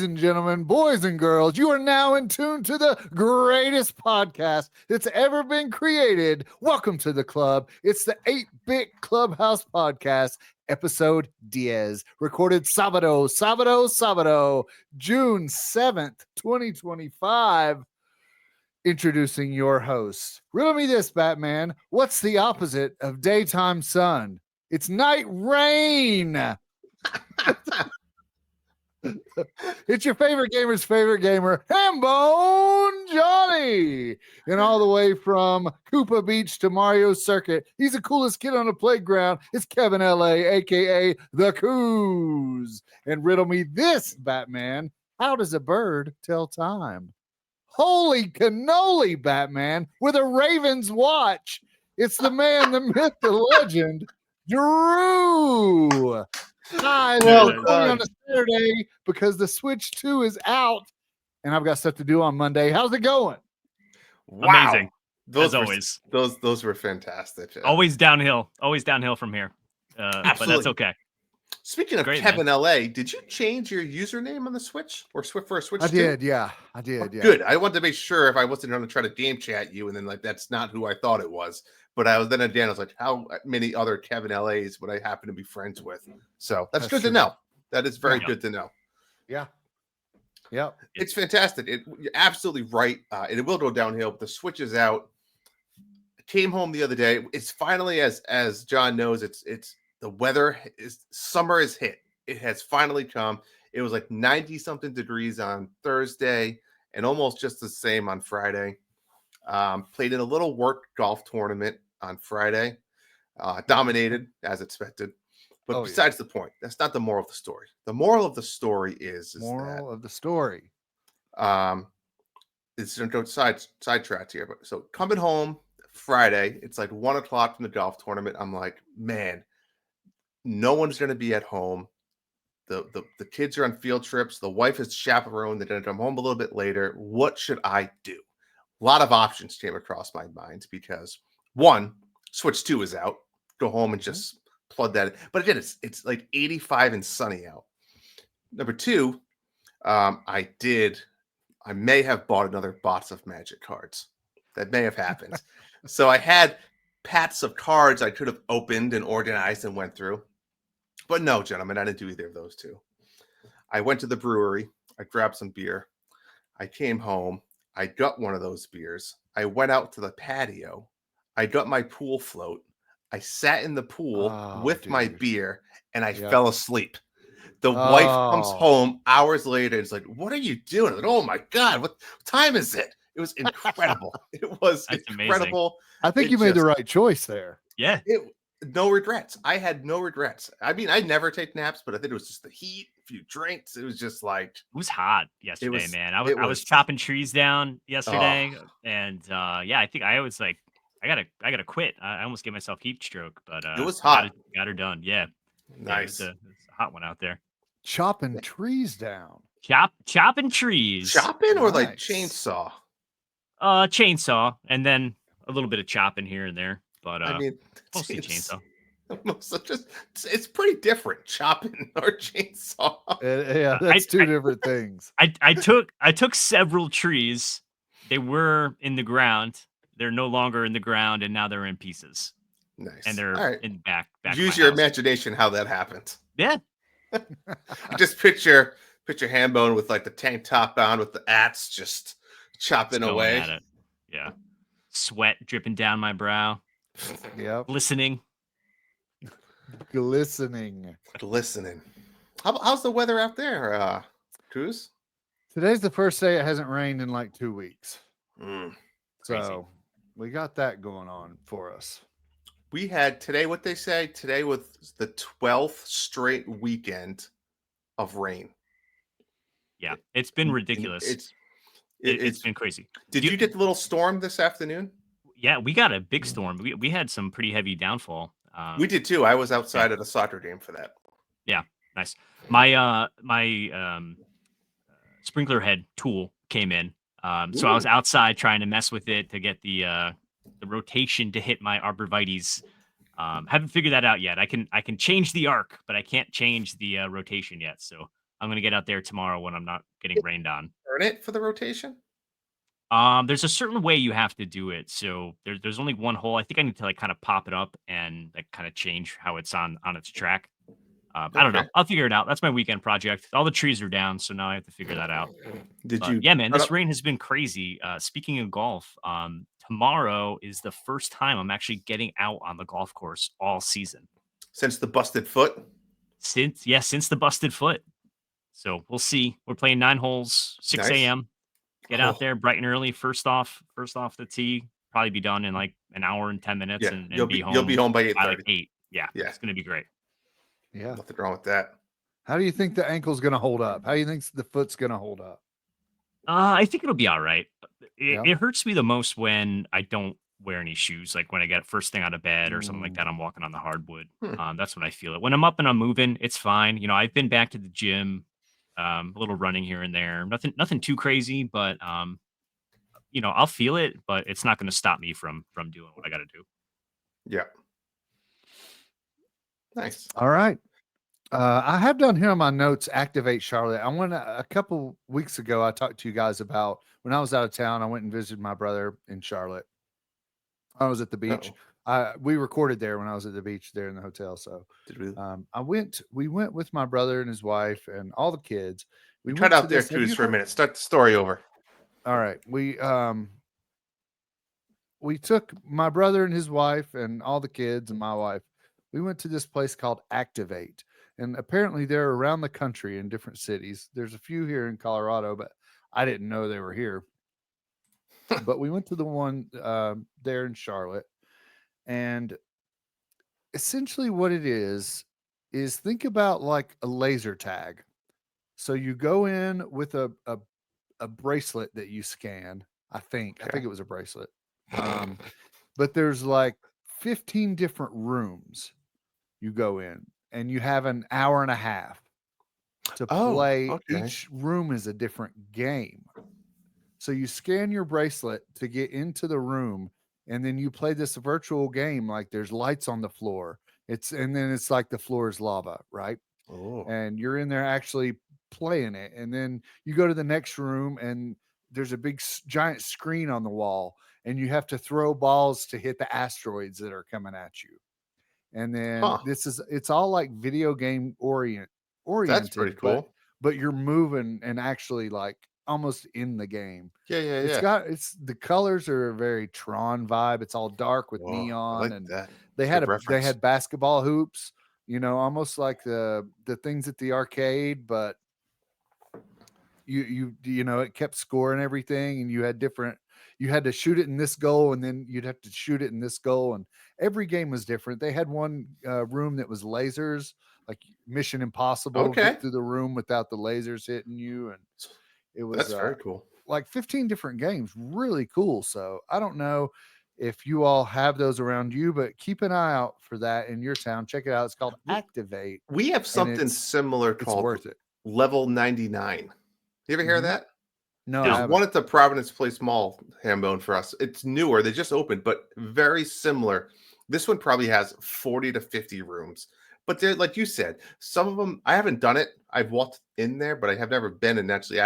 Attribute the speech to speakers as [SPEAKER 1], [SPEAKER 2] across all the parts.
[SPEAKER 1] and gentlemen, boys and girls, you are now in tune to the greatest podcast that's ever been created. Welcome to the club. It's the 8-Bit Clubhouse Podcast, episode Diaz, recorded Sábado, June 7th, 2025. Introducing your host. Riddle me this, Batman. What's the opposite of daytime sun? It's night rain. It's your favorite gamer's favorite gamer, Hambone Johnny. And all the way from Koopa Beach to Mario Circuit, he's the coolest kid on the playground. It's Kevin L.A., a.k.a. The Coos. And riddle me this, Batman. How does a bird tell time? Holy cannoli, Batman, with a Ravens watch. It's the man, the myth, the legend, Drew. Hi,
[SPEAKER 2] Well
[SPEAKER 1] recording on a Saturday because the Switch 2 is out and I've got stuff to do on Monday. How's it going?
[SPEAKER 3] Wow. Amazing. As always.
[SPEAKER 2] Those were fantastic.
[SPEAKER 3] Always downhill from here. But that's okay.
[SPEAKER 2] Speaking of Kevin LA, did you change your username on the Switch or for a Switch?
[SPEAKER 1] I did, yeah.
[SPEAKER 2] Good. I wanted to make sure if I wasn't going to try to game chat you and then like that's not who I thought it was. But I was like, how many other Kevin LAs would I happen to be friends with? So that's good to know. That is very good to know.
[SPEAKER 1] Yeah.
[SPEAKER 2] It's fantastic. You're absolutely right. It will go downhill, but the Switch is out. I came home the other day. It's finally, as John knows, it's the weather is summer is hit. It has finally come. It was like 90 something degrees on Thursday and almost just the same on Friday. Played in a little work golf tournament on Friday. Dominated as expected. But besides the point, that's not the moral of the story. The moral of the story is it's going to go sidetracked here. But so coming home Friday, it's like 1 o'clock from the golf tournament. I'm like, man, no one's going to be at home. The kids are on field trips. The wife is chaperoned. They're going to come home a little bit later. What should I do? A lot of options came across my mind because one, Switch 2 is out. Go home and just plug that in. But again, it's like 85 and sunny out. Number two, I may have bought another box of Magic cards. That may have happened. So I had packs of cards I could have opened and organized and went through. But no, gentlemen, I didn't do either of those two. I went to the brewery. I grabbed some beer. I came home. I got one of those beers. I went out to the patio. I got my pool float. I sat in the pool with my beer, and I fell asleep. The wife comes home hours later and is like, "What are you doing?" I'm like, "Oh my God, what time is it?" It was incredible. It was incredible.
[SPEAKER 3] Amazing.
[SPEAKER 1] I think you made the right choice there.
[SPEAKER 3] Yeah.
[SPEAKER 2] No regrets. I had no regrets. I mean, I never take naps, but I think it was just the heat, a few drinks. It was just like
[SPEAKER 3] it was hot yesterday, man. I was chopping trees down yesterday, and I think I was like, I gotta quit. I almost gave myself heat stroke, but
[SPEAKER 2] it was hot.
[SPEAKER 3] Got her done. Yeah,
[SPEAKER 2] nice.
[SPEAKER 3] It's a hot one out there.
[SPEAKER 1] Chopping trees down.
[SPEAKER 3] Chopping trees.
[SPEAKER 2] Chopping or like chainsaw.
[SPEAKER 3] Chainsaw, and then a little bit of chopping here and there. But
[SPEAKER 2] I mean,
[SPEAKER 3] mostly chainsaw.
[SPEAKER 2] It's pretty different, chopping or chainsaw.
[SPEAKER 1] That's two different things.
[SPEAKER 3] I took several trees. They were in the ground. They're no longer in the ground, and now they're in pieces.
[SPEAKER 2] Nice.
[SPEAKER 3] And they're in back.
[SPEAKER 2] Use your imagination how that happened.
[SPEAKER 3] Yeah.
[SPEAKER 2] Just picture Hambone with like the tank top on with the axe just chopping away.
[SPEAKER 3] At it. Yeah. Sweat dripping down my brow.
[SPEAKER 1] Yep.
[SPEAKER 3] Glistening.
[SPEAKER 2] How's the weather out there, Cruz?
[SPEAKER 1] Today's the first day it hasn't rained in like 2 weeks.
[SPEAKER 3] So
[SPEAKER 1] we got that going on for us.
[SPEAKER 2] We had today, what they say today was the 12th straight weekend of rain.
[SPEAKER 3] Yeah, it's been ridiculous. It's been crazy.
[SPEAKER 2] Did you get the little storm this afternoon?
[SPEAKER 3] Yeah, we got a big storm. We had some pretty heavy downfall.
[SPEAKER 2] We did too. I was outside at a soccer game for that.
[SPEAKER 3] Yeah, nice. My sprinkler head tool came in. So I was outside trying to mess with it to get the rotation to hit my arborvitaes. Haven't figured that out yet. I can change the arc, but I can't change the rotation yet. So I'm gonna get out there tomorrow when I'm not getting rained on.
[SPEAKER 2] Earn it for the rotation?
[SPEAKER 3] There's a certain way you have to do it. So there's only one hole. I think I need to like kind of pop it up and like kind of change how it's on its track. I don't know.
[SPEAKER 2] Okay.
[SPEAKER 3] I'll figure it out. That's my weekend project. All the trees are down, so now I have to figure that out.
[SPEAKER 2] Did
[SPEAKER 3] But
[SPEAKER 2] you?
[SPEAKER 3] yeah, man,
[SPEAKER 2] cut
[SPEAKER 3] this
[SPEAKER 2] up-
[SPEAKER 3] rain has been crazy. Speaking of golf, tomorrow is the first time I'm actually getting out on the golf course all season.
[SPEAKER 2] Since the busted foot?
[SPEAKER 3] Since the busted foot. So we'll see. We're playing 9 holes, 6
[SPEAKER 2] Nice.
[SPEAKER 3] a.m. Get out
[SPEAKER 2] Oh,
[SPEAKER 3] there bright and early. First off the tee. Probably be done in like an hour and 10 minutes
[SPEAKER 2] yeah.
[SPEAKER 3] and
[SPEAKER 2] You'll
[SPEAKER 3] be
[SPEAKER 2] be home by
[SPEAKER 3] by like
[SPEAKER 2] 8:30.
[SPEAKER 3] 8. Yeah,
[SPEAKER 2] Yeah.
[SPEAKER 3] it's gonna be great.
[SPEAKER 1] Yeah.
[SPEAKER 2] Nothing wrong with that.
[SPEAKER 1] How do you think the ankle's going to hold up? How do you think the foot's going to hold up?
[SPEAKER 3] I think it'll be all right.
[SPEAKER 1] Yeah.
[SPEAKER 3] It hurts me the most when I don't wear any shoes, like when I get first thing out of bed or something like that. I'm walking on the hardwood. That's when I feel it. When I'm up and I'm moving, it's fine. You know, I've been back to the gym, a little running here and there. Nothing too crazy, but you know, I'll feel it, but it's not going to stop me from doing what I got to do.
[SPEAKER 2] Yeah. Nice.
[SPEAKER 1] All right. I have down here on my notes, Activate Charlotte. I went a couple weeks ago. I talked to you guys about when I was out of town. I went and visited my brother in Charlotte. I was at the beach. We recorded there when I was at the beach there in the hotel. So
[SPEAKER 2] Did we?
[SPEAKER 1] we went with my brother and his wife and all the kids.
[SPEAKER 2] We
[SPEAKER 1] went
[SPEAKER 2] tried
[SPEAKER 1] to
[SPEAKER 2] out there
[SPEAKER 1] this- have
[SPEAKER 2] cruise
[SPEAKER 1] you
[SPEAKER 2] for a
[SPEAKER 1] heard-
[SPEAKER 2] minute. Start the story over.
[SPEAKER 1] All right. We took my brother and his wife and all the kids and my wife. We went to this place called Activate. And apparently they're around the country in different cities. There's a few here in Colorado, but I didn't know they were here. But we went to the one there in Charlotte. And essentially what it is think about like a laser tag. So you go in with a bracelet that you scan. I think
[SPEAKER 2] Okay.
[SPEAKER 1] it was a bracelet. But there's like 15 different rooms you go in, and you have an hour and a half to play.
[SPEAKER 2] Okay.
[SPEAKER 1] Each room is a different game. So you scan your bracelet to get into the room, and then you play this virtual game. Like there's lights on the floor. And then it's like the floor is lava, right?
[SPEAKER 2] Oh.
[SPEAKER 1] And you're in there actually playing it. And then you go to the next room, and there's a big giant screen on the wall, and you have to throw balls to hit the asteroids that are coming at you. And then it's all like video game oriented.
[SPEAKER 2] That's pretty cool.
[SPEAKER 1] But you're moving and actually like almost in the game.
[SPEAKER 2] Yeah.
[SPEAKER 1] It's the colors are a very Tron vibe. It's all dark with neon,
[SPEAKER 2] I like
[SPEAKER 1] and
[SPEAKER 2] that.
[SPEAKER 1] they had basketball hoops, you know, almost like the things at the arcade, but you know, it kept scoring everything, and you had to shoot it in this goal, and then you'd have to shoot it in this goal, and every game was different. They had one room that was lasers, like Mission Impossible.
[SPEAKER 2] Okay.
[SPEAKER 1] Get through the room without the lasers hitting you, and it was
[SPEAKER 2] That's very cool.
[SPEAKER 1] like 15 different games. Really cool. So I don't know if you all have those around you, but keep an eye out for that in your town. Check it out. It's called Activate.
[SPEAKER 2] We have something similar
[SPEAKER 1] It's
[SPEAKER 2] called
[SPEAKER 1] worth it.
[SPEAKER 2] Level 99. You ever hear of that?
[SPEAKER 1] No, I
[SPEAKER 2] There's
[SPEAKER 1] haven't.
[SPEAKER 2] one at the Providence Place Mall, Hambone, for us. It's newer. They just opened, but very similar. This one probably has 40 to 50 rooms. But they're, like you said, some of them, I haven't done it. I've walked in there, but I have never been and actually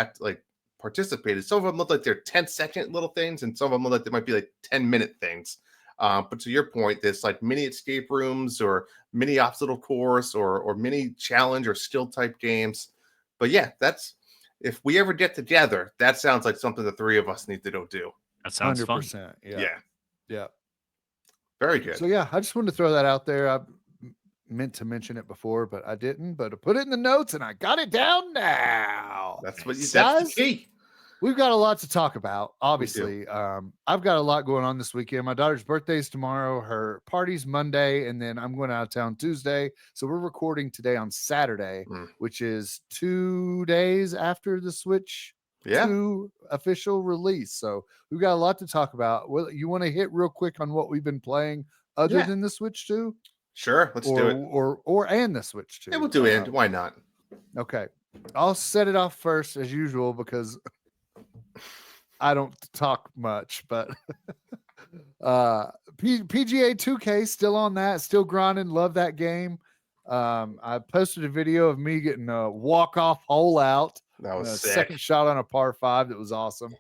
[SPEAKER 2] participated. Some of them look like they're 10-second little things, and some of them look like they might be like 10-minute things. But to your point, there's like mini escape rooms or mini obstacle course or mini challenge or skill type games. But yeah, if we ever get together, that sounds like something the three of us need to go do.
[SPEAKER 3] That sounds fun.
[SPEAKER 1] 100%.
[SPEAKER 2] Yeah.
[SPEAKER 1] Yeah.
[SPEAKER 2] Very good.
[SPEAKER 1] So yeah, I just wanted to throw that out there. I meant to mention it before, but I didn't. But I put it in the notes, and I got it down now.
[SPEAKER 2] That's the
[SPEAKER 1] Guys,
[SPEAKER 2] key.
[SPEAKER 1] We've got a lot to talk about. Obviously, I've got a lot going on this weekend. My daughter's birthday is tomorrow. Her party's Monday, and then I'm going out of town Tuesday. So we're recording today on Saturday, which is 2 days after the Switch 2 official release. So we've got a lot to talk about. Well, you want to hit real quick on what we've been playing other than the Switch 2?
[SPEAKER 2] Sure, let's do it.
[SPEAKER 1] And the Switch 2.
[SPEAKER 2] Yeah, we'll do it. Why not?
[SPEAKER 1] Okay. I'll set it off first as usual because I don't talk much, but PGA 2K still on that, still grinding. Love that game. I posted a video of me getting a walk-off hole out,
[SPEAKER 2] That was
[SPEAKER 1] a
[SPEAKER 2] sick.
[SPEAKER 1] second shot on a par 5 that was awesome.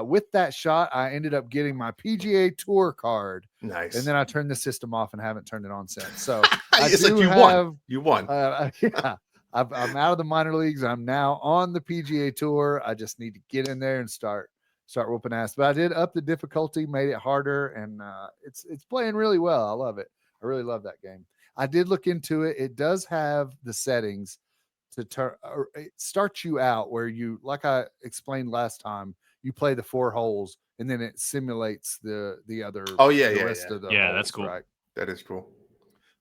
[SPEAKER 1] With that shot, I ended up getting my PGA Tour card,
[SPEAKER 2] Nice.
[SPEAKER 1] and then I turned the system off and haven't turned it on since. So
[SPEAKER 2] It's
[SPEAKER 1] do
[SPEAKER 2] like you
[SPEAKER 1] have,
[SPEAKER 2] won. You won.
[SPEAKER 1] yeah, I'm out of the minor leagues. I'm now on the PGA Tour. I just need to get in there and start whooping ass. But I did up the difficulty, made it harder, and it's playing really well. I love it. I really love that game. I did look into it. It does have the settings to turn. It starts you out where you, like I explained last time, you play the 4 holes and then it simulates the other.
[SPEAKER 2] Oh, yeah,
[SPEAKER 1] the
[SPEAKER 2] yeah,
[SPEAKER 1] rest
[SPEAKER 2] yeah.
[SPEAKER 1] of the
[SPEAKER 3] Yeah,
[SPEAKER 1] holes,
[SPEAKER 3] that's cool.
[SPEAKER 1] right?
[SPEAKER 2] That is cool.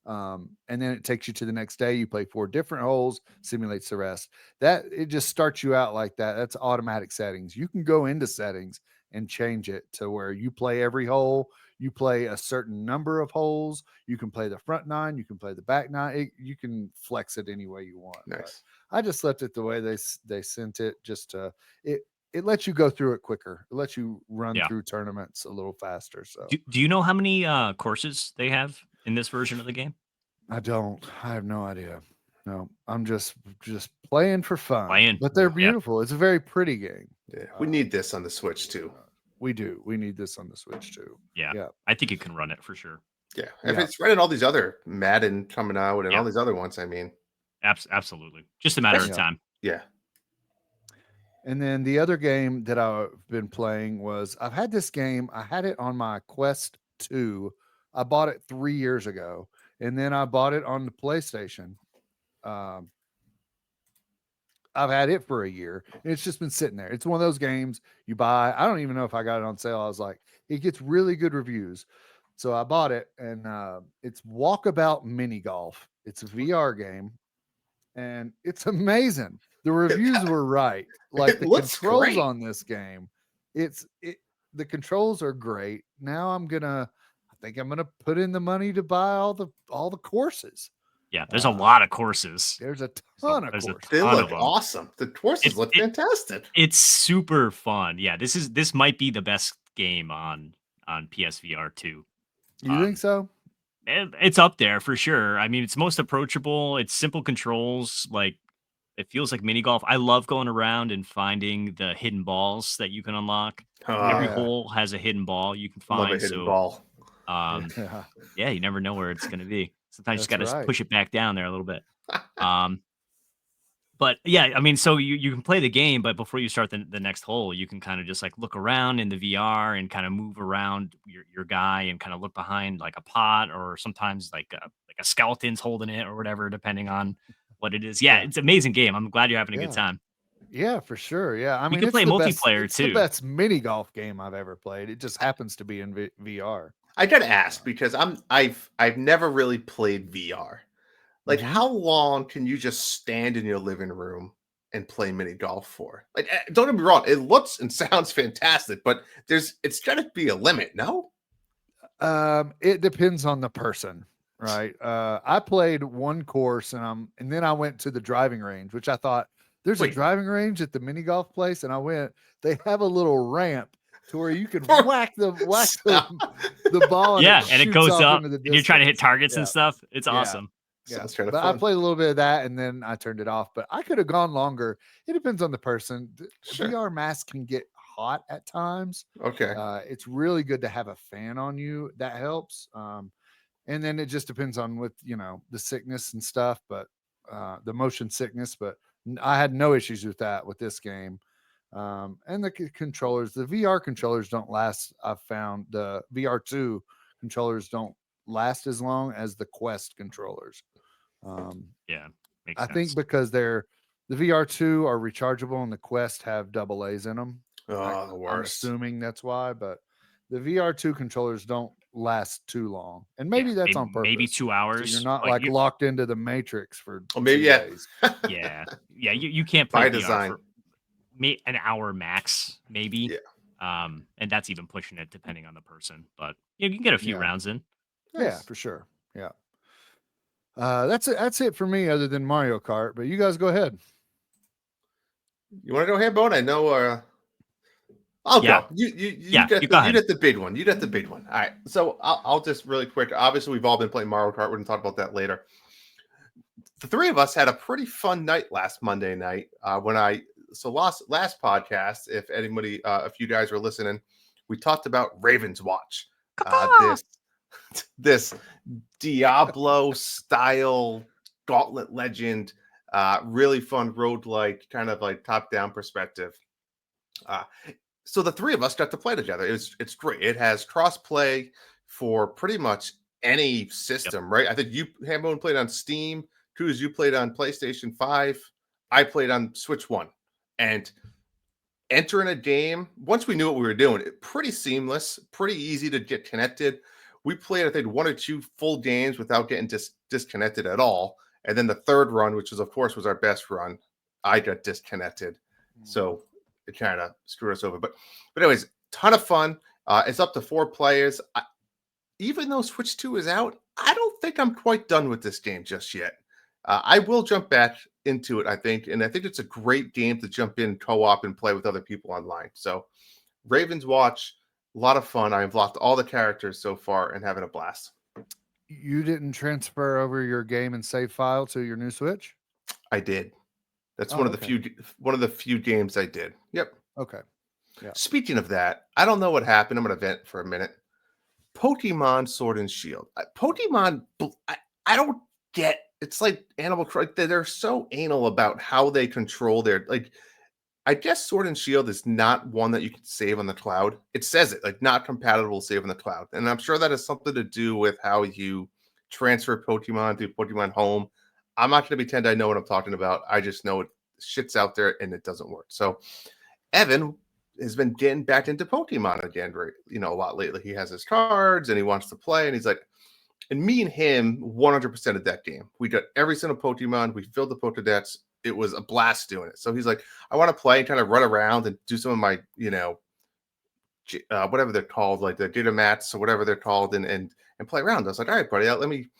[SPEAKER 1] And then it takes you to the next day. You play 4 different holes, simulates the rest. That it just starts you out like that. That's automatic settings. You can go into settings and change it to where you play every hole. You play a certain number of holes. You can play the front 9. You can play the back 9. You can flex it any way you want. But
[SPEAKER 2] Nice.
[SPEAKER 1] I just left it the way they sent it. Just to it lets you go through it quicker. It lets you run
[SPEAKER 3] Yeah.
[SPEAKER 1] through tournaments a little faster. So
[SPEAKER 3] Do you know how many courses they have in this version of the game?
[SPEAKER 1] I don't. I have no idea. No, I'm just playing for fun.
[SPEAKER 3] Playing.
[SPEAKER 1] But they're
[SPEAKER 3] Yeah.
[SPEAKER 1] beautiful. It's a very pretty game.
[SPEAKER 2] Yeah, we need this on the Switch too.
[SPEAKER 1] We do. We need this on the Switch too.
[SPEAKER 3] Yeah.
[SPEAKER 1] Yeah.
[SPEAKER 3] I think it can run it for sure.
[SPEAKER 2] Yeah, if
[SPEAKER 1] Yeah.
[SPEAKER 2] it's running all these other Madden coming out and
[SPEAKER 3] Yeah.
[SPEAKER 2] all these other ones, I mean,
[SPEAKER 3] Absolutely. Just a matter of
[SPEAKER 1] Yeah.
[SPEAKER 3] time.
[SPEAKER 2] yeah.
[SPEAKER 1] And then the other game that I've been playing was I've had this game. I had it on my Quest 2. I bought it 3 years ago, and then I bought it on the PlayStation. I've had it for a year, and it's just been sitting there. It's one of those games you buy. I don't even know if I got it on sale. I was like, it gets really good reviews. So I bought it, and it's Walkabout Mini Golf. It's a VR game, and it's amazing. The reviews were right. Like
[SPEAKER 2] It
[SPEAKER 1] the
[SPEAKER 2] looks
[SPEAKER 1] controls
[SPEAKER 2] great.
[SPEAKER 1] on this game, the controls are great. Now I think I'm gonna put in the money to buy all the courses.
[SPEAKER 3] Yeah, there's a lot of courses.
[SPEAKER 1] There's a ton of
[SPEAKER 3] There's a
[SPEAKER 1] courses.
[SPEAKER 2] They
[SPEAKER 3] ton
[SPEAKER 2] look
[SPEAKER 3] of 'em.
[SPEAKER 2] awesome. The courses look fantastic.
[SPEAKER 3] It's super fun. Yeah, this might be the best game on PSVR 2.
[SPEAKER 1] You think so?
[SPEAKER 3] It's up there for sure. I mean, it's most approachable. It's simple controls. Like it feels like mini golf. I love going around and finding the hidden balls that you can unlock. Every
[SPEAKER 1] yeah.
[SPEAKER 3] hole has a hidden ball you can
[SPEAKER 2] Love
[SPEAKER 3] find.
[SPEAKER 2] a hidden
[SPEAKER 3] So,
[SPEAKER 2] ball.
[SPEAKER 1] Yeah.
[SPEAKER 3] yeah, you never know where it's going to be. Sometimes you just got
[SPEAKER 1] That's
[SPEAKER 3] to
[SPEAKER 1] right.
[SPEAKER 3] push it back down there a little bit. But yeah, I mean, so you can play the game, but before you start the next hole, you can kind of just like look around in the VR and kind of move around your guy and kind of look behind like a pot or sometimes like a skeleton's holding it or whatever, depending on what it is. Yeah,
[SPEAKER 1] Yeah.
[SPEAKER 3] it's an amazing game. I'm glad you're having a good
[SPEAKER 1] Yeah.
[SPEAKER 3] time.
[SPEAKER 1] Yeah, for sure. Yeah, I mean,
[SPEAKER 3] can
[SPEAKER 1] it's
[SPEAKER 3] play
[SPEAKER 1] the best-
[SPEAKER 3] multiplayer,
[SPEAKER 1] it's
[SPEAKER 3] too.
[SPEAKER 1] the best mini golf game I've ever played. It just happens to be in VR.
[SPEAKER 2] I gotta ask because I've never really played VR. Like,
[SPEAKER 1] Mhm.
[SPEAKER 2] how long can you just stand in your living room and play mini golf for? Like, don't get me wrong, it looks and sounds fantastic, but it's gotta be a limit, no?
[SPEAKER 1] It depends on the person, right? I played one course and then I went to the driving range, which I thought there's a
[SPEAKER 2] Wait.
[SPEAKER 1] driving range at the mini golf place, and I went. They have a little ramp to where you can whack the ball.
[SPEAKER 3] Yeah, and it
[SPEAKER 1] shoots
[SPEAKER 3] goes
[SPEAKER 1] off
[SPEAKER 3] up,
[SPEAKER 1] into the
[SPEAKER 3] and you're trying to hit
[SPEAKER 1] distance.
[SPEAKER 3] targets
[SPEAKER 1] Yeah.
[SPEAKER 3] and stuff. It's
[SPEAKER 1] Yeah.
[SPEAKER 3] awesome.
[SPEAKER 1] Yeah.
[SPEAKER 2] Sounds kind of
[SPEAKER 1] But I
[SPEAKER 2] fun.
[SPEAKER 1] played a little bit of that and then I turned it off. But I could have gone longer. It depends on the person.
[SPEAKER 2] Sure.
[SPEAKER 1] VR masks can get hot at times.
[SPEAKER 2] Okay.
[SPEAKER 1] It's really good to have a fan on you. That helps. And then it just depends on the sickness and stuff, but the motion sickness. But I had no issues with that with this game. And the controllers, the VR controllers don't last. I've found the VR2 controllers don't last as long as the Quest controllers.
[SPEAKER 3] Yeah, makes
[SPEAKER 1] I
[SPEAKER 3] sense.
[SPEAKER 1] think because the VR2 are rechargeable and the Quest have double A's in them.
[SPEAKER 2] Oh, the
[SPEAKER 1] I'm
[SPEAKER 2] worst.
[SPEAKER 1] assuming that's why, but the VR2 controllers don't last too long. And maybe
[SPEAKER 3] Yeah,
[SPEAKER 1] that's on purpose.
[SPEAKER 3] Maybe 2 hours.
[SPEAKER 1] So you're not
[SPEAKER 3] but
[SPEAKER 1] like
[SPEAKER 3] you-
[SPEAKER 1] locked into the Matrix for
[SPEAKER 2] Oh, maybe
[SPEAKER 1] 2
[SPEAKER 2] yeah.
[SPEAKER 1] days.
[SPEAKER 3] yeah, you can't play
[SPEAKER 2] By
[SPEAKER 3] VR
[SPEAKER 2] design.
[SPEAKER 3] for an hour max, maybe.
[SPEAKER 2] Yeah.
[SPEAKER 3] And that's even pushing it depending on the person. But you can get a few
[SPEAKER 1] Yeah.
[SPEAKER 3] rounds in.
[SPEAKER 1] Yeah,
[SPEAKER 2] Nice.
[SPEAKER 1] for sure. Yeah. That's it for me other than Mario Kart, but you guys go ahead.
[SPEAKER 2] You want to go ahead, Bone? I know. I'll
[SPEAKER 3] Yeah.
[SPEAKER 2] go. You
[SPEAKER 3] Yeah,
[SPEAKER 2] get
[SPEAKER 3] you go
[SPEAKER 2] you
[SPEAKER 3] ahead.
[SPEAKER 2] get the big one. You get the big one. All right. So I'll just really quick. Obviously, we've all been playing Mario Kart. We're gonna talk about that later. the three of us had a pretty fun night last Monday night. Last podcast, if anybody, if you guys were listening, we talked about Ravens Watch. This Diablo style Gauntlet Legend, really fun roguelike, kind of like top down perspective. So the three of us got to play together. It's great. It has cross play for pretty much any system, right? I think you, Hambone, played on Steam. Cruz, you played on PlayStation 5. I played on Switch 1. And entering a game, once we knew what we were doing, pretty seamless, pretty easy to get connected. We played, I think, 1 or 2 full games without getting disconnected at all. And then the third run, which was, of course, was our best run, I got disconnected. So it kind of screwed us over. But anyways, ton of fun. It's up to 4 players. Even though Switch 2 is out, I don't think I'm quite done with this game just yet. I will jump back into it, I think. And I think it's a great game to jump in co-op and play with other people online. So Ravens Watch, a lot of fun. I've locked all the characters so far and having a blast.
[SPEAKER 1] You didn't transfer over your game and save file to your new Switch?
[SPEAKER 2] I did. That's one of the few games I did. Yep.
[SPEAKER 1] Okay. Yeah.
[SPEAKER 2] Speaking of that, I don't know what happened. I'm going to vent for a minute. Pokemon Sword and Shield. Pokemon, I don't get. It's like Animal Crossing. They're so anal about how they control their, like, I guess Sword and Shield is not one that you can save on the cloud. It says it, like, not compatible to save on the cloud. And I'm sure that has something to do with how you transfer Pokemon to Pokemon Home. I'm not going to pretend I know what I'm talking about. I just know shit's out there and it doesn't work. So Evan has been getting back into Pokemon again, a lot lately. He has his cards and he wants to play. And he's like, and me and him 100% of that game. We got every single Pokemon. We filled the Pokedex. It was a blast doing it. So he's like, I want to play and kind of run around and do some of my, whatever they're called, like the data mats or whatever they're called, and play around. I was like, all right, buddy,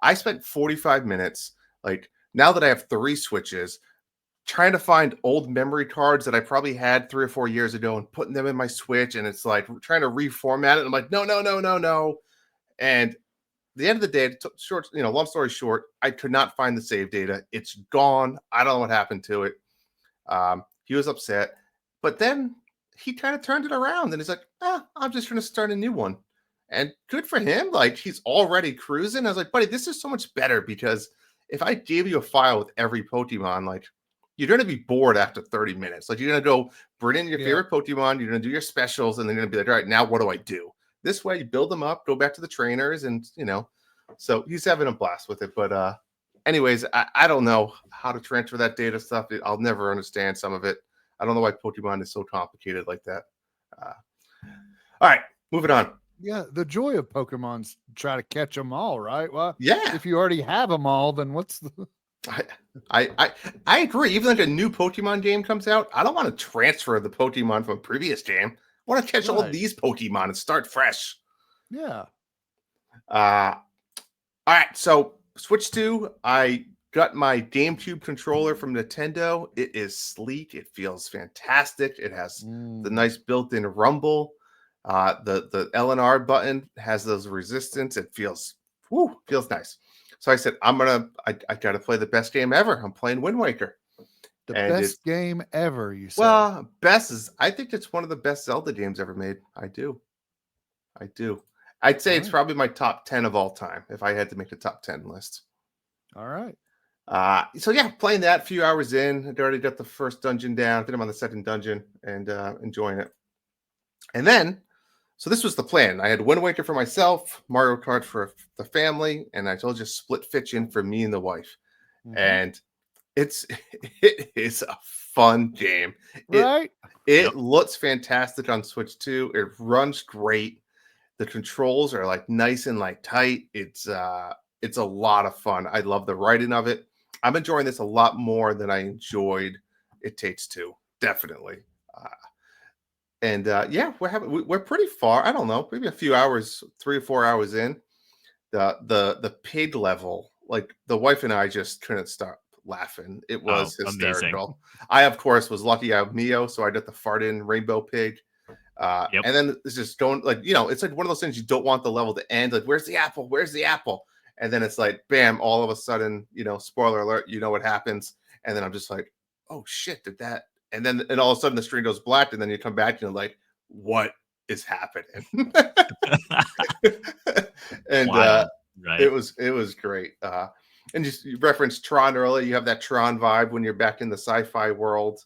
[SPEAKER 2] I spent 45 minutes, like, now that I have 3 Switches, trying to find old memory cards that I probably had 3 or 4 years ago and putting them in my Switch. And it's like trying to reformat it. I'm like, no. And the end of the day, long story short, I could not find the save data. It's gone. I don't know what happened to it. He was upset, but then he kind of turned it around and he's like, I'm just going to start a new one. And good for him. Like, he's already cruising. I was like, buddy, this is so much better, because if I gave you a file with every Pokemon, like, you're going to be bored after 30 minutes. Like, you're going to go bring in your favorite Pokemon. You're going to do your specials. And then you're going to be like, all right, now what do I do? This way, you build them up, go back to the trainers, and, so he's having a blast with it. But anyways, I don't know how to transfer that data stuff. I'll never understand some of it. I don't know why Pokemon is so complicated like that. All right, moving on.
[SPEAKER 1] Yeah, the joy of Pokemon's try to catch them all, right? Well,
[SPEAKER 2] yeah.
[SPEAKER 1] If you already have them all, then what's the...
[SPEAKER 2] I agree. Even like a new Pokemon game comes out, I don't want to transfer the Pokemon from a previous game. I want to catch all these Pokemon and start fresh.
[SPEAKER 1] Yeah.
[SPEAKER 2] All right. So Switch 2, I got my GameCube controller from Nintendo. It is sleek. It feels fantastic. It has the nice built-in rumble. The L&R button has those resistance. It feels nice. So I said, I got to play the best game ever. I'm playing Wind Waker.
[SPEAKER 1] The best game ever, you said.
[SPEAKER 2] Well, I think it's one of the best Zelda games ever made. I do. I'd say it's probably my top 10 of all time if I had to make a top 10 list.
[SPEAKER 1] All right.
[SPEAKER 2] So yeah, playing that, a few hours in. I'd already got the first dungeon down. I think I'm on the second dungeon and enjoying it. And then, so this was the plan. I had Wind Waker for myself, Mario Kart for the family, and I told you split Fitchin for me and the wife. Mm-hmm. And it is a fun game.
[SPEAKER 1] Right?
[SPEAKER 2] It looks fantastic on Switch 2. It runs great. The controls are like nice and like tight. It's a lot of fun. I love the writing of it. I'm enjoying this a lot more than I enjoyed It Takes Two. Definitely. We're pretty far. I don't know, maybe a few hours, 3 or 4 hours in. The pig level, like the wife and I just couldn't stop laughing. It was hysterical. Amazing. I, of course, was lucky I have Mio, so I got the fart in rainbow pig. And then it's just going like, it's like one of those things you don't want the level to end. Like, where's the apple? Where's the apple? and then it's like, bam! All of a sudden, spoiler alert, what happens, and then I'm just like, oh shit, did that? And all of a sudden the screen goes black, and then you come back and you're like, what is happening? And
[SPEAKER 3] Wild, right?
[SPEAKER 2] it was great. And you referenced Tron earlier. You have that Tron vibe when you're back in the sci-fi world.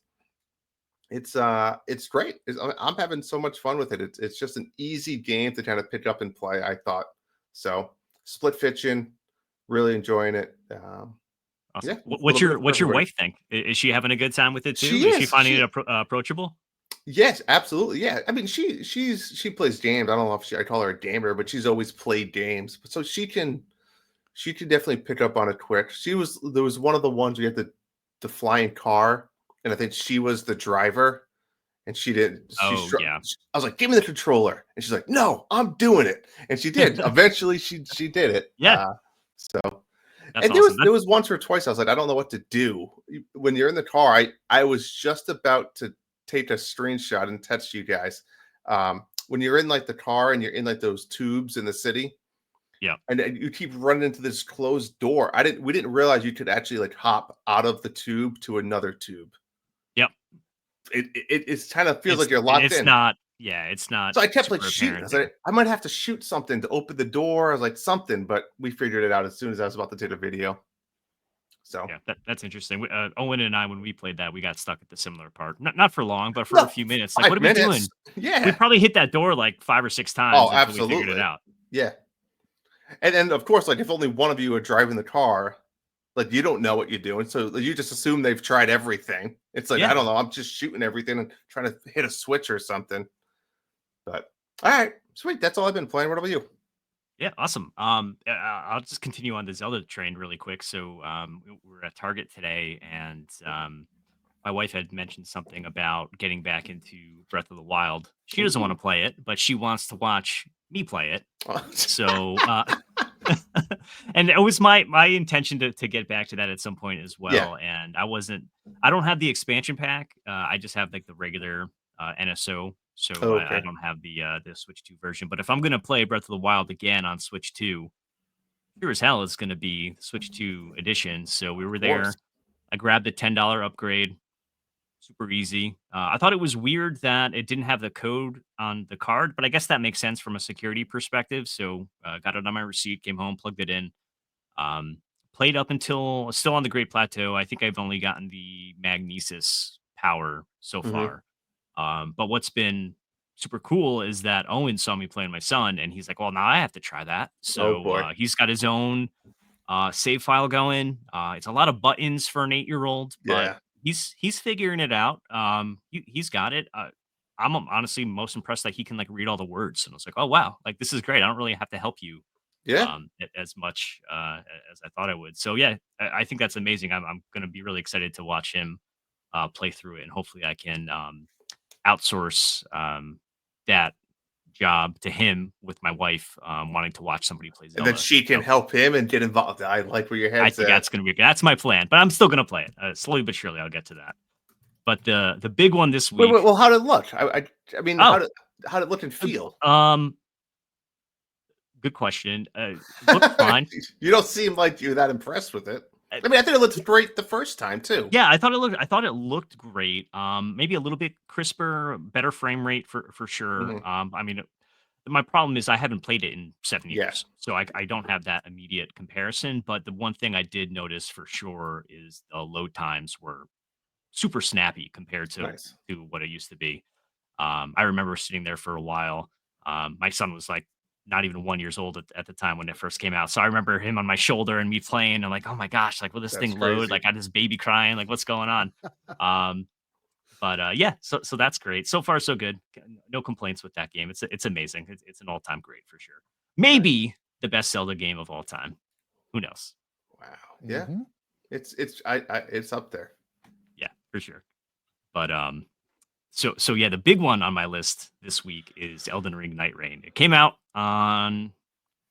[SPEAKER 2] It's great. I'm having so much fun with it. It's just an easy game to kind of pick up and play, I thought. So Split Fiction, really enjoying it.
[SPEAKER 3] Awesome.
[SPEAKER 2] Yeah,
[SPEAKER 3] What's your wife think? Is she having a good time with it too?
[SPEAKER 2] She
[SPEAKER 3] Is she
[SPEAKER 2] is.
[SPEAKER 3] finding it approachable?
[SPEAKER 2] Yes, absolutely. Yeah. I mean, she plays games. I don't know if I call her a gamer, but she's always played games. So she can definitely pick up on it quick. There was one of the ones we had the flying car, and I think she was the driver, and she didn't.
[SPEAKER 3] Yeah.
[SPEAKER 2] I was like, "Give me the controller," and she's like, "No, I'm doing it," and she did. Eventually, she did it.
[SPEAKER 3] Yeah.
[SPEAKER 2] So,
[SPEAKER 3] That's
[SPEAKER 2] and
[SPEAKER 3] awesome.
[SPEAKER 2] there was once or twice I was like, I don't know what to do when you're in the car. I was just about to take a screenshot and text you guys. When you're in like the car and you're in like those tubes in the city.
[SPEAKER 3] Yeah.
[SPEAKER 2] And you keep running into this closed door. We didn't realize you could actually like hop out of the tube to another tube.
[SPEAKER 3] Yep.
[SPEAKER 2] It's kind of feels like you're locked in.
[SPEAKER 3] It's not.
[SPEAKER 2] So I kept like shooting. I was like, I might have to shoot something to open the door. I was like, something, but we figured it out as soon as I was about to take a video. So
[SPEAKER 3] yeah, that's interesting. Owen and I, when we played that, we got stuck at the similar part. Not for long, but for a few minutes. Like, what are we doing?
[SPEAKER 2] Yeah,
[SPEAKER 3] we probably hit that door like 5 or 6 times.
[SPEAKER 2] Oh,
[SPEAKER 3] until
[SPEAKER 2] absolutely.
[SPEAKER 3] we figured it out.
[SPEAKER 2] Yeah. And then, of course, like if only one of you are driving the car, like you don't know what you're doing. So you just assume they've tried everything. It's like, I don't know. I'm just shooting everything and trying to hit a switch or something. But all right, sweet. That's all I've been playing. What about you?
[SPEAKER 3] Yeah, awesome. I'll just continue on the Zelda train really quick. So we're at Target today, and my wife had mentioned something about getting back into Breath of the Wild. She doesn't want to play it, but she wants to watch me play it. So, and it was my intention to get back to that at some point as well.
[SPEAKER 2] Yeah.
[SPEAKER 3] And I don't have the expansion pack. I just have like the regular NSO. So
[SPEAKER 2] Okay.
[SPEAKER 3] I don't have the Switch 2 version. But if I'm gonna play Breath of the Wild again on Switch 2, sure as hell it's gonna be the Switch 2 edition. So we were there. I grabbed the $10 upgrade. Super easy. I thought it was weird that it didn't have the code on the card, but I guess that makes sense from a security perspective. So got it on my receipt, came home, plugged it in. Played up until still on the Great Plateau. I think I've only gotten the Magnesis power so far. But what's been super cool is that Owen saw me playing my son, and he's like, "Well, now I have to try that." So he's got his own save file going. It's a lot of buttons for an 8-year-old, but he's figuring it out. He's got it. I'm honestly most impressed that he can like read all the words, and I was like, "Oh wow, like this is great. I don't really have to help you." As much as I thought I would. So yeah, I think that's amazing. I'm going to be really excited to watch him play through it, and hopefully I can outsource that job to him with my wife wanting to watch somebody play Zelda.
[SPEAKER 2] And then she can help him and get involved. I like where your head's
[SPEAKER 3] I think that's my plan, but I'm still going to play it slowly but surely. I'll get to that. But the big one this week.
[SPEAKER 2] Wait, well, how did it look? I mean, how did it look and feel?
[SPEAKER 3] Good question. Looked fine.
[SPEAKER 2] You don't seem like you're that impressed with it. I mean, I think it looked great the first time too.
[SPEAKER 3] Yeah, I thought it looked great. Maybe a little bit crisper, better frame rate for sure. I mean, my problem is I haven't played it in 7 years, so I don't have that immediate comparison. But the one thing I did notice for sure is the load times were super snappy compared to what it used to be. I remember sitting there for a while. My son was like not even 1 year old at the time when it first came out. So I remember him on my shoulder and me playing and like, oh my gosh, like will this thing load? Like I had this baby crying, like what's going on? But yeah, so that's great. So far, so good. No complaints with that game. It's amazing. It's an all-time great for sure. Maybe the best Zelda game of all time. Who knows?
[SPEAKER 2] Wow. Yeah. It's up there.
[SPEAKER 3] Yeah, for sure. But So yeah, the big one on my list this week is Elden Ring Night Rain. It came out on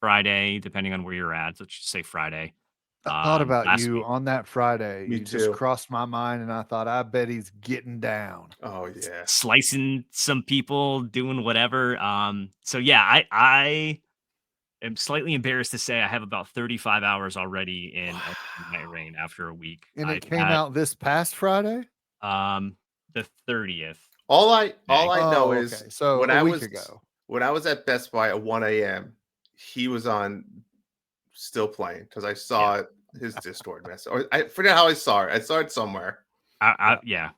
[SPEAKER 3] Friday, depending on where you're at. Let's just say Friday.
[SPEAKER 1] I thought about you
[SPEAKER 3] week.
[SPEAKER 1] on that Friday.
[SPEAKER 2] Me
[SPEAKER 1] you
[SPEAKER 2] too.
[SPEAKER 1] just crossed my mind, and I thought, I bet he's getting down.
[SPEAKER 2] Oh yeah,
[SPEAKER 3] slicing some people, doing whatever. So yeah, I am slightly embarrassed to say I have about 35 hours already in Elden Ring Night Rain after a week.
[SPEAKER 1] And it
[SPEAKER 3] I've
[SPEAKER 1] came
[SPEAKER 3] had,
[SPEAKER 1] out this past Friday?
[SPEAKER 3] the 30th.
[SPEAKER 2] All I
[SPEAKER 3] Okay.
[SPEAKER 2] know
[SPEAKER 1] Oh,
[SPEAKER 2] is
[SPEAKER 1] okay. So
[SPEAKER 2] when
[SPEAKER 1] a
[SPEAKER 2] I
[SPEAKER 1] week
[SPEAKER 2] was
[SPEAKER 1] ago.
[SPEAKER 2] when I was at Best Buy at 1 a.m., he was on still playing because I saw his Discord message. Or I forget how I saw it. I saw it somewhere.
[SPEAKER 3] Yeah,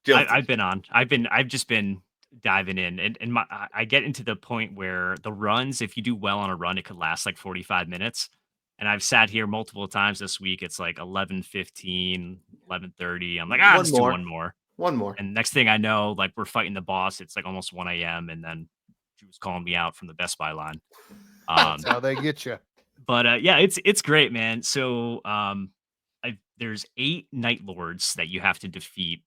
[SPEAKER 2] Guilty.
[SPEAKER 3] I've just been diving in, and I get into the point where the runs, if you do well on a run, it could last like 45 minutes. And I've sat here multiple times this week. It's like 11:15, 11:30. I'm like, I'll
[SPEAKER 2] One
[SPEAKER 3] just do
[SPEAKER 2] more.
[SPEAKER 3] one more.
[SPEAKER 2] One more.
[SPEAKER 3] And next thing I know, like we're fighting the boss. It's like almost 1 a.m. And then she was calling me out from the Best Buy line.
[SPEAKER 1] That's how they get you.
[SPEAKER 3] But yeah, it's great, man. So there's 8 Night Lords that you have to defeat.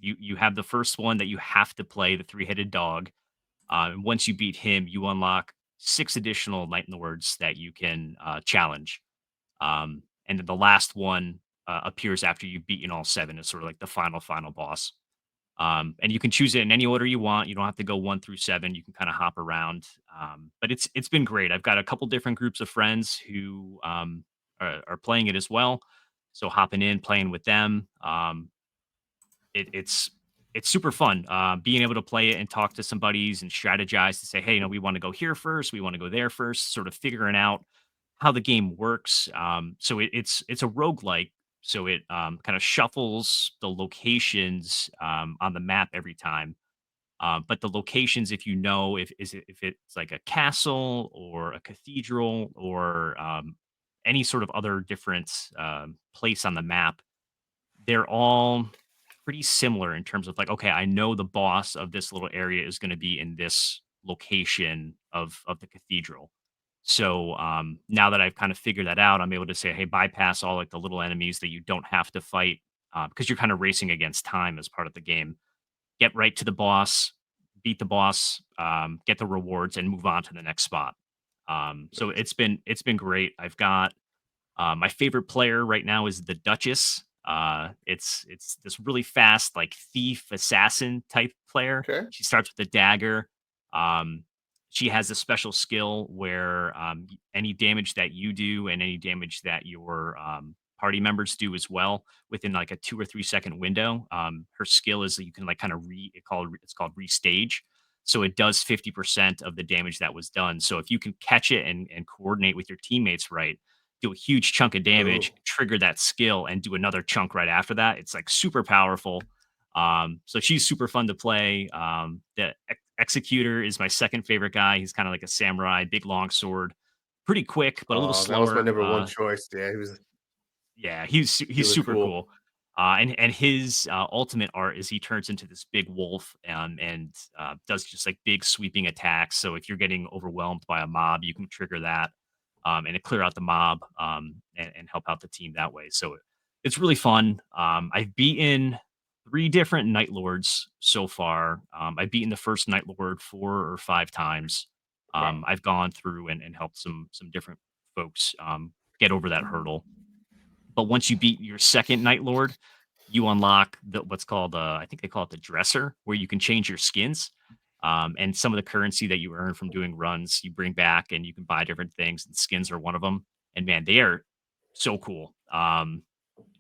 [SPEAKER 3] You have the first one that you have to play, the three-headed dog. And once you beat him, you unlock 6 additional Night Lords that you can challenge. And then the last one appears after you've beaten all 7. It's sort of like the final boss. And you can choose it in any order you want. You don't have to go 1 through 7. You can kind of hop around. But it's been great. I've got a couple different groups of friends who are playing it as well. So hopping in, playing with them. It's super fun. Being able to play it and talk to some buddies and strategize to say, hey, we want to go here first. We want to go there first. Sort of figuring out how the game works. So it's a roguelike. So it kind of shuffles the locations on the map every time. But the locations, if if it's like a castle or a cathedral or any sort of other different place on the map, they're all pretty similar in terms of like, okay, I know the boss of this little area is going to be in this location of the cathedral. So now that I've kind of figured that out, I'm able to say, hey, bypass all like the little enemies that you don't have to fight because you're kind of racing against time as part of the game. Get right to the boss, beat the boss, get the rewards, and move on to the next spot. So it's been great. I've got my favorite player right now is the Duchess. It's this really fast, like thief assassin type player.
[SPEAKER 2] Okay.
[SPEAKER 3] She starts with a dagger. Um, she has a special skill where any damage that you do and any damage that your party members do as well within like a 2 or 3 second window. Her skill is that you can like kind of it's called restage. So it does 50% of the damage that was done. So if you can catch it and coordinate with your teammates right, do a huge chunk of
[SPEAKER 2] Ooh.
[SPEAKER 3] damage, trigger that skill, and do another chunk right after that. It's like super powerful. So she's super fun to play. The Executor is my second favorite guy. He's kind of like a samurai, big long sword, pretty quick, but a little
[SPEAKER 2] Oh, that was my
[SPEAKER 3] slower.
[SPEAKER 2] number one choice. Yeah, he was
[SPEAKER 3] Yeah, he's
[SPEAKER 2] really
[SPEAKER 3] super
[SPEAKER 2] cool.
[SPEAKER 3] cool. And his ultimate art is he turns into this big wolf and does just like big sweeping attacks. So if you're getting overwhelmed by a mob, you can trigger that and it clear out the mob and help out the team that way. So it's really fun. I've beaten 3 different Night Lords so far. I've beaten the first Night Lord 4 or 5 times.
[SPEAKER 2] Wow.
[SPEAKER 3] I've gone through and helped some different folks get over that hurdle. But once you beat your second Night Lord, you unlock what's called I think they call it the dresser, where you can change your skins. And some of the currency that you earn from doing runs, you bring back and you can buy different things. And skins are one of them. And man, they are so cool.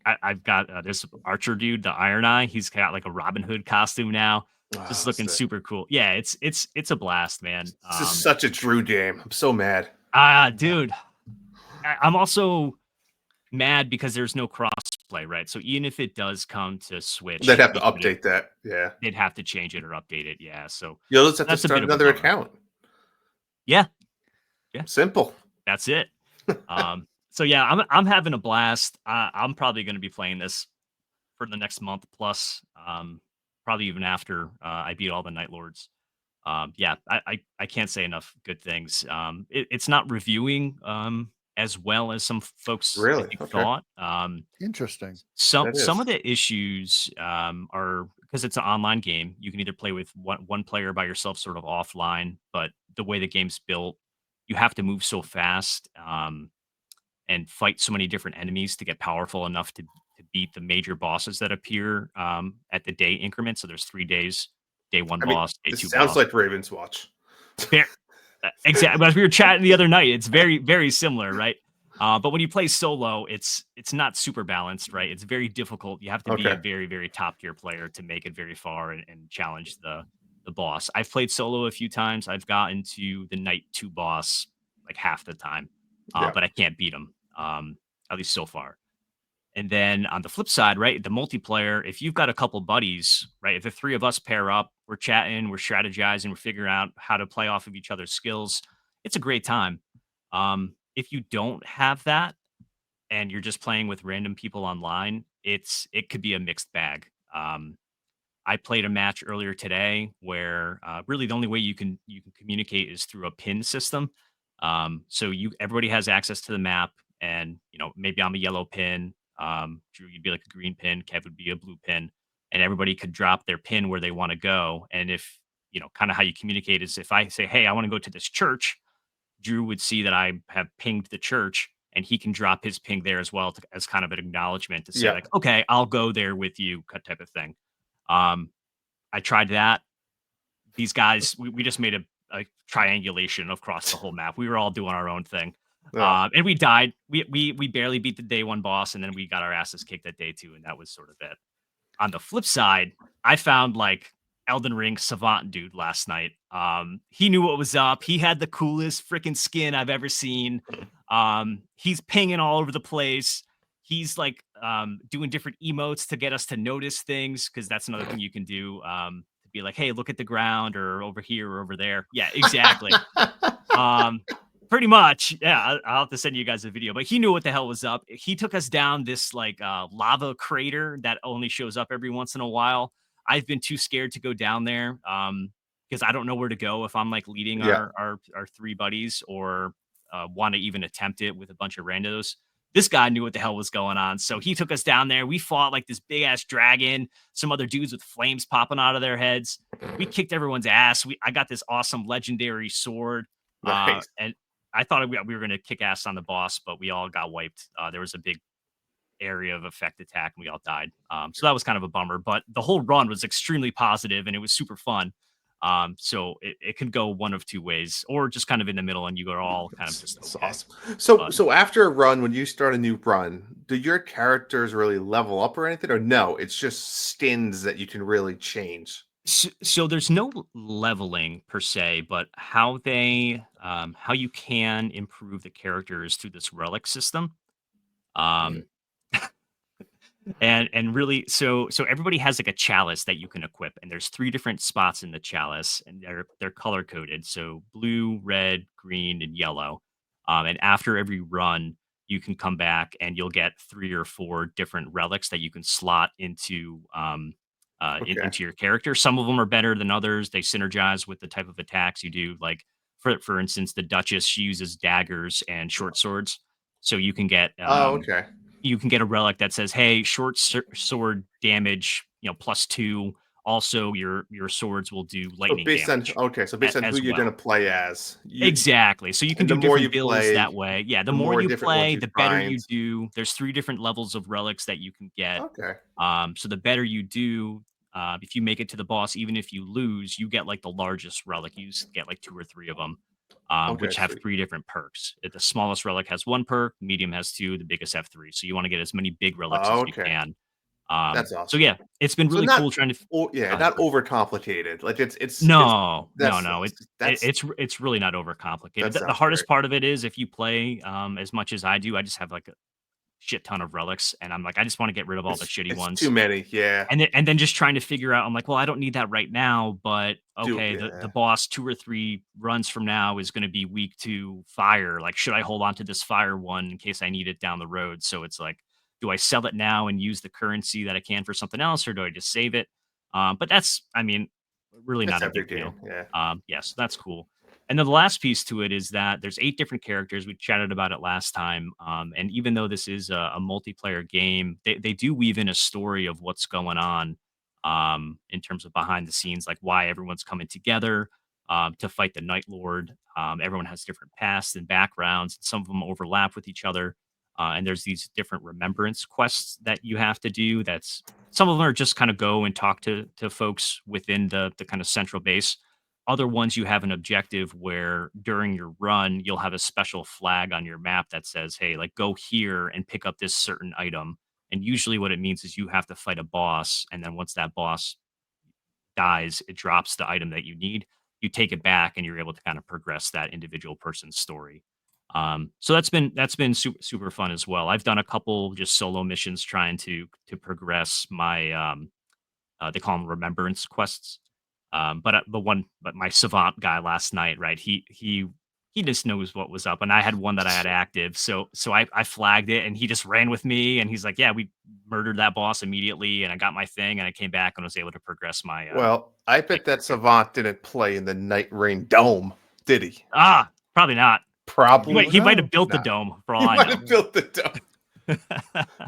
[SPEAKER 3] I've got this archer dude, the Iron Eye. He's got like a Robin Hood costume now, just
[SPEAKER 2] Oh,
[SPEAKER 3] looking
[SPEAKER 2] sick.
[SPEAKER 3] super cool. Yeah, it's a blast, man.
[SPEAKER 2] This is such a Drew game. I'm so mad.
[SPEAKER 3] Dude, I'm also mad because there's no crossplay, right? So even if it does come to Switch,
[SPEAKER 2] They'd have to
[SPEAKER 3] we couldn't-
[SPEAKER 2] update that. Yeah.
[SPEAKER 3] they'd have to change it or update it. Yeah. So
[SPEAKER 2] You'll just have to
[SPEAKER 3] that's a
[SPEAKER 2] start
[SPEAKER 3] bit of a
[SPEAKER 2] another
[SPEAKER 3] bummer.
[SPEAKER 2] account.
[SPEAKER 3] Yeah,
[SPEAKER 2] Simple.
[SPEAKER 3] that's it. So yeah, I'm having a blast. I'm probably going to be playing this for the next month plus, probably even after I beat all the Night Lords. Yeah, I can't say enough good things. It's not reviewing as well as some folks I
[SPEAKER 2] Really?
[SPEAKER 3] think
[SPEAKER 2] Okay.
[SPEAKER 3] thought.
[SPEAKER 1] Interesting.
[SPEAKER 3] Some
[SPEAKER 2] That
[SPEAKER 3] some
[SPEAKER 2] is.
[SPEAKER 3] of the issues are because it's an online game. You can either play with one player by yourself, sort of offline, but the way the game's built, you have to move so fast and fight so many different enemies to get powerful enough to beat the major bosses that appear at the day increment. So there's 3 days: day 1
[SPEAKER 2] I mean,
[SPEAKER 3] boss, day
[SPEAKER 2] this
[SPEAKER 3] 2
[SPEAKER 2] sounds
[SPEAKER 3] boss.
[SPEAKER 2] like Ravenswatch.
[SPEAKER 3] Ver- Exactly. As we were chatting the other night, it's very, very similar, right? But when you play solo, it's not super balanced, right? It's very difficult. You have to be a
[SPEAKER 2] Okay.
[SPEAKER 3] very, very top tier player to make it very far and challenge the boss. I've played solo a few times. I've gotten to the night 2 boss like half the time,
[SPEAKER 2] Yeah.
[SPEAKER 3] but I can't beat him, at least so far. And then on the flip side, right, the multiplayer, if you've got a couple buddies, right, if the 3 of us pair up, we're chatting, we're strategizing, we're figuring out how to play off of each other's skills, it's a great time. If you don't have that and you're just playing with random people online, it could be a mixed bag. I played a match earlier today where really the only way you can communicate is through a pin system. So everybody has access to the map, and maybe I'm a yellow pin. Drew, you'd be like a green pin. Kev would be a blue pin, and everybody could drop their pin where they want to go. And if kind of how you communicate is if I say, "Hey, I want to go to this church," Drew would see that I have pinged the church, and he can drop his ping there as well as kind of an acknowledgement to say
[SPEAKER 2] Yeah.
[SPEAKER 3] like, "Okay, I'll go there with you," type of thing. Um, I tried that. These guys, we just made a triangulation across the whole map. We were all doing our own thing.
[SPEAKER 2] Oh,
[SPEAKER 3] And we died. We barely beat the day 1 boss, and then we got our asses kicked at day 2, and that was sort of it. On the flip side, I found like Elden Ring savant dude last night. He knew what was up. He had the coolest freaking skin I've ever seen. He's pinging all over the place. He's like doing different emotes to get us to notice things, because that's another thing you can do. To be like, hey, look at the ground, or over here or over there. Yeah, exactly. Um, Pretty much. Yeah, I'll have to send you guys a video. But he knew what the hell was up. He took us down this like lava crater that only shows up every once in a while. I've been too scared to go down there because I don't know where to go if I'm like leading
[SPEAKER 2] Yeah.
[SPEAKER 3] our 3 buddies, or want to even attempt it with a bunch of randos. This guy knew what the hell was going on, so he took us down there. We fought like this big ass dragon, some other dudes with flames popping out of their heads. We kicked everyone's ass. I got this awesome legendary sword.
[SPEAKER 2] Nice.
[SPEAKER 3] And I thought we were going to kick ass on the boss, but we all got wiped. There was a big area of effect attack, and we all died. So that was kind of a bummer. But the whole run was extremely positive, and it was super fun. So it can go one of 2 ways, or just kind of in the middle, and you are all kind of just
[SPEAKER 2] That's
[SPEAKER 3] okay.
[SPEAKER 2] awesome. So
[SPEAKER 3] But
[SPEAKER 2] so after a run, when you start a new run, do your characters really level up or anything, or no? It's just skins that you can really change.
[SPEAKER 3] so there's no leveling per se, but how you can improve the characters through this relic system.
[SPEAKER 2] Mm.
[SPEAKER 3] Um, and really, so everybody has like a chalice that you can equip, and there's 3 different spots in the chalice, and they're color coded, so blue, red, green, and yellow. And after every run, you can come back and you'll get 3 or 4 different relics that you can slot into
[SPEAKER 2] Okay.
[SPEAKER 3] into your character. Some of them are better than others. They synergize with the type of attacks you do. Like for instance, the Duchess, she uses daggers and short swords, so
[SPEAKER 2] Oh, okay.
[SPEAKER 3] you can get a relic that says, "Hey, sword damage, +2. Also, your swords will do
[SPEAKER 2] So
[SPEAKER 3] lightning
[SPEAKER 2] based on
[SPEAKER 3] damage
[SPEAKER 2] based on who
[SPEAKER 3] as
[SPEAKER 2] you're gonna
[SPEAKER 3] well."
[SPEAKER 2] play as, you
[SPEAKER 3] Exactly. So you can
[SPEAKER 2] and the
[SPEAKER 3] do
[SPEAKER 2] more you
[SPEAKER 3] different builds that
[SPEAKER 2] play,
[SPEAKER 3] way. Yeah, the
[SPEAKER 2] the
[SPEAKER 3] more
[SPEAKER 2] more
[SPEAKER 3] you
[SPEAKER 2] different ones
[SPEAKER 3] play,
[SPEAKER 2] you
[SPEAKER 3] the better
[SPEAKER 2] find.
[SPEAKER 3] you do. There's 3 different levels of relics that you can get.
[SPEAKER 2] Okay.
[SPEAKER 3] So the better you do, if you make it to the boss, even if you lose, you get like the largest relic. Get like 2 or 3 of them,
[SPEAKER 2] Okay,
[SPEAKER 3] which have
[SPEAKER 2] sweet.
[SPEAKER 3] 3 different perks. The smallest relic has 1 perk, medium has 2, the biggest have 3. So you want to get as many big relics as you
[SPEAKER 2] Okay.
[SPEAKER 3] can.
[SPEAKER 2] That's
[SPEAKER 3] So
[SPEAKER 2] awesome.
[SPEAKER 3] yeah, it's been
[SPEAKER 2] So
[SPEAKER 3] really
[SPEAKER 2] not
[SPEAKER 3] cool trying to.
[SPEAKER 2] yeah,
[SPEAKER 3] Go ahead.
[SPEAKER 2] not overcomplicated. Like it's
[SPEAKER 3] No, no, no. It's really not overcomplicated.
[SPEAKER 2] that
[SPEAKER 3] The
[SPEAKER 2] sounds
[SPEAKER 3] hardest
[SPEAKER 2] great.
[SPEAKER 3] part of it is if you play as much as I do, I just have like a shit ton of relics, and I'm like, I just want to get rid of all the shitty
[SPEAKER 2] It's too
[SPEAKER 3] ones.
[SPEAKER 2] many. Yeah.
[SPEAKER 3] And then just trying to figure out, I'm like, well, I don't need that right now, but okay, the
[SPEAKER 2] Yeah.
[SPEAKER 3] boss 2 or 3 runs from now is going to be weak to fire. Like, should I hold on to this fire one in case I need it down the road? So it's like, do I sell it now and use the currency that I can for something else, or do I just save it? But that's, I mean, really
[SPEAKER 2] It's
[SPEAKER 3] not a
[SPEAKER 2] every
[SPEAKER 3] big
[SPEAKER 2] game.
[SPEAKER 3] deal.
[SPEAKER 2] Yeah.
[SPEAKER 3] Yes, that's cool. And then the last piece to it is that there's 8 different characters. We chatted about it last time. And even though this is a multiplayer game, they do weave in a story of what's going on in terms of behind the scenes, like why everyone's coming together to fight the Night Lord. Everyone has different pasts and backgrounds. Some of them overlap with each other. And there's these different remembrance quests that you have to do. Some of them are just kind of go and talk to folks within the kind of central base. Other ones, you have an objective where during your run, you'll have a special flag on your map that says, hey, like go here and pick up this certain item. And usually what it means is you have to fight a boss. And then once that boss dies, it drops the item that you need. You take it back and you're able to kind of progress that individual person's story. So that's been super fun as well. I've done a couple just solo missions trying to progress my they call them remembrance quests. But my savant guy last night, right? He just knows what was up, and I had one that I had active, so I flagged it, and he just ran with me, and he's like, "Yeah, we murdered that boss immediately," and I got my thing, and I came back and was able to progress my.
[SPEAKER 2] Well, I bet that Savant didn't play in the Night Rain Dome, did he?
[SPEAKER 3] Probably not.
[SPEAKER 2] Probably.
[SPEAKER 3] He might
[SPEAKER 1] no.
[SPEAKER 3] have built the
[SPEAKER 2] Nah.
[SPEAKER 3] dome for
[SPEAKER 2] He
[SPEAKER 3] all I
[SPEAKER 2] might
[SPEAKER 3] know.
[SPEAKER 2] have built the dome.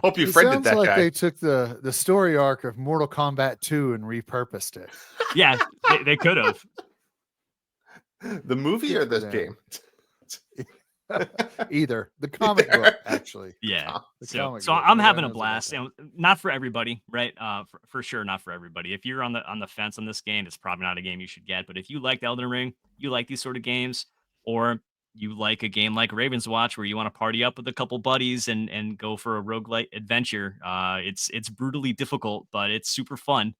[SPEAKER 2] Hope you
[SPEAKER 1] It
[SPEAKER 2] friended
[SPEAKER 1] sounds
[SPEAKER 2] that
[SPEAKER 1] like
[SPEAKER 2] guy.
[SPEAKER 1] they took the story arc of Mortal Kombat 2 and repurposed it.
[SPEAKER 3] Yeah, they could have.
[SPEAKER 2] The movie
[SPEAKER 1] Good
[SPEAKER 2] or
[SPEAKER 1] for
[SPEAKER 2] this
[SPEAKER 1] them.
[SPEAKER 2] game?
[SPEAKER 1] Either the comic book, actually.
[SPEAKER 3] Yeah.
[SPEAKER 1] The
[SPEAKER 3] So
[SPEAKER 1] comic
[SPEAKER 3] so
[SPEAKER 1] book.
[SPEAKER 3] I'm
[SPEAKER 1] Nobody
[SPEAKER 3] having a
[SPEAKER 1] knows about
[SPEAKER 3] blast.
[SPEAKER 1] that.
[SPEAKER 3] And not for everybody, right? For sure, not for everybody. If you're on the fence on this game, it's probably not a game you should get. But if you liked Elden Ring, you like these sort of games, or you like a game like Raven's Watch where you want to party up with a couple buddies and go for a roguelite adventure, it's brutally difficult, but it's super fun.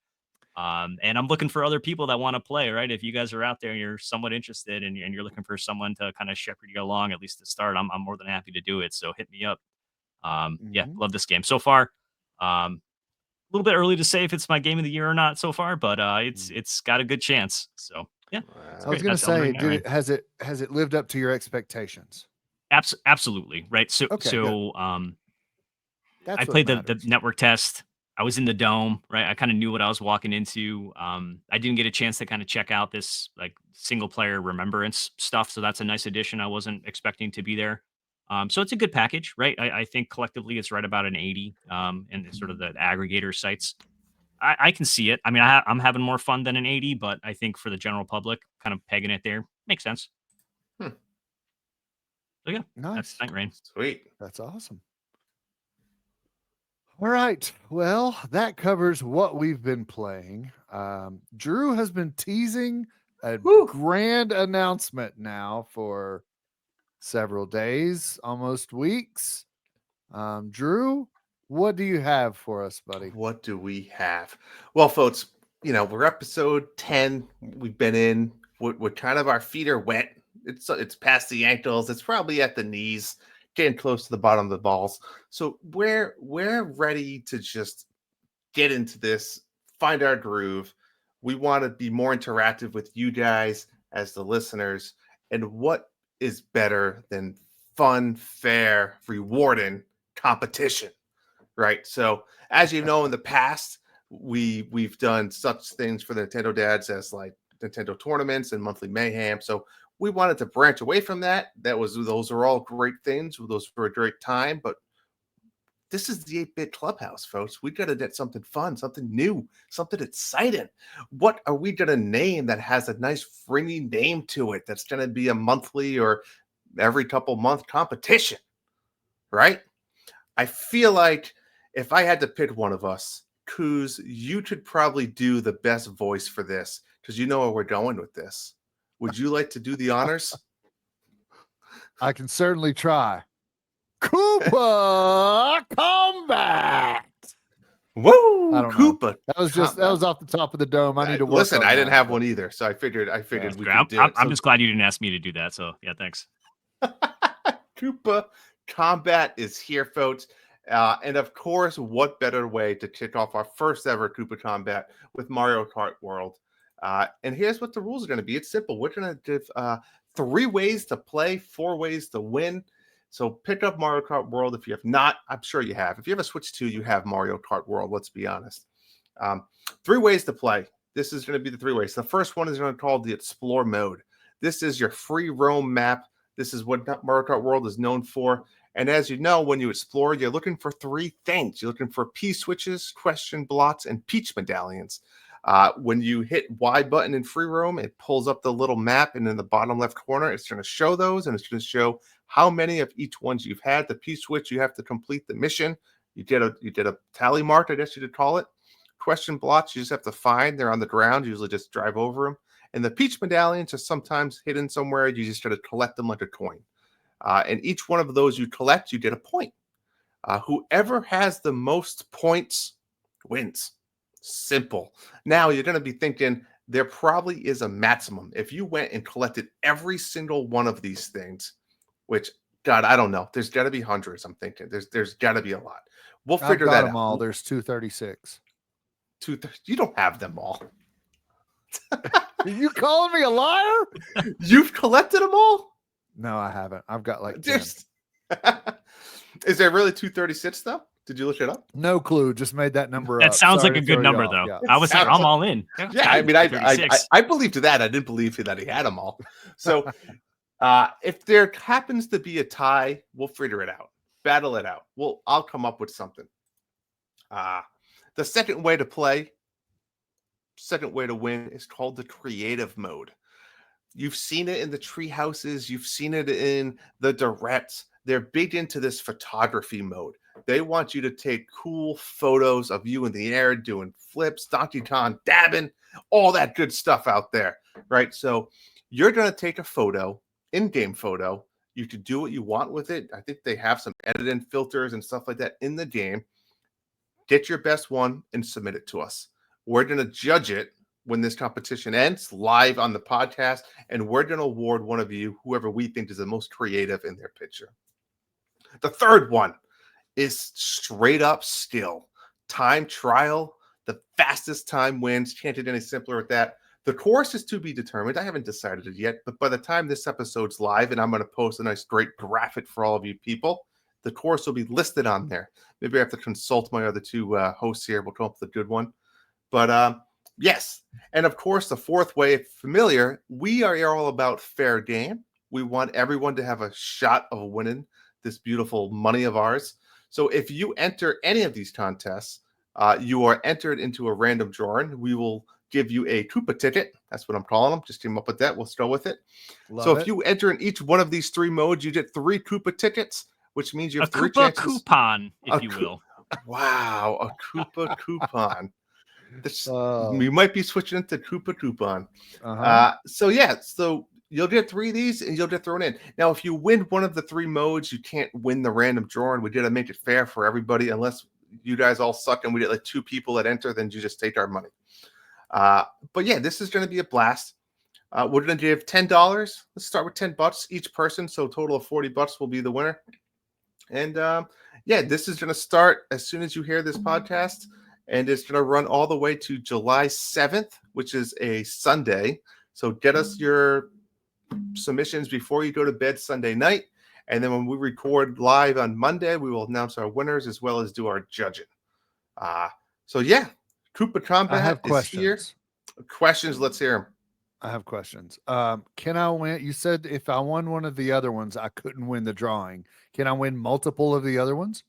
[SPEAKER 3] And I'm looking for other people that want to play, right? If you guys are out there and you're somewhat interested and you're looking for someone to kind of shepherd you along, at least to start, I'm more than happy to do it. So hit me up. Yeah,
[SPEAKER 1] Mhm.
[SPEAKER 3] love this game so far. A little bit early to say if it's my game of the year or not so far, but it's got a good chance. So yeah,
[SPEAKER 1] I was
[SPEAKER 3] great.
[SPEAKER 1] going to
[SPEAKER 3] That's Elden
[SPEAKER 1] say,
[SPEAKER 3] Ring, Night Rain.
[SPEAKER 1] has it lived up to your expectations?
[SPEAKER 3] Absolutely, right. So
[SPEAKER 1] Okay,
[SPEAKER 3] so
[SPEAKER 1] That's
[SPEAKER 3] I
[SPEAKER 1] what
[SPEAKER 3] played the
[SPEAKER 1] matters.
[SPEAKER 3] network test. I was in the dome, right? I kind of knew what I was walking into. I didn't get a chance to kind of check out this like single player remembrance stuff, so that's a nice addition. I wasn't expecting to be there. So it's a good package, right? I think collectively it's right about an 80, and sort of the aggregator sites. I can see it. I mean, I'm having more fun than an 80, but I think for the general public, kind of pegging it there makes sense.
[SPEAKER 2] Hmm.
[SPEAKER 3] So yeah,
[SPEAKER 1] Nice.
[SPEAKER 3] that's Night Rain.
[SPEAKER 2] Sweet.
[SPEAKER 1] That's awesome. All right. Well, that covers what we've been playing. Drew has been teasing a
[SPEAKER 2] Woo.
[SPEAKER 1] grand announcement now for several days, almost weeks. Drew, what do you have for us, buddy?
[SPEAKER 2] What do we have? Well, folks, we're episode 10. We've been in. We're kind of, our feet are wet. It's past the ankles. It's probably at the knees, getting close to the bottom of the balls. So we're ready to just get into this, find our groove. We want to be more interactive with you guys as the listeners. And what is better than fun, fair, rewarding competition? Right. So as you know, in the past, we've done such things for the Nintendo dads as like Nintendo tournaments and monthly mayhem. So we wanted to branch away from that. Those are all great things. Those were a great time, but this is the 8-bit clubhouse, folks. We got to get something fun, something new, something exciting. What are we going to name that has a nice fringy name to it? That's going to be a monthly or every couple month competition, right? I feel like if I had to pick one of us, Kuz, you could probably do the best voice for this because you know where we're going with this. Would you like to do the honors?
[SPEAKER 1] I can certainly try. Koopa Combat.
[SPEAKER 2] Woo!
[SPEAKER 1] I don't know.
[SPEAKER 2] Koopa.
[SPEAKER 1] That was off the top top of the dome. I need to work.
[SPEAKER 2] Listen,
[SPEAKER 1] on
[SPEAKER 2] I didn't
[SPEAKER 1] that,
[SPEAKER 2] have
[SPEAKER 1] but-
[SPEAKER 2] one either, so I figured we
[SPEAKER 3] Great.
[SPEAKER 2] could do it.
[SPEAKER 3] I'm
[SPEAKER 2] So
[SPEAKER 3] just glad you didn't ask me to do that. So yeah, thanks.
[SPEAKER 2] Koopa Combat is here, folks. And of course, what better way to kick off our first ever Koopa Combat with Mario Kart World? And here's what the rules are going to be. It's simple. We're going to give 3 ways to play, 4 ways to win. So pick up Mario Kart World if you have not. I'm sure you have. If you have a Switch 2, you have Mario Kart World. Let's be honest. 3 ways to play. This is going to be the 3 ways. The first one is going to be called the Explore mode. This is your free roam map. This is what Mario Kart World is known for. And as you know, when you explore, you're looking for 3 things. You're looking for P-switches, question blocks, and peach medallions. When you hit Y button in free roam, it pulls up the little map, and in the bottom left corner, it's going to show those, and it's going to show how many of each ones you've had. The P-switch, you have to complete the mission. You get a tally mark, I guess you could call it. question blocks you just have to find. They're on the ground. Usually just drive over them. And the peach medallions are sometimes hidden somewhere. You just try to collect them like a coin. And each one of those you collect, you get a point. Whoever has the most points wins. Simple. Now you're going to be thinking there probably is a maximum. If you went and collected every single one of these things, which God, I don't know. There's got to be hundreds. I'm thinking there's got to be a lot. We'll figure that out.
[SPEAKER 1] All there's 236.
[SPEAKER 2] You don't have them all.
[SPEAKER 1] Are you calling me a liar?
[SPEAKER 2] You've collected them all?
[SPEAKER 1] No, I haven't. I've got like 10.
[SPEAKER 2] Is there really 236 though? Did you look it up?
[SPEAKER 1] No clue. Just made that number up.
[SPEAKER 3] That sounds
[SPEAKER 1] Sorry
[SPEAKER 3] like a
[SPEAKER 1] to throw
[SPEAKER 3] good
[SPEAKER 1] you
[SPEAKER 3] number,
[SPEAKER 1] off.
[SPEAKER 3] though.
[SPEAKER 1] Yeah.
[SPEAKER 3] I was like, I'm all in.
[SPEAKER 2] Yeah, I mean, I
[SPEAKER 3] 36.
[SPEAKER 2] believed that. I didn't believe that he had them all. So if there happens to be a tie, we'll figure it out. Battle it out. I'll come up with something. The second way to play, second way to win is called the creative mode. You've seen it in the tree houses. You've seen it in the directs. They're big into this photography mode. They want you to take cool photos of you in the air, doing flips, Donkey Kong, dabbing, all that good stuff out there, right? So you're going to take a photo, in-game photo. You can do what you want with it. I think they have some editing filters and stuff like that in the game. Get your best one and submit it to us. We're going to judge it when this competition ends live on the podcast, and we're going to award one of you, whoever we think is the most creative in their picture. The third one is straight up skill. Time trial. The fastest time wins. Can't get any simpler with that. The course is to be determined. I haven't decided it yet, but by the time this episode's live, and I'm going to post a nice, great graphic for all of you people, the course will be listed on there. Maybe I have to consult my other two hosts here. We'll come up with a good one. But yes. And of course, the fourth way, if familiar, we are all about fair game. We want everyone to have a shot of winning this beautiful money of ours. So if you enter any of these contests, you are entered into a random drawing. We will give you a Koopa ticket. That's what I'm calling them. Just came up with that. We'll go with it. If you enter in each one of these three modes, you get 3 Koopa tickets, which means you have 3
[SPEAKER 3] Koopa
[SPEAKER 2] chances.
[SPEAKER 3] coupon, if you will.
[SPEAKER 2] Wow, a Koopa coupon. We might be switching into Koopa coupon. So you'll get 3 of these and you'll get thrown in. Now, if you win one of the 3 modes, you can't win the random drawing. We got to make it fair for everybody, unless you guys all suck and we get like 2 people that enter, then you just take our money. But yeah, this is going to be a blast. We're going to give $10. Let's start with $10 each person. So a total of $40 will be the winner. And this is going to start as soon as you hear this podcast. And it's going to run all the way to July 7th, which is a Sunday. So get us your submissions before you go to bed Sunday night. And then when we record live on Monday, we will announce our winners as well as do our judging. Koopa Combat
[SPEAKER 1] I have
[SPEAKER 2] is here. Questions, let's hear them.
[SPEAKER 1] I have questions. Can I win? You said if I won one of the other ones, I couldn't win the drawing. Can I win multiple of the other ones?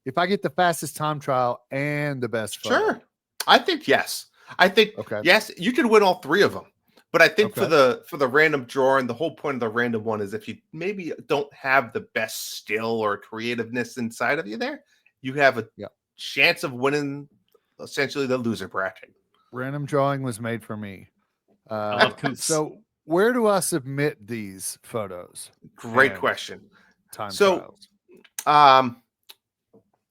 [SPEAKER 1] If I get the fastest time trial and the best photo?
[SPEAKER 2] Sure. I think yes. Yes, you can win all 3 of them. But I think for the random drawing, the whole point of the random one is if you maybe don't have the best skill or creativeness inside of you there, you have a chance of winning essentially the loser bracket.
[SPEAKER 1] Random drawing was made for me.
[SPEAKER 3] I love Coops.
[SPEAKER 1] So where do I submit these photos?
[SPEAKER 2] Great question.
[SPEAKER 1] Time
[SPEAKER 2] trials.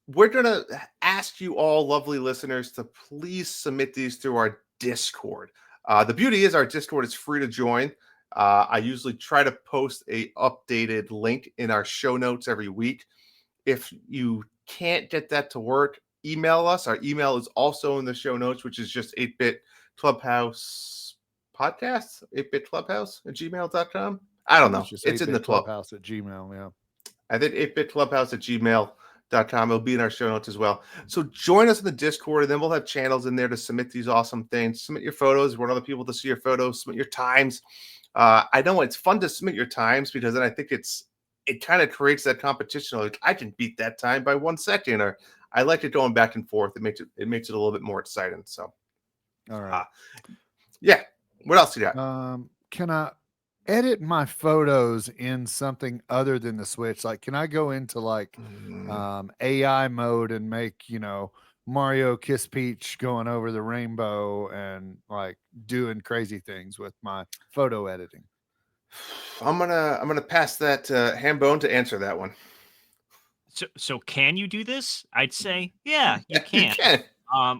[SPEAKER 2] We're going to ask you all lovely listeners to please submit these through our Discord. The beauty is our Discord is free to join. I usually try to post a updated link in our show notes every week. If you can't get that to work, email us. Our email is also in the show notes, which is just 8-Bit Clubhouse Podcast, 8-Bit Clubhouse at gmail.com. I don't know. It's in the
[SPEAKER 1] Clubhouse at Gmail. Yeah.
[SPEAKER 2] I think 8-Bit Clubhouse at gmail.com. It'll be in our show notes as well. So join us in the Discord, and then we'll have channels in there to submit these awesome things. Submit your photos. We want other people to see your photos. Submit your times. I know it's fun to submit your times because then I think it kind of creates that competition. Like I can beat that time by 1 second, or I like it going back and forth. It makes it a little bit more exciting. So,
[SPEAKER 1] all right.
[SPEAKER 2] What else you got?
[SPEAKER 1] Can I edit my photos in something other than the Switch? Like, can I go into like AI mode and make, Mario Kiss Peach going over the rainbow and like doing crazy things with my photo editing.
[SPEAKER 2] I'm gonna pass that to Hambone to answer that one.
[SPEAKER 3] So can you do this? I'd say, yeah, you
[SPEAKER 2] You
[SPEAKER 3] can.
[SPEAKER 2] can.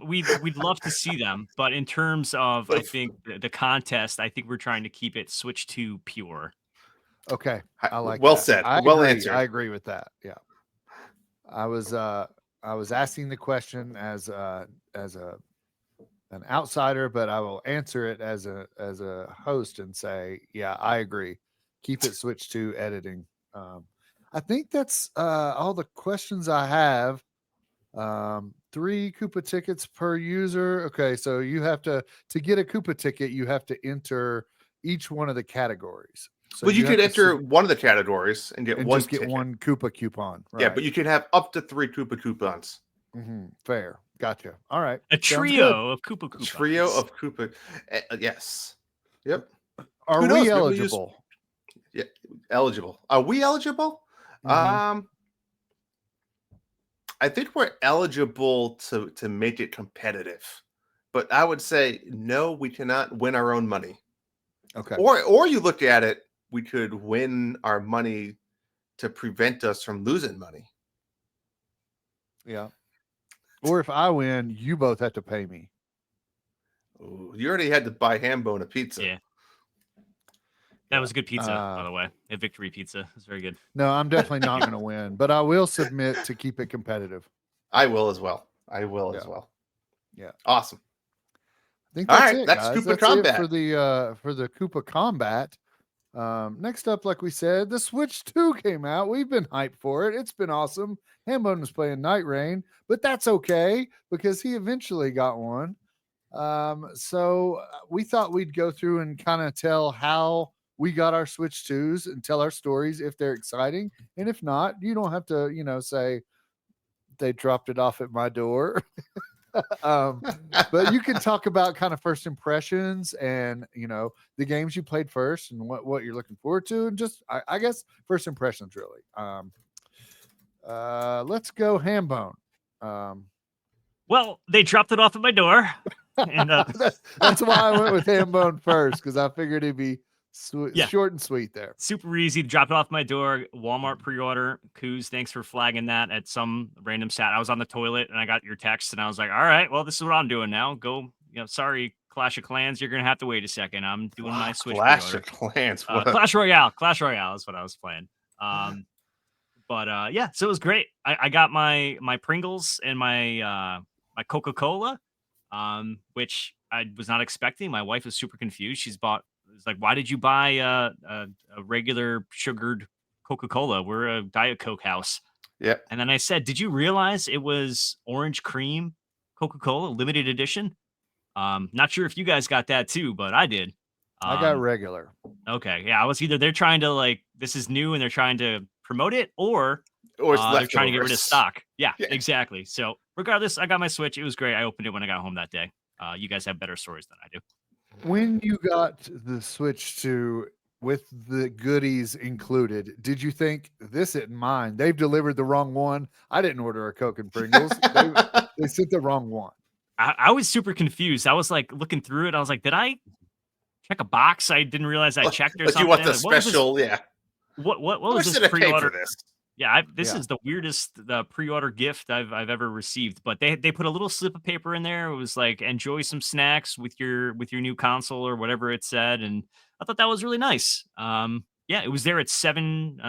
[SPEAKER 3] We'd love to see them, but in terms of, I
[SPEAKER 2] But
[SPEAKER 3] think the contest, I think we're trying to keep it Switch 2 pure.
[SPEAKER 1] Okay, I like
[SPEAKER 2] well
[SPEAKER 1] that.
[SPEAKER 2] said.
[SPEAKER 1] I
[SPEAKER 2] Well
[SPEAKER 1] agree.
[SPEAKER 2] answered.
[SPEAKER 1] I agree with that. Yeah, I was asking the question as an outsider, but I will answer it as a host and say, yeah, I agree. Keep it switched to editing. I think that's all the questions I have. 3 Koopa tickets per user. Okay, so you have to get a Koopa ticket, you have to enter each one of the categories. So
[SPEAKER 2] But you could
[SPEAKER 1] have to
[SPEAKER 2] enter one of the categories and get
[SPEAKER 1] and
[SPEAKER 2] one
[SPEAKER 1] just get
[SPEAKER 2] ticket.
[SPEAKER 1] one Koopa coupon. Right.
[SPEAKER 2] Yeah, but you can have up to 3 Koopa coupons.
[SPEAKER 1] Fair. Gotcha. All right.
[SPEAKER 3] A
[SPEAKER 1] Sounds good.
[SPEAKER 3] trio of Koopa coupons.
[SPEAKER 2] Trio of Koopa. Yes. Yep.
[SPEAKER 1] Are
[SPEAKER 2] Who knows?
[SPEAKER 1] we
[SPEAKER 2] Maybe we'll use-
[SPEAKER 1] eligible?
[SPEAKER 2] Yeah, eligible. Are we eligible?
[SPEAKER 1] Mhm.
[SPEAKER 2] I think we're eligible to make it competitive, but I would say no. We cannot win our own money.
[SPEAKER 1] Okay.
[SPEAKER 2] Or you look at it, we could win our money to prevent us from losing money.
[SPEAKER 1] Yeah. Or if I win, you both have to pay me.
[SPEAKER 2] Ooh, you already had to buy Hambone a pizza.
[SPEAKER 3] Yeah. That was a good pizza, by the way. A Victory Pizza. It was very good.
[SPEAKER 1] No, I'm definitely not going to win, but I will submit to keep it competitive.
[SPEAKER 2] I will as well. I will as well.
[SPEAKER 1] Yeah.
[SPEAKER 2] Awesome.
[SPEAKER 1] I think
[SPEAKER 2] All
[SPEAKER 1] that's
[SPEAKER 2] right,
[SPEAKER 1] it,
[SPEAKER 2] that's
[SPEAKER 1] guys.
[SPEAKER 2] Koopa
[SPEAKER 1] That's
[SPEAKER 2] Combat.
[SPEAKER 1] it for the Koopa Combat. Next up, like we said, the Switch 2 came out. We've been hyped for it. It's been awesome. Hambone was playing Night Rain, but that's okay because he eventually got one. So we thought we'd go through and kind of tell how we got our Switch 2s and tell our stories if they're exciting. And if not, you don't have to, say they dropped it off at my door. But you can talk about kind of first impressions and the games you played first and what you're looking forward to, and just I guess first impressions really. Let's go Hambone.
[SPEAKER 3] Well, they dropped it off at my door. And
[SPEAKER 1] that's why I went with Hambone first, because I figured it'd be short and sweet there.
[SPEAKER 3] Super easy. Dropped it off my door. Walmart pre-order. Coos, thanks for flagging that at some random stat. I was on the toilet and I got your text and I was like, all right, well, this is what I'm doing now. Go, sorry, Clash of Clans, you're gonna have to wait a second. I'm doing my Switch
[SPEAKER 2] Clash
[SPEAKER 3] pre-order.
[SPEAKER 2] of Clans.
[SPEAKER 3] Clash Royale. Clash Royale is what I was playing. But yeah, so it was great. I got my Pringles and my my Coca-Cola, which I was not expecting. My wife was super confused. It's like, why did you buy a regular sugared Coca-Cola? We're a Diet Coke house.
[SPEAKER 2] Yeah.
[SPEAKER 3] And then I said, did you realize it was orange cream Coca-Cola limited edition? Not sure if you guys got that too, but I did.
[SPEAKER 1] I got regular.
[SPEAKER 3] Okay. Yeah. I was either they're trying to this is new and they're trying to promote it, or they're trying to get rid of stock. Yeah, exactly. So regardless, I got my Switch. It was great. I opened it when I got home that day. You guys have better stories than I do.
[SPEAKER 1] When you got the Switch 2 with the goodies included, did you think this isn't mine? They've delivered the wrong one. I didn't order a Coke and Pringles. They sent the wrong one.
[SPEAKER 3] I was super confused. I was looking through it. I was like, did I check a box? I didn't realize I checked or something.
[SPEAKER 2] You want the special,
[SPEAKER 3] What was this pre-order?
[SPEAKER 2] This?
[SPEAKER 3] Yeah, this is the weirdest pre-order gift I've ever received. But they put a little slip of paper in there. It was like, enjoy some snacks with your new console or whatever it said, and I thought that was really nice. Yeah, it was there at 7.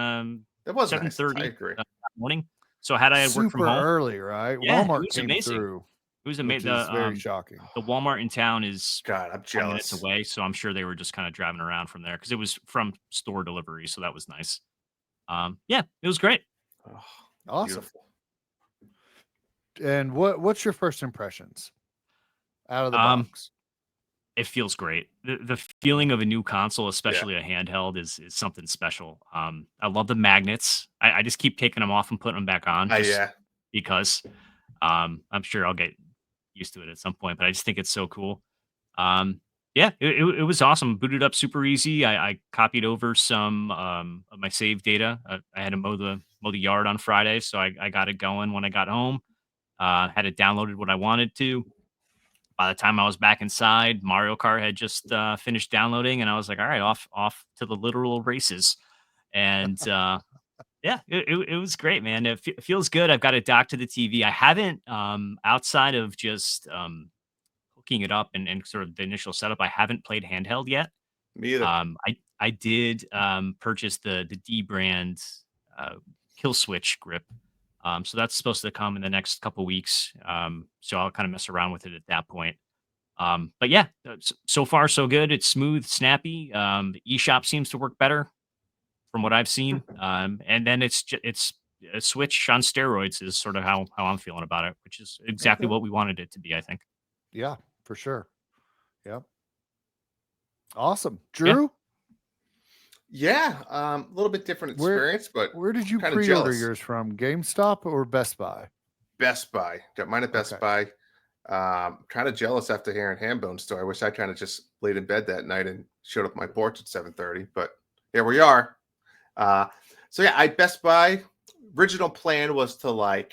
[SPEAKER 2] It was
[SPEAKER 3] 7:30
[SPEAKER 2] nice. I agree.
[SPEAKER 3] Morning. So had I worked from home
[SPEAKER 1] early, right?
[SPEAKER 3] Yeah,
[SPEAKER 1] Walmart
[SPEAKER 3] it was
[SPEAKER 1] came
[SPEAKER 3] amazing.
[SPEAKER 1] through.
[SPEAKER 3] It was amazing.
[SPEAKER 1] Very shocking.
[SPEAKER 3] The Walmart in town is
[SPEAKER 2] God, I'm
[SPEAKER 3] 10
[SPEAKER 2] jealous.
[SPEAKER 3] minutes away, so I'm sure they were just kind of driving around from there because it was from store delivery, so that was nice. Yeah, it was great.
[SPEAKER 2] Oh,
[SPEAKER 1] awesome.
[SPEAKER 2] Beautiful.
[SPEAKER 1] And what's your first impressions out of the box?
[SPEAKER 3] It feels great. The feeling of a new console, especially a handheld, is something special. I love the magnets. I just keep taking them off and putting them back on. Because I'm sure I'll get used to it at some point, but I just think it's so cool. Yeah, it was awesome. Booted up super easy. I copied over some of my save data. I had to mow the yard on Friday, so I got it going when I got home. Had it downloaded what I wanted to. By the time I was back inside, Mario Kart had just finished downloading, and I was like, "All right, off to the literal races." And yeah, it was great, man. It feels good. I've got it docked to the TV. I haven't, outside of just hooking it up and sort of the initial setup, I haven't played handheld yet.
[SPEAKER 2] Me either.
[SPEAKER 3] I did purchase the D brand kill switch grip. So that's supposed to come in the next couple weeks. So I'll kind of mess around with it at that point. But yeah, so far so good. It's smooth, snappy. The eShop seems to work better from what I've seen. And then it's a Switch on steroids is sort of how I'm feeling about it, which is exactly
[SPEAKER 1] Okay.
[SPEAKER 3] what we wanted it to be, I think.
[SPEAKER 1] Yeah, for sure. Yep. Awesome.
[SPEAKER 3] Yeah.
[SPEAKER 1] Drew,
[SPEAKER 2] Yeah, a little bit different
[SPEAKER 1] Where-
[SPEAKER 2] experience, but
[SPEAKER 1] where did you
[SPEAKER 2] Kinda
[SPEAKER 1] pre-order
[SPEAKER 2] jealous.
[SPEAKER 1] yours from? GameStop or Best Buy?
[SPEAKER 2] Best Buy. Got mine at Best
[SPEAKER 1] Okay.
[SPEAKER 2] Buy. Kind of jealous after hearing Hambone's story. I wish I kind of just laid in bed that night and showed up at my porch at 7:30, but here we are. So yeah, I Best Buy. Original plan was to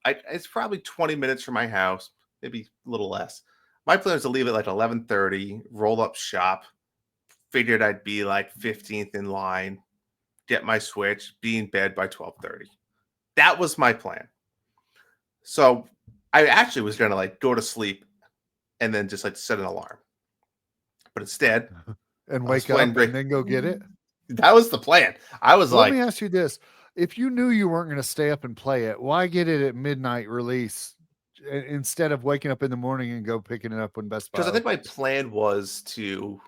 [SPEAKER 2] it's probably 20 minutes from my house, maybe a little less. My plan was to leave at like 11:30, roll up shop. Figured I'd be like 15th in line, get my Switch, be in bed by 12:30. That was my plan. So I actually was gonna like go to sleep and then just like set an alarm. But instead,
[SPEAKER 1] And
[SPEAKER 2] was
[SPEAKER 1] wake up
[SPEAKER 2] playing
[SPEAKER 1] and then go get it?
[SPEAKER 2] that was the plan. I was
[SPEAKER 1] Let
[SPEAKER 2] like,
[SPEAKER 1] me ask you this. If you knew you weren't going to stay up and play it, why get it at midnight release instead of waking up in the morning and go picking it up when Best Buy
[SPEAKER 2] because I think my
[SPEAKER 1] opens?
[SPEAKER 2] plan was to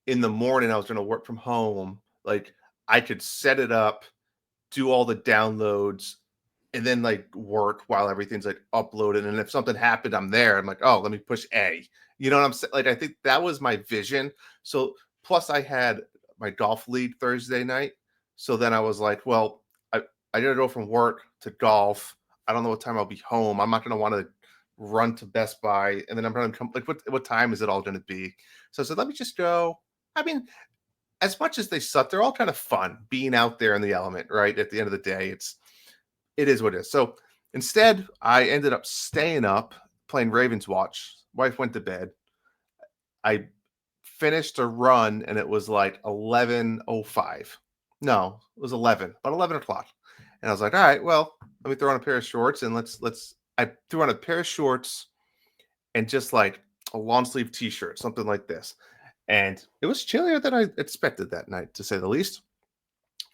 [SPEAKER 2] in the morning I was gonna work from home. Like I could set it up, do all the downloads, and then like work while everything's like uploaded. And if something happened, I'm there. I'm like, oh, let me push A. You know what I'm saying? Like, I think that was my vision. So, plus, I had my golf league Thursday night. So then I was like, well, I gotta go from work to golf. I don't know what time I'll be home. I'm not gonna want to run to Best Buy, and then I'm gonna come. Like, what time is it all gonna be? So I said, let me just go. I mean, as much as they suck, they're all kind of fun being out there in the element, right? At the end of the day, it is what it is. So instead, I ended up staying up playing Ravens Watch. Wife went to bed. I finished a run and it was like 11:05. No, it was 11, about 11 o'clock. And I was like, all right, well, let me throw on a pair of shorts and let's I threw on a pair of shorts and just like a long sleeve t-shirt, something like this. And it was chillier than I expected that night, to say the least.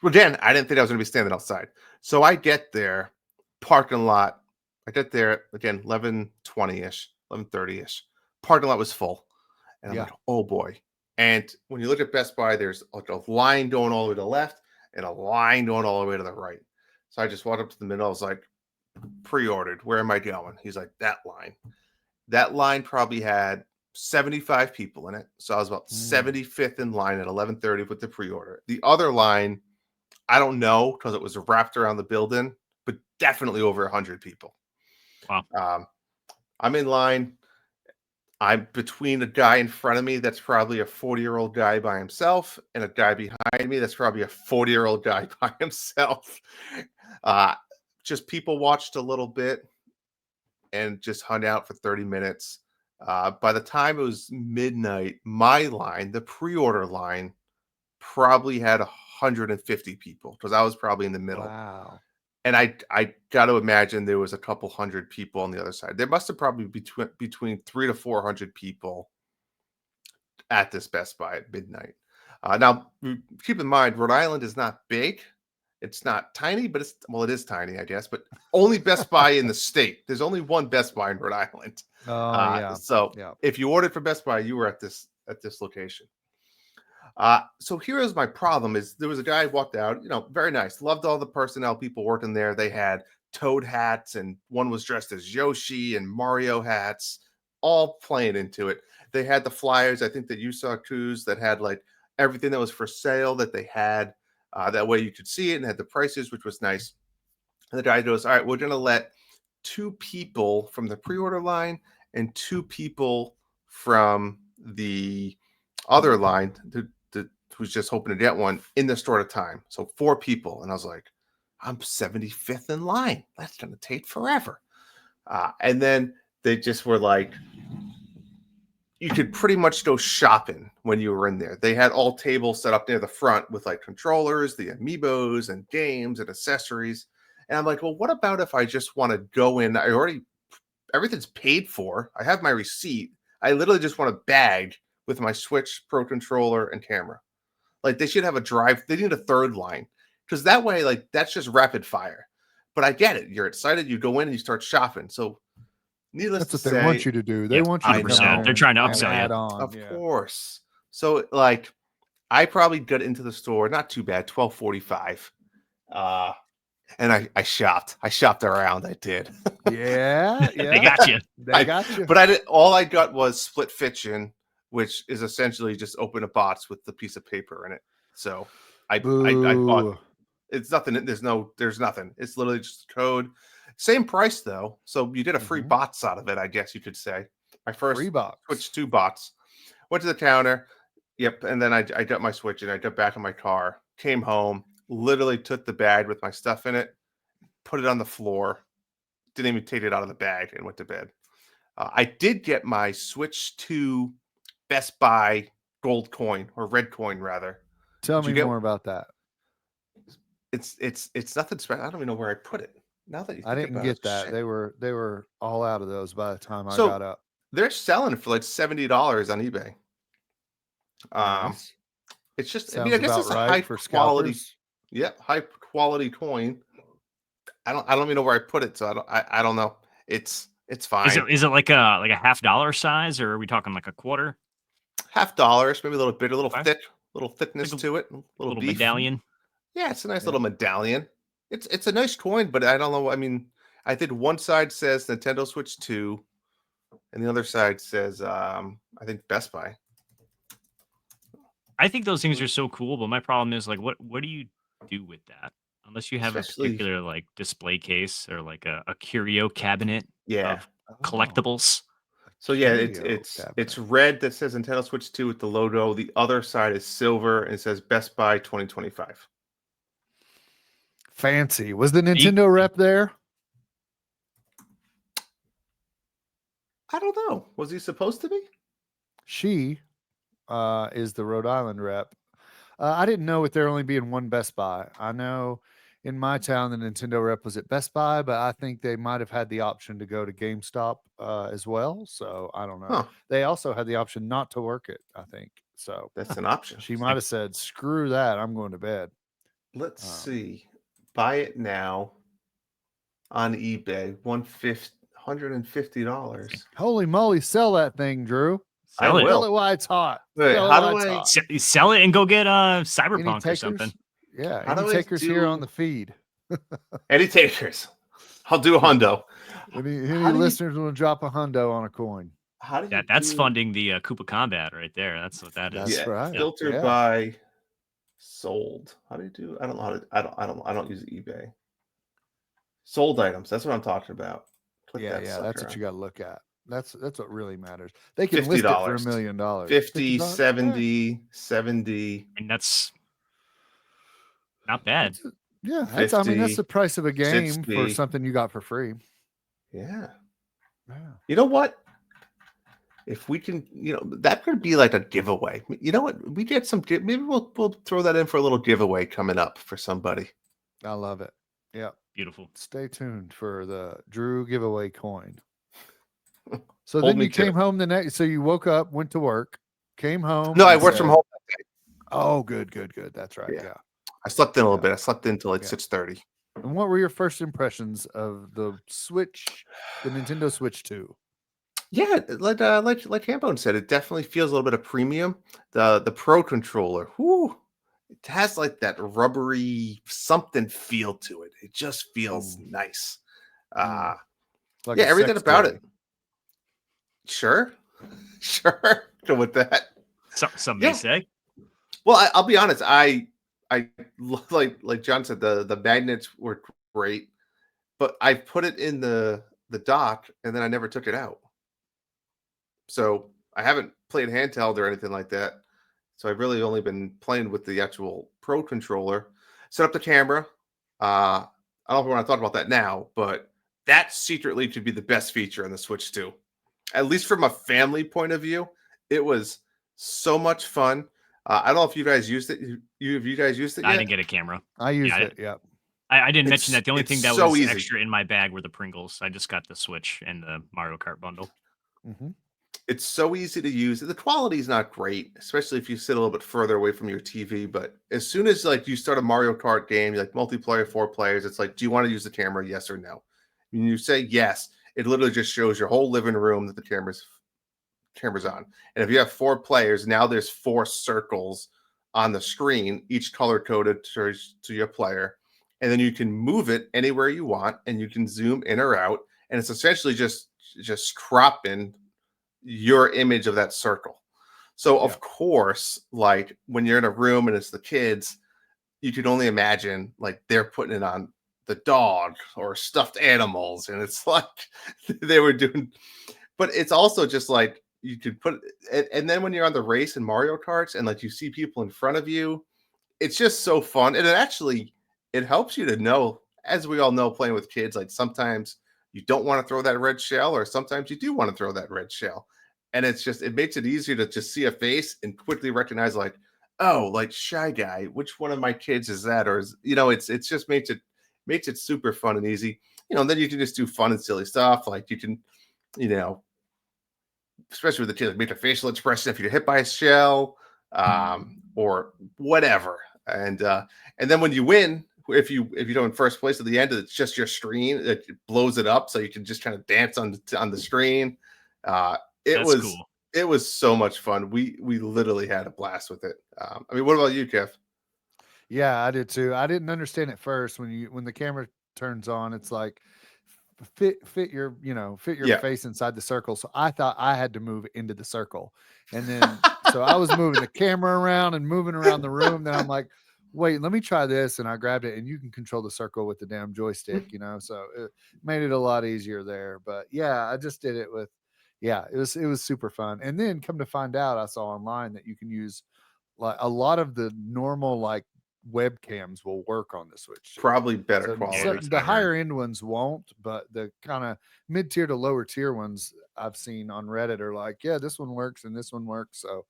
[SPEAKER 2] Well, again, I didn't think I was going to be standing outside. So I get there, parking lot. I get there again, 11:20-ish, 11:30-ish. Parking lot was full. And I'm
[SPEAKER 1] Yeah.
[SPEAKER 2] like, oh boy. And when you look at Best Buy, there's like a line going all the way to the left and a line going all the way to the right. So I just walked up to the middle. I was like, pre-ordered. Where am I going? He's like, that line. That line probably had 75 people in it. So I was about 75th in line at 11:30 with the pre-order. The other line, I don't know because it was wrapped around the building, but definitely over 100 people.
[SPEAKER 3] Wow.
[SPEAKER 2] I'm in line. I'm between a guy in front of me that's probably a 40-year-old guy by himself and a guy behind me that's probably a 40-year-old guy by himself. Uh, just people watched a little bit and just hung out for 30 minutes. By the time it was midnight, my line, the pre-order line, probably had 150 people because I was probably in the middle.
[SPEAKER 1] Wow.
[SPEAKER 2] And I got to imagine there was a couple hundred people on the other side. There must have probably between 300 to 400 people at this Best Buy at midnight. Now, keep in mind, Rhode Island is not big. It's not tiny, but it is tiny, I guess. But only Best Buy in the state. There's only one Best Buy in Rhode Island.
[SPEAKER 1] Oh, yeah.
[SPEAKER 2] So
[SPEAKER 1] Yeah.
[SPEAKER 2] if you ordered from Best Buy, you were at this location. So here is my problem: is there was a guy who walked out, very nice, loved all the personnel, people working there. They had Toad hats, and one was dressed as Yoshi and Mario hats, all playing into it. They had the flyers, I think that you saw, Kuz, that had like everything that was for sale that they had. That way you could see it and had the prices, which was nice. And the guy goes, all right, we're going to let 2 people from the pre-order line and 2 people from the other line who's just hoping to get one in the store at a time. So 4 people. And I was like, I'm 75th in line. That's going to take forever. And then they just were like, you could pretty much go shopping when you were in there. They had all tables set up near the front with like controllers, the amiibos, and games and accessories. And I'm like, well, what about if I just want to go in? Everything's paid for. I have my receipt. I literally just want a bag with my Switch Pro controller and camera. Like they should have they need a third line because that way, like that's just rapid fire. But I get it. You're excited. You go in and you start shopping. So needless
[SPEAKER 1] That's
[SPEAKER 2] to
[SPEAKER 1] what they
[SPEAKER 2] say,
[SPEAKER 1] want you to do. They
[SPEAKER 3] Yeah,
[SPEAKER 1] want you to
[SPEAKER 3] 100%.
[SPEAKER 1] come in
[SPEAKER 3] They're trying to
[SPEAKER 1] and
[SPEAKER 3] upsell you.
[SPEAKER 1] add on.
[SPEAKER 2] of
[SPEAKER 1] Yeah.
[SPEAKER 2] course. So like I probably got into the store, not too bad, 12:45. And I shopped. I shopped around. I did.
[SPEAKER 1] Yeah, yeah.
[SPEAKER 3] They got you.
[SPEAKER 1] They got you.
[SPEAKER 2] But all I got was Split Fiction, which is essentially just open a box with the piece of paper in it. So I bought.
[SPEAKER 1] Boo.
[SPEAKER 2] It's nothing. There's nothing. It's literally just a code. Same price though. So you did a free box out of it, I guess you could say. My first
[SPEAKER 1] Free box.
[SPEAKER 2] Switch 2 box. Went to the counter. Yep. And then I got my Switch and I got back in my car. Came home. Literally took the bag with my stuff in it. Put it on the floor. Didn't even take it out of the bag and went to bed. I did get my Switch 2 Best Buy gold coin or red coin rather.
[SPEAKER 1] Tell
[SPEAKER 2] Did you
[SPEAKER 1] me
[SPEAKER 2] get-
[SPEAKER 1] more about that.
[SPEAKER 2] It's nothing special. I don't even know where I put it. Now that you
[SPEAKER 1] I
[SPEAKER 2] think
[SPEAKER 1] didn't
[SPEAKER 2] about
[SPEAKER 1] get
[SPEAKER 2] it,
[SPEAKER 1] that.
[SPEAKER 2] shit.
[SPEAKER 1] They were all out of those by the time I
[SPEAKER 2] So-
[SPEAKER 1] got up.
[SPEAKER 2] They're selling for like $70 on eBay.
[SPEAKER 1] Nice.
[SPEAKER 2] It's just
[SPEAKER 1] Sounds
[SPEAKER 2] I guess
[SPEAKER 1] about
[SPEAKER 2] it's a
[SPEAKER 1] right
[SPEAKER 2] high
[SPEAKER 1] for
[SPEAKER 2] quality,
[SPEAKER 1] scalpers.
[SPEAKER 2] high quality coin. I don't even know where I put it, so I don't know. It's fine.
[SPEAKER 3] Is it like a $50 size, or are we talking like a quarter?
[SPEAKER 2] $50, maybe a little bit, a little
[SPEAKER 3] Okay.
[SPEAKER 2] thick, little thickness
[SPEAKER 3] Like a
[SPEAKER 2] to it, a little beef.
[SPEAKER 3] medallion?
[SPEAKER 2] Yeah, it's a nice
[SPEAKER 1] Yeah.
[SPEAKER 2] little medallion. It's a nice coin, but I don't know. I mean, I think one side says Nintendo Switch 2, and the other side says I think Best Buy.
[SPEAKER 3] I think those things are so cool, but my problem is like, what do you do with that? Unless you have
[SPEAKER 2] Especially-
[SPEAKER 3] a particular like display case or like a curio cabinet
[SPEAKER 2] Yeah.
[SPEAKER 3] of collectibles.
[SPEAKER 2] So yeah,
[SPEAKER 1] Curio
[SPEAKER 2] it's
[SPEAKER 1] cabinet.
[SPEAKER 2] red that says Nintendo Switch 2 with the logo. The other side is silver and it says Best Buy 2025.
[SPEAKER 1] Fancy. Was the Nintendo rep there?
[SPEAKER 2] I don't know. Was he supposed to be?
[SPEAKER 1] She is the Rhode Island rep. I didn't know with there only being one Best Buy. I know in my town the Nintendo rep was at Best Buy, but I think they might have had the option to go to GameStop as well. So I don't know.
[SPEAKER 2] Huh.
[SPEAKER 1] They also had the option not to work it, I think. So
[SPEAKER 2] That's an option.
[SPEAKER 1] she might have said, "Screw that, I'm going to bed."
[SPEAKER 2] Let's see. Buy it now on eBay. $150.
[SPEAKER 1] Holy moly, sell that thing, Drew.
[SPEAKER 3] Sell
[SPEAKER 2] I
[SPEAKER 3] it.
[SPEAKER 2] will.
[SPEAKER 1] Sell it while it's hot.
[SPEAKER 2] Wait,
[SPEAKER 1] Sell it
[SPEAKER 2] how
[SPEAKER 1] while
[SPEAKER 2] do
[SPEAKER 1] it's
[SPEAKER 2] I-
[SPEAKER 1] hot.
[SPEAKER 3] Sell it and go get
[SPEAKER 1] Any
[SPEAKER 3] Cyberpunk or
[SPEAKER 1] takers?
[SPEAKER 3] something.
[SPEAKER 1] Yeah,
[SPEAKER 2] How
[SPEAKER 1] any
[SPEAKER 2] do I
[SPEAKER 1] takers here on
[SPEAKER 2] do-
[SPEAKER 1] the feed?
[SPEAKER 2] Any takers? I'll do a hundo.
[SPEAKER 1] Any
[SPEAKER 2] How do you-
[SPEAKER 1] listeners want to drop a hundo on a coin?
[SPEAKER 2] How do you
[SPEAKER 3] That's
[SPEAKER 2] do-
[SPEAKER 3] funding the Koopa Combat right there. That's what that is.
[SPEAKER 1] That's right.
[SPEAKER 2] Filter
[SPEAKER 1] Yeah.
[SPEAKER 2] by sold. How do you do? I don't know how to. I don't use eBay. Sold items. That's what I'm talking about. Click
[SPEAKER 1] Yeah,
[SPEAKER 2] that
[SPEAKER 1] yeah, that's
[SPEAKER 2] sucker
[SPEAKER 1] what
[SPEAKER 2] on.
[SPEAKER 1] you got to look at. That's what really matters. They can list it for
[SPEAKER 2] $50.
[SPEAKER 1] $1 million.
[SPEAKER 2] 50,
[SPEAKER 1] $50?
[SPEAKER 2] 70.
[SPEAKER 3] And that's not bad.
[SPEAKER 1] Yeah, that's. I mean, that's
[SPEAKER 2] 50,
[SPEAKER 1] the price of a game for
[SPEAKER 2] 60.
[SPEAKER 1] something you got for free.
[SPEAKER 2] Yeah.
[SPEAKER 1] Yeah.
[SPEAKER 2] You know what? If we can, that could be like a giveaway. You know what? We get some. Maybe we'll throw that in for a little giveaway coming up for somebody.
[SPEAKER 1] I love it. Yeah.
[SPEAKER 3] Beautiful.
[SPEAKER 1] Stay tuned for the Drew giveaway coin. So
[SPEAKER 2] Hold
[SPEAKER 1] then
[SPEAKER 2] me
[SPEAKER 1] you
[SPEAKER 2] to
[SPEAKER 1] came
[SPEAKER 2] it.
[SPEAKER 1] home the next. So you woke up, went to work, came home.
[SPEAKER 2] No, I
[SPEAKER 1] and
[SPEAKER 2] worked from
[SPEAKER 1] said-
[SPEAKER 2] home.
[SPEAKER 1] Oh, good. That's right.
[SPEAKER 2] Yeah.
[SPEAKER 1] Yeah.
[SPEAKER 2] I slept in a little
[SPEAKER 1] Yeah.
[SPEAKER 2] bit. I slept in until like
[SPEAKER 1] Yeah.
[SPEAKER 2] 6:30.
[SPEAKER 1] And what were your first impressions of the Switch, the Nintendo Switch 2?
[SPEAKER 2] Yeah, like Hambone said, it definitely feels a little bit of premium. The Pro controller, whoo, it has like that rubbery something feel to it. It just feels nice.
[SPEAKER 1] Like
[SPEAKER 2] Yeah,
[SPEAKER 1] a
[SPEAKER 2] everything
[SPEAKER 1] sex
[SPEAKER 2] about
[SPEAKER 1] toy.
[SPEAKER 2] it. Sure, sure, go with that.
[SPEAKER 3] Some
[SPEAKER 2] Yeah.
[SPEAKER 3] may say.
[SPEAKER 2] Well, I'll be honest. I like John said, the magnets were great, but I put it in the dock and then I never took it out. So I haven't played handheld or anything like that. So I've really only been playing with the actual Pro controller. Set up the camera, I don't know if we want to talk about that now, but that secretly could be the best feature on the Switch 2. At least from a family point of view, it was so much fun. I don't know if you guys used it. Have you guys used it
[SPEAKER 3] I
[SPEAKER 2] yet?
[SPEAKER 3] didn't get a camera.
[SPEAKER 1] I used
[SPEAKER 3] Yeah,
[SPEAKER 1] it. Yeah.
[SPEAKER 3] I didn't mention that. The only
[SPEAKER 2] It's
[SPEAKER 3] thing that
[SPEAKER 2] so
[SPEAKER 3] was
[SPEAKER 2] easy.
[SPEAKER 3] extra in my bag were the Pringles. I just got the Switch and the Mario Kart bundle.
[SPEAKER 1] Mhm.
[SPEAKER 2] It's so easy to use. The quality is not great, especially if you sit a little bit further away from your TV. But as soon as like you start a Mario Kart game, like multiplayer, 4 players, it's like, do you want to use the camera? Yes or no. When you say yes, it literally just shows your whole living room that the camera's on. And if you have 4 players, now there's 4 circles on the screen, each color coded to your player. And then you can move it anywhere you want, and you can zoom in or out. And it's essentially just cropping your image of that circle. So of course, like when you're in a room and it's the kids, you can only imagine like they're putting it on the dog or stuffed animals, and it's like they were doing. But it's also just like you could put and then when you're on the race in Mario Karts and like you see people in front of you, it's just so fun. And it helps you to know, as we all know, playing with kids, like sometimes you don't want to throw that red shell, or sometimes you do want to throw that red shell. And it makes it easier to just see a face and quickly recognize, like, oh, like Shy Guy, which one of my kids is that? Or it's just makes it super fun and easy. And then you can just do fun and silly stuff. Like you can, especially with the kids, make a facial expression if you're hit by a shell, or whatever. And then when you win, if you go in first place at the end, it's just your screen. It blows it up so you can just kind of dance on the screen. It was so much fun. We literally had a blast with it. I mean, what about you, Kev?
[SPEAKER 1] Yeah, I did too. I didn't understand at first when the camera turns on, it's like fit your face inside the circle. So I thought I had to move into the circle, and then so I was moving the camera around and moving around the room. Then I'm like, wait, let me try this, and I grabbed it, and you can control the circle with the damn joystick, So it made it a lot easier there. But yeah, I just did it with. Yeah, it was super fun. And then come to find out, I saw online that you can use like a lot of the normal like webcams will work on the Switch too.
[SPEAKER 2] Probably better
[SPEAKER 1] So
[SPEAKER 2] quality.
[SPEAKER 1] the higher end ones won't, but the kind of mid tier to lower tier ones I've seen on Reddit are like, yeah, this one works and this one works. So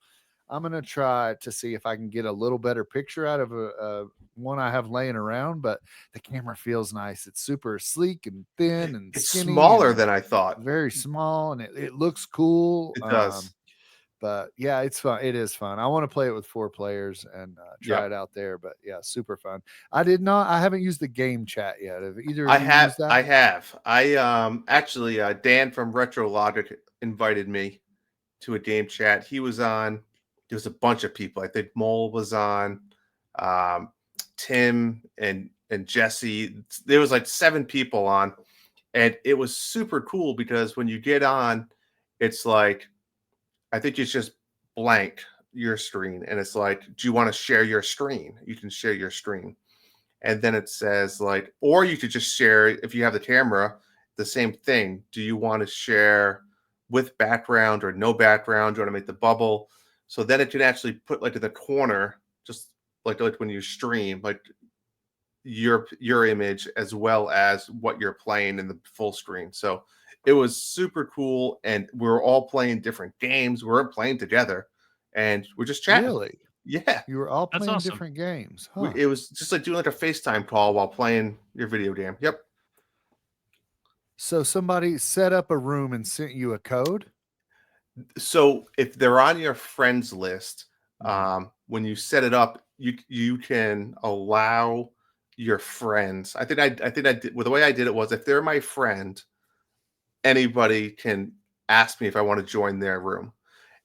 [SPEAKER 1] I'm gonna try to see if I can get a little better picture out of a one I have laying around. But the camera feels nice. It's super sleek and thin and
[SPEAKER 2] It's
[SPEAKER 1] skinny
[SPEAKER 2] smaller
[SPEAKER 1] and
[SPEAKER 2] than I thought.
[SPEAKER 1] very small, and it looks cool.
[SPEAKER 2] It does.
[SPEAKER 1] But yeah, it's fun. It is fun. I want to play it with 4 players and try it out there. But yeah, super fun. I haven't used the game chat yet. Have either of you used that?
[SPEAKER 2] I have. Actually Dan from Retro Logic invited me to a game chat. He was on. There was a bunch of people. I think Mole was on. Tim and Jesse. There was like 7 people on, and it was super cool because when you get on, it's like, I think it's just blank your screen, and it's like, do you want to share your screen? You can share your screen, and then it says like, or you could just share if you have the camera, the same thing. Do you want to share with background or no background? Do you want to make the bubble? So then it can actually put like in the corner, just like when you stream, like your image as well as what you're playing in the full screen. So it was super cool, and we're all playing different games. We weren't playing together, and we're just chatting.
[SPEAKER 1] Really?
[SPEAKER 2] Yeah,
[SPEAKER 1] You were all
[SPEAKER 3] That's
[SPEAKER 1] playing
[SPEAKER 3] awesome.
[SPEAKER 1] different games. Huh.
[SPEAKER 2] it was just like doing like a FaceTime call while playing your video game. Yep.
[SPEAKER 1] So somebody set up a room and sent you a code?
[SPEAKER 2] So if they're on your friends list, when you set it up, you can allow your friends. I think I did. Well, the way I did it was, if they're my friend, anybody can ask me if I want to join their room.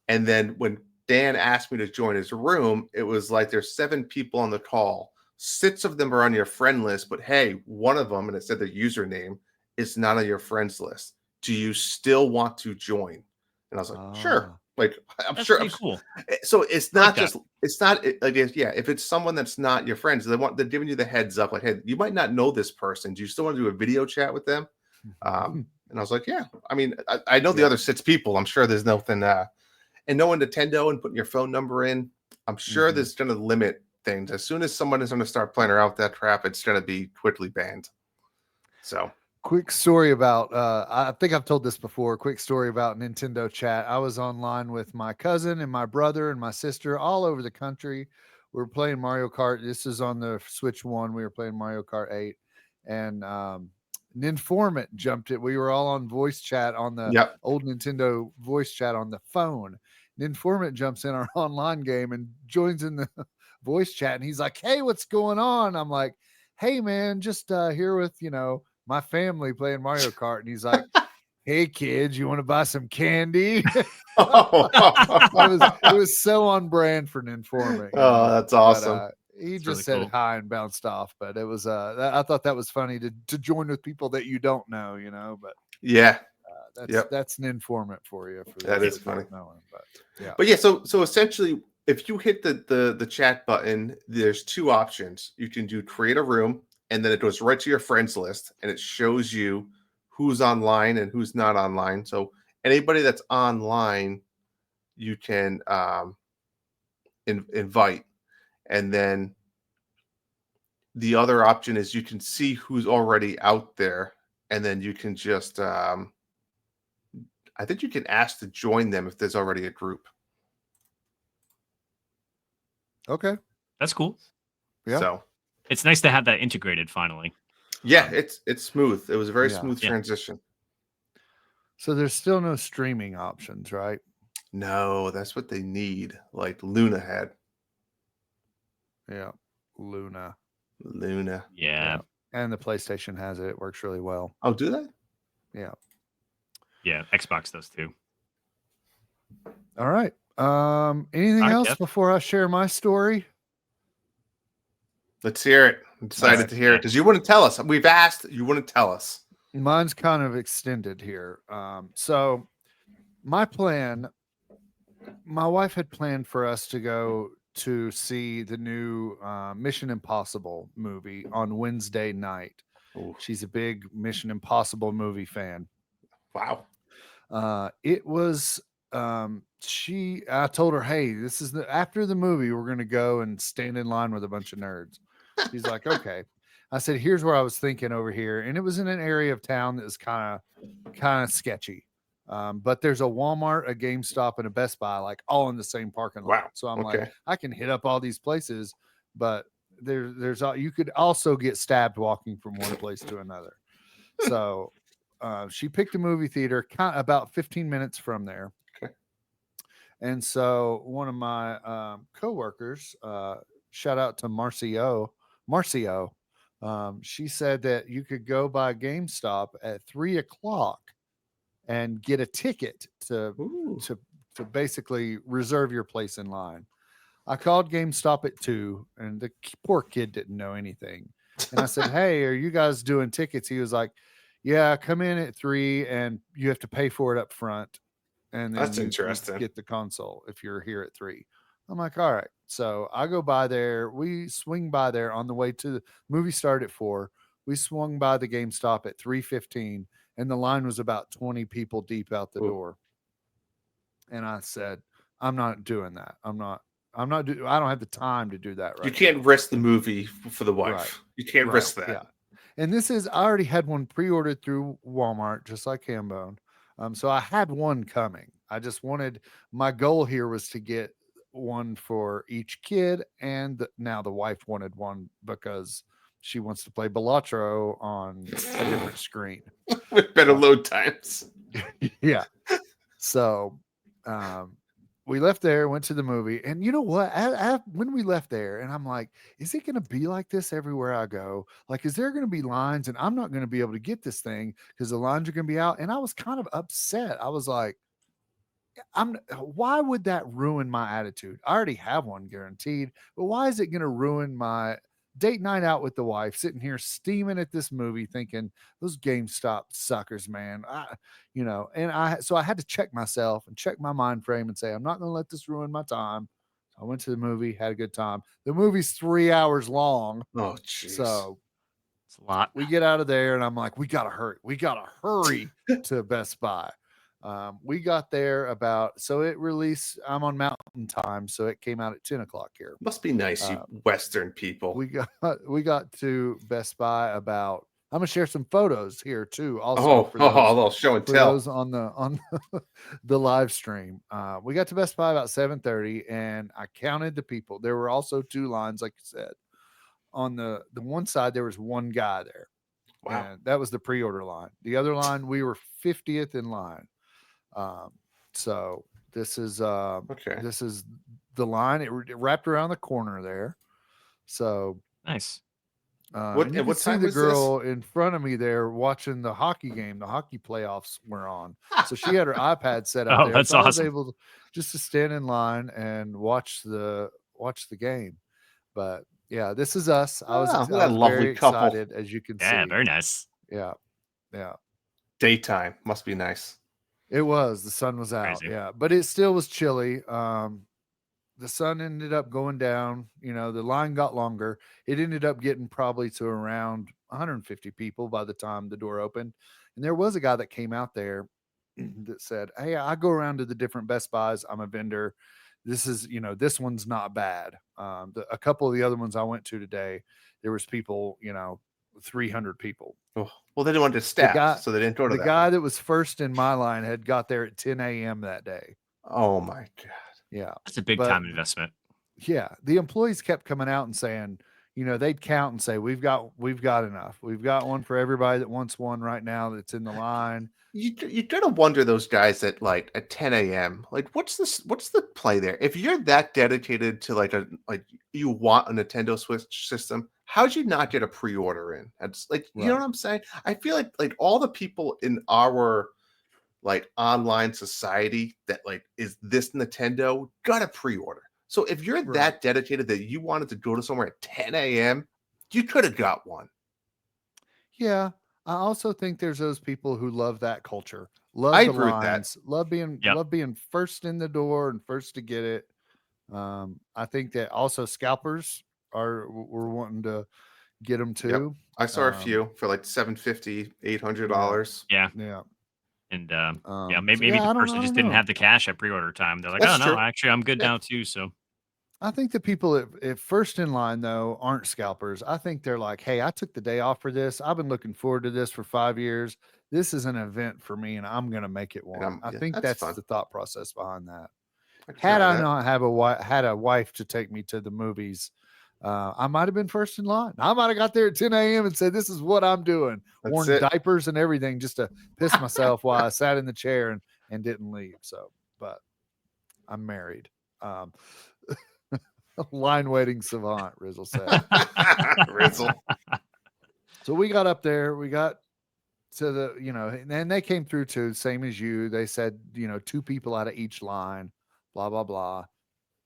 [SPEAKER 2] And then when Dan asked me to join his room, it was like there's 7 people on the call. 6 of them are on your friend list, but hey, one of them, and it said the username, is not on your friends list. Do you still want to join? And I was like, sure. Like, I'm
[SPEAKER 3] That's
[SPEAKER 2] sure.
[SPEAKER 3] pretty cool.
[SPEAKER 2] So it's not
[SPEAKER 3] like
[SPEAKER 2] just, it's not like, yeah, if it's someone that's not your friends, they're giving you the heads up, like, hey, you might not know this person. Do you still want to do a video chat with them? And I was like, yeah. I mean, I know the other 6 people. I'm sure there's nothing. And knowing Nintendo and putting your phone number in, I'm sure there's going to limit things. As soon as someone is going to start playing around with that crap, it's going to be quickly banned. So
[SPEAKER 1] quick story about I think I've told this before. Quick story about Nintendo chat. I was online with my cousin and my brother and my sister all over the country. We were playing Mario Kart. This is on the Switch 1. We were playing Mario Kart 8. And an informant jumped it. We were all on voice chat on the
[SPEAKER 2] yep.
[SPEAKER 1] old Nintendo voice chat on the phone. An informant jumps in our online game and joins in the voice chat. And he's like, "Hey, what's going on?" I'm like, "Hey, man, just here with, my family playing Mario Kart." And he's like, "Hey, kids, you want to buy some candy?" It was so on brand for an informant.
[SPEAKER 2] Oh, that's awesome.
[SPEAKER 1] But, he
[SPEAKER 3] That's
[SPEAKER 1] just
[SPEAKER 3] really
[SPEAKER 1] said
[SPEAKER 3] cool.
[SPEAKER 1] hi and bounced off. But it was I thought that was funny to join with people that you don't know, But
[SPEAKER 2] Yeah.
[SPEAKER 1] that's an informant for you. For
[SPEAKER 2] That
[SPEAKER 1] those
[SPEAKER 2] is
[SPEAKER 1] that don't
[SPEAKER 2] funny.
[SPEAKER 1] know him, but yeah.
[SPEAKER 2] But yeah, so essentially, if you hit the chat button, there's two options. You can do create a room, and then it goes right to your friends list, and it shows you who's online and who's not online. So anybody that's online, you can invite. And then the other option is you can see who's already out there, and then you can just I think you can ask to join them if there's already a group.
[SPEAKER 1] Okay.
[SPEAKER 3] That's cool.
[SPEAKER 1] Yeah.
[SPEAKER 2] So
[SPEAKER 3] It's nice to have that integrated finally.
[SPEAKER 2] yeah, it's smooth. It was a very
[SPEAKER 1] Yeah.
[SPEAKER 2] smooth
[SPEAKER 3] Yeah.
[SPEAKER 2] transition.
[SPEAKER 1] So there's still no streaming options, right?
[SPEAKER 2] No, that's what they need. Like Luna had.
[SPEAKER 1] Yeah. Luna.
[SPEAKER 3] Yeah.
[SPEAKER 1] And the PlayStation has it. It works really well.
[SPEAKER 2] Oh, do they?
[SPEAKER 1] Yeah.
[SPEAKER 3] Yeah. Xbox does too.
[SPEAKER 1] All right. Anything
[SPEAKER 3] All right,
[SPEAKER 1] else
[SPEAKER 3] Jeff.
[SPEAKER 1] before I share my story?
[SPEAKER 2] Let's hear it. I'm excited
[SPEAKER 1] right.
[SPEAKER 2] to hear it because you wouldn't tell us. We've asked, you wouldn't tell us.
[SPEAKER 1] Mine's kind of extended here. So my wife had planned for us to go to see the new Mission Impossible movie on Wednesday night.
[SPEAKER 2] Ooh,
[SPEAKER 1] She's a big Mission Impossible movie fan.
[SPEAKER 2] wow.
[SPEAKER 1] It was I told her, "Hey, this is after the movie, we're going to go and stand in line with a bunch of nerds." She's like, "Okay." I said, "Here's where I was thinking over here." And it was in an area of town that was kind of sketchy. But there's a Walmart, a GameStop, and a Best Buy, like all in the same parking lot.
[SPEAKER 2] Wow.
[SPEAKER 1] So I'm like,
[SPEAKER 2] Okay.
[SPEAKER 1] I can hit up all these places, but there's you could also get stabbed walking from one place to another. So she picked a movie theater about 15 minutes from there.
[SPEAKER 2] Okay.
[SPEAKER 1] And so one of my coworkers, shout out to Marcio, she said that you could go by GameStop at 3:00 and get a ticket
[SPEAKER 2] Ooh.
[SPEAKER 1] to basically reserve your place in line. I called GameStop at 2:00, and the poor kid didn't know anything. And I said, "Hey, are you guys doing tickets?" He was like, "Yeah, come in at 3:00 and you have to pay for it up front. And then
[SPEAKER 2] That's
[SPEAKER 1] you
[SPEAKER 2] interesting.
[SPEAKER 1] get the console if you're here at 3:00. I'm like, "All right." So I go by there. We swing by there on the way to the movie started at 4:00. We swung by the GameStop at 3:15, and the line was about 20 people deep out the
[SPEAKER 2] Ooh.
[SPEAKER 1] door. And I said, "I'm not doing that. I don't have the time to do that right
[SPEAKER 2] You can't
[SPEAKER 1] now."
[SPEAKER 2] risk the movie for the wife.
[SPEAKER 1] Right.
[SPEAKER 2] You can't
[SPEAKER 1] Right,
[SPEAKER 2] risk that.
[SPEAKER 1] Yeah. And I already had one pre-ordered through Walmart, just like Hambone. So I had one coming. I just wanted, my goal here was to get one for each kid. And now the wife wanted one because she wants to play Balatro on a different screen.
[SPEAKER 2] With better load times.
[SPEAKER 1] Yeah. So we left there, went to the movie, and you know what? When we left there, and I'm like, is it going to be like this everywhere I go? Like, is there going to be lines, and I'm not going to be able to get this thing because the lines are going to be out? And I was kind of upset. I was like, why would that ruin my attitude? I already have one guaranteed, but why is it going to ruin my date night out with the wife, sitting here steaming at this movie, thinking those GameStop suckers, man. So I had to check myself and check my mind frame and say, I'm not going to let this ruin my time. So I went to the movie, had a good time. The movie's 3 hours long.
[SPEAKER 2] Oh, jeez.
[SPEAKER 1] So
[SPEAKER 3] It's a lot.
[SPEAKER 1] we get out of there and I'm like, we got to hurry. We got to hurry to Best Buy. We got there so it released. I'm on Mountain Time, so it came out at 10 o'clock here.
[SPEAKER 2] Must be nice, you Western people.
[SPEAKER 1] We got to Best Buy about. I'm gonna share some photos here too. Also,
[SPEAKER 2] a little show and
[SPEAKER 1] for
[SPEAKER 2] tell.
[SPEAKER 1] those on the live stream. We got to Best Buy about 7:30, and I counted the people. There were also 2 lines, like you said. On the one side, there was 1 guy there.
[SPEAKER 2] Wow.
[SPEAKER 1] And that was the pre-order line. The other line, we were 50th in line. So this is this is the line. It wrapped around the corner there. So
[SPEAKER 3] nice.
[SPEAKER 2] What
[SPEAKER 1] time the girl in front of me there watching the hockey game? The hockey playoffs were on, so she had her iPad set up there.
[SPEAKER 3] That's
[SPEAKER 1] so
[SPEAKER 3] awesome.
[SPEAKER 1] I was able just to stand in line and watch the game. But yeah, this is us. I was very excited, as you can see.
[SPEAKER 3] Yeah, very nice.
[SPEAKER 1] Yeah.
[SPEAKER 2] Daytime must be nice.
[SPEAKER 1] It was. The sun was out.
[SPEAKER 3] Crazy.
[SPEAKER 1] Yeah, but it still was chilly. The sun ended up going down. The line got longer. It ended up getting probably to around 150 people by the time the door opened. And there was a guy that came out there that said, "Hey, I go around to the different Best Buys. I'm a vendor. This is, this one's not bad. A couple of the other ones I went to today, there was people, 300 people.
[SPEAKER 2] Oh, well, they didn't want to staff, so they didn't go to
[SPEAKER 1] the guy that was first in my line had got there at 10 a.m. that day.
[SPEAKER 2] Oh my God.
[SPEAKER 1] Yeah.
[SPEAKER 3] That's a big time investment.
[SPEAKER 1] Yeah. The employees kept coming out and saying, they'd count and say, we've got enough. We've got one for everybody that wants one right now that's in the line.
[SPEAKER 2] You gotta wonder those guys at 10 a.m. What's the play there? If you're that dedicated to you want a Nintendo Switch system, how'd you not get a pre-order in? That's you know what I'm saying? I feel like all the people in our online society that is this Nintendo got a pre-order. So if you're that dedicated that you wanted to go to somewhere at 10 a.m., you could have got one.
[SPEAKER 1] Yeah. I also think there's those people who love that culture, love
[SPEAKER 2] I
[SPEAKER 1] the
[SPEAKER 2] agree with
[SPEAKER 1] lines, love being first in the door and first to get it. I think that also scalpers were wanting to get them too.
[SPEAKER 2] Yep. I saw a few for $750, $800.
[SPEAKER 3] Yeah. And maybe the person just didn't have the cash at pre-order time. They're like,
[SPEAKER 2] That's
[SPEAKER 3] oh no,
[SPEAKER 2] true.
[SPEAKER 3] actually I'm good now too. So
[SPEAKER 1] I think the people at first in line though aren't scalpers. I think they're like, hey, I took the day off for this. I've been looking forward to this for 5 years. This is an event for me, and I'm going to make it one. I think that's the thought process behind that. Had I not had a wife to take me to the movies, I might have been first in line. I might have got there at 10 a.m. and said, this is what I'm doing. Worn diapers and everything just to piss myself while I sat in the chair and didn't leave. So, but I'm married. Line waiting savant, Rizzle said.
[SPEAKER 2] Rizzle.
[SPEAKER 1] So we got up there. We got to the, and they came through too, same as you. They said, 2 people out of each line, blah, blah, blah.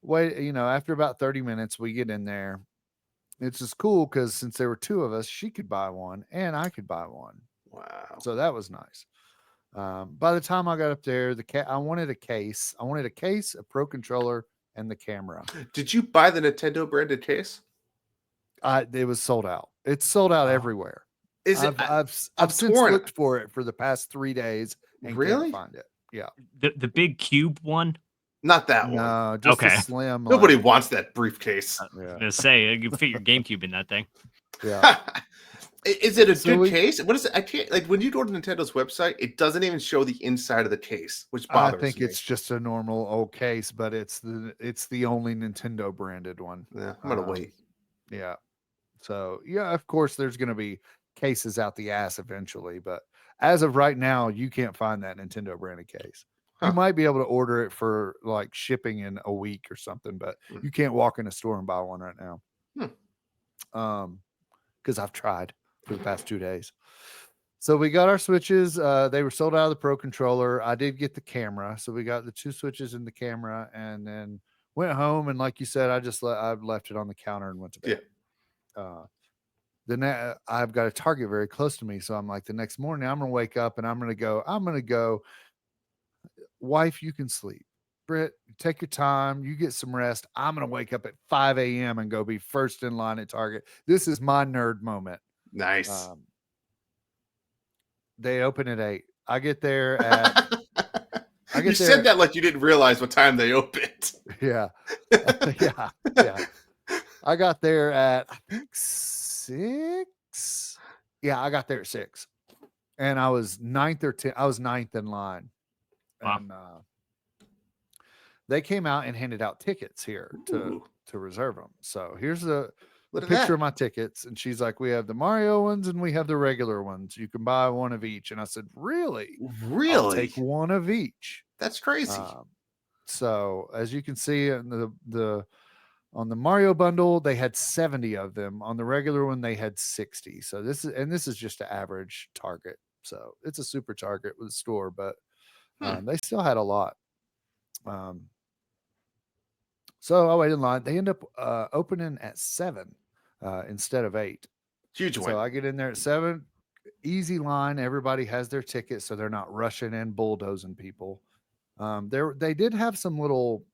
[SPEAKER 1] Wait, after about 30 minutes, we get in there. It's just cool because since there were 2 of us, she could buy one and I could buy one.
[SPEAKER 2] Wow.
[SPEAKER 1] So that was nice. By the time I got up there, I wanted a case. I wanted a case, a Pro Controller, and the camera.
[SPEAKER 2] Did you buy the Nintendo branded case?
[SPEAKER 1] It was sold out. It's sold out everywhere.
[SPEAKER 2] Is it?
[SPEAKER 1] I've since looked for it for the past 3 days and can't find it. Yeah.
[SPEAKER 3] The big cube one?
[SPEAKER 2] Not that one.
[SPEAKER 1] No, just a slim.
[SPEAKER 2] Nobody wants that briefcase.
[SPEAKER 3] I was gonna say you can fit your GameCube in that thing.
[SPEAKER 1] Yeah.
[SPEAKER 2] Is it a good case? What is it? I can't when you go to Nintendo's website, it doesn't even show the inside of the case, which bothers me.
[SPEAKER 1] I think it's just a normal old case, but it's the only Nintendo branded one.
[SPEAKER 2] Yeah, I'm gonna wait.
[SPEAKER 1] Yeah. So yeah, of course there's gonna be cases out the ass eventually, but as of right now, you can't find that Nintendo branded case. You might be able to order it for shipping in a week or something, but you can't walk in a store and buy one right now. Because I've tried for the past 2 days. So we got our Switches. They were sold out of the Pro Controller. I did get the camera. So we got the 2 Switches and the camera, and then went home. And like you said, I left it on the counter and went to bed. Yeah. Then I've got a Target very close to me. So I'm like, the next morning I'm going to wake up and I'm going to go, wife, you can sleep. Britt, take your time. You get some rest. I'm going to wake up at 5 a.m. and go be first in line at Target. This is my nerd moment.
[SPEAKER 2] Nice.
[SPEAKER 1] They open at 8. I get there at I
[SPEAKER 2] You
[SPEAKER 1] get there.
[SPEAKER 2] said that like you didn't realize what time they opened.
[SPEAKER 1] Yeah. Yeah. I got there at, I think 6. Yeah, I got there at 6. And I was 9th or 10th. I was 9th in line.
[SPEAKER 3] Wow.
[SPEAKER 1] And they came out and handed out tickets here
[SPEAKER 2] Ooh,
[SPEAKER 1] to reserve them. So here's the
[SPEAKER 2] look at
[SPEAKER 1] picture
[SPEAKER 2] that.
[SPEAKER 1] of my tickets. And she's like, we have the Mario ones and we have the regular ones. You can buy one of each. And I said, really? I'll
[SPEAKER 2] Really?
[SPEAKER 1] take one of each.
[SPEAKER 2] That's crazy.
[SPEAKER 1] So as you can see in the on the Mario bundle, they had 70 of them. On the regular one, they had 60. So this is just an average Target. So it's a super Target with a store, but they still had a lot. So I waited in line. They end up opening at 7 instead of 8.
[SPEAKER 2] Huge one.
[SPEAKER 1] So I get in there at 7. Easy line. Everybody has their ticket, so they're not rushing in, bulldozing people. They did have some little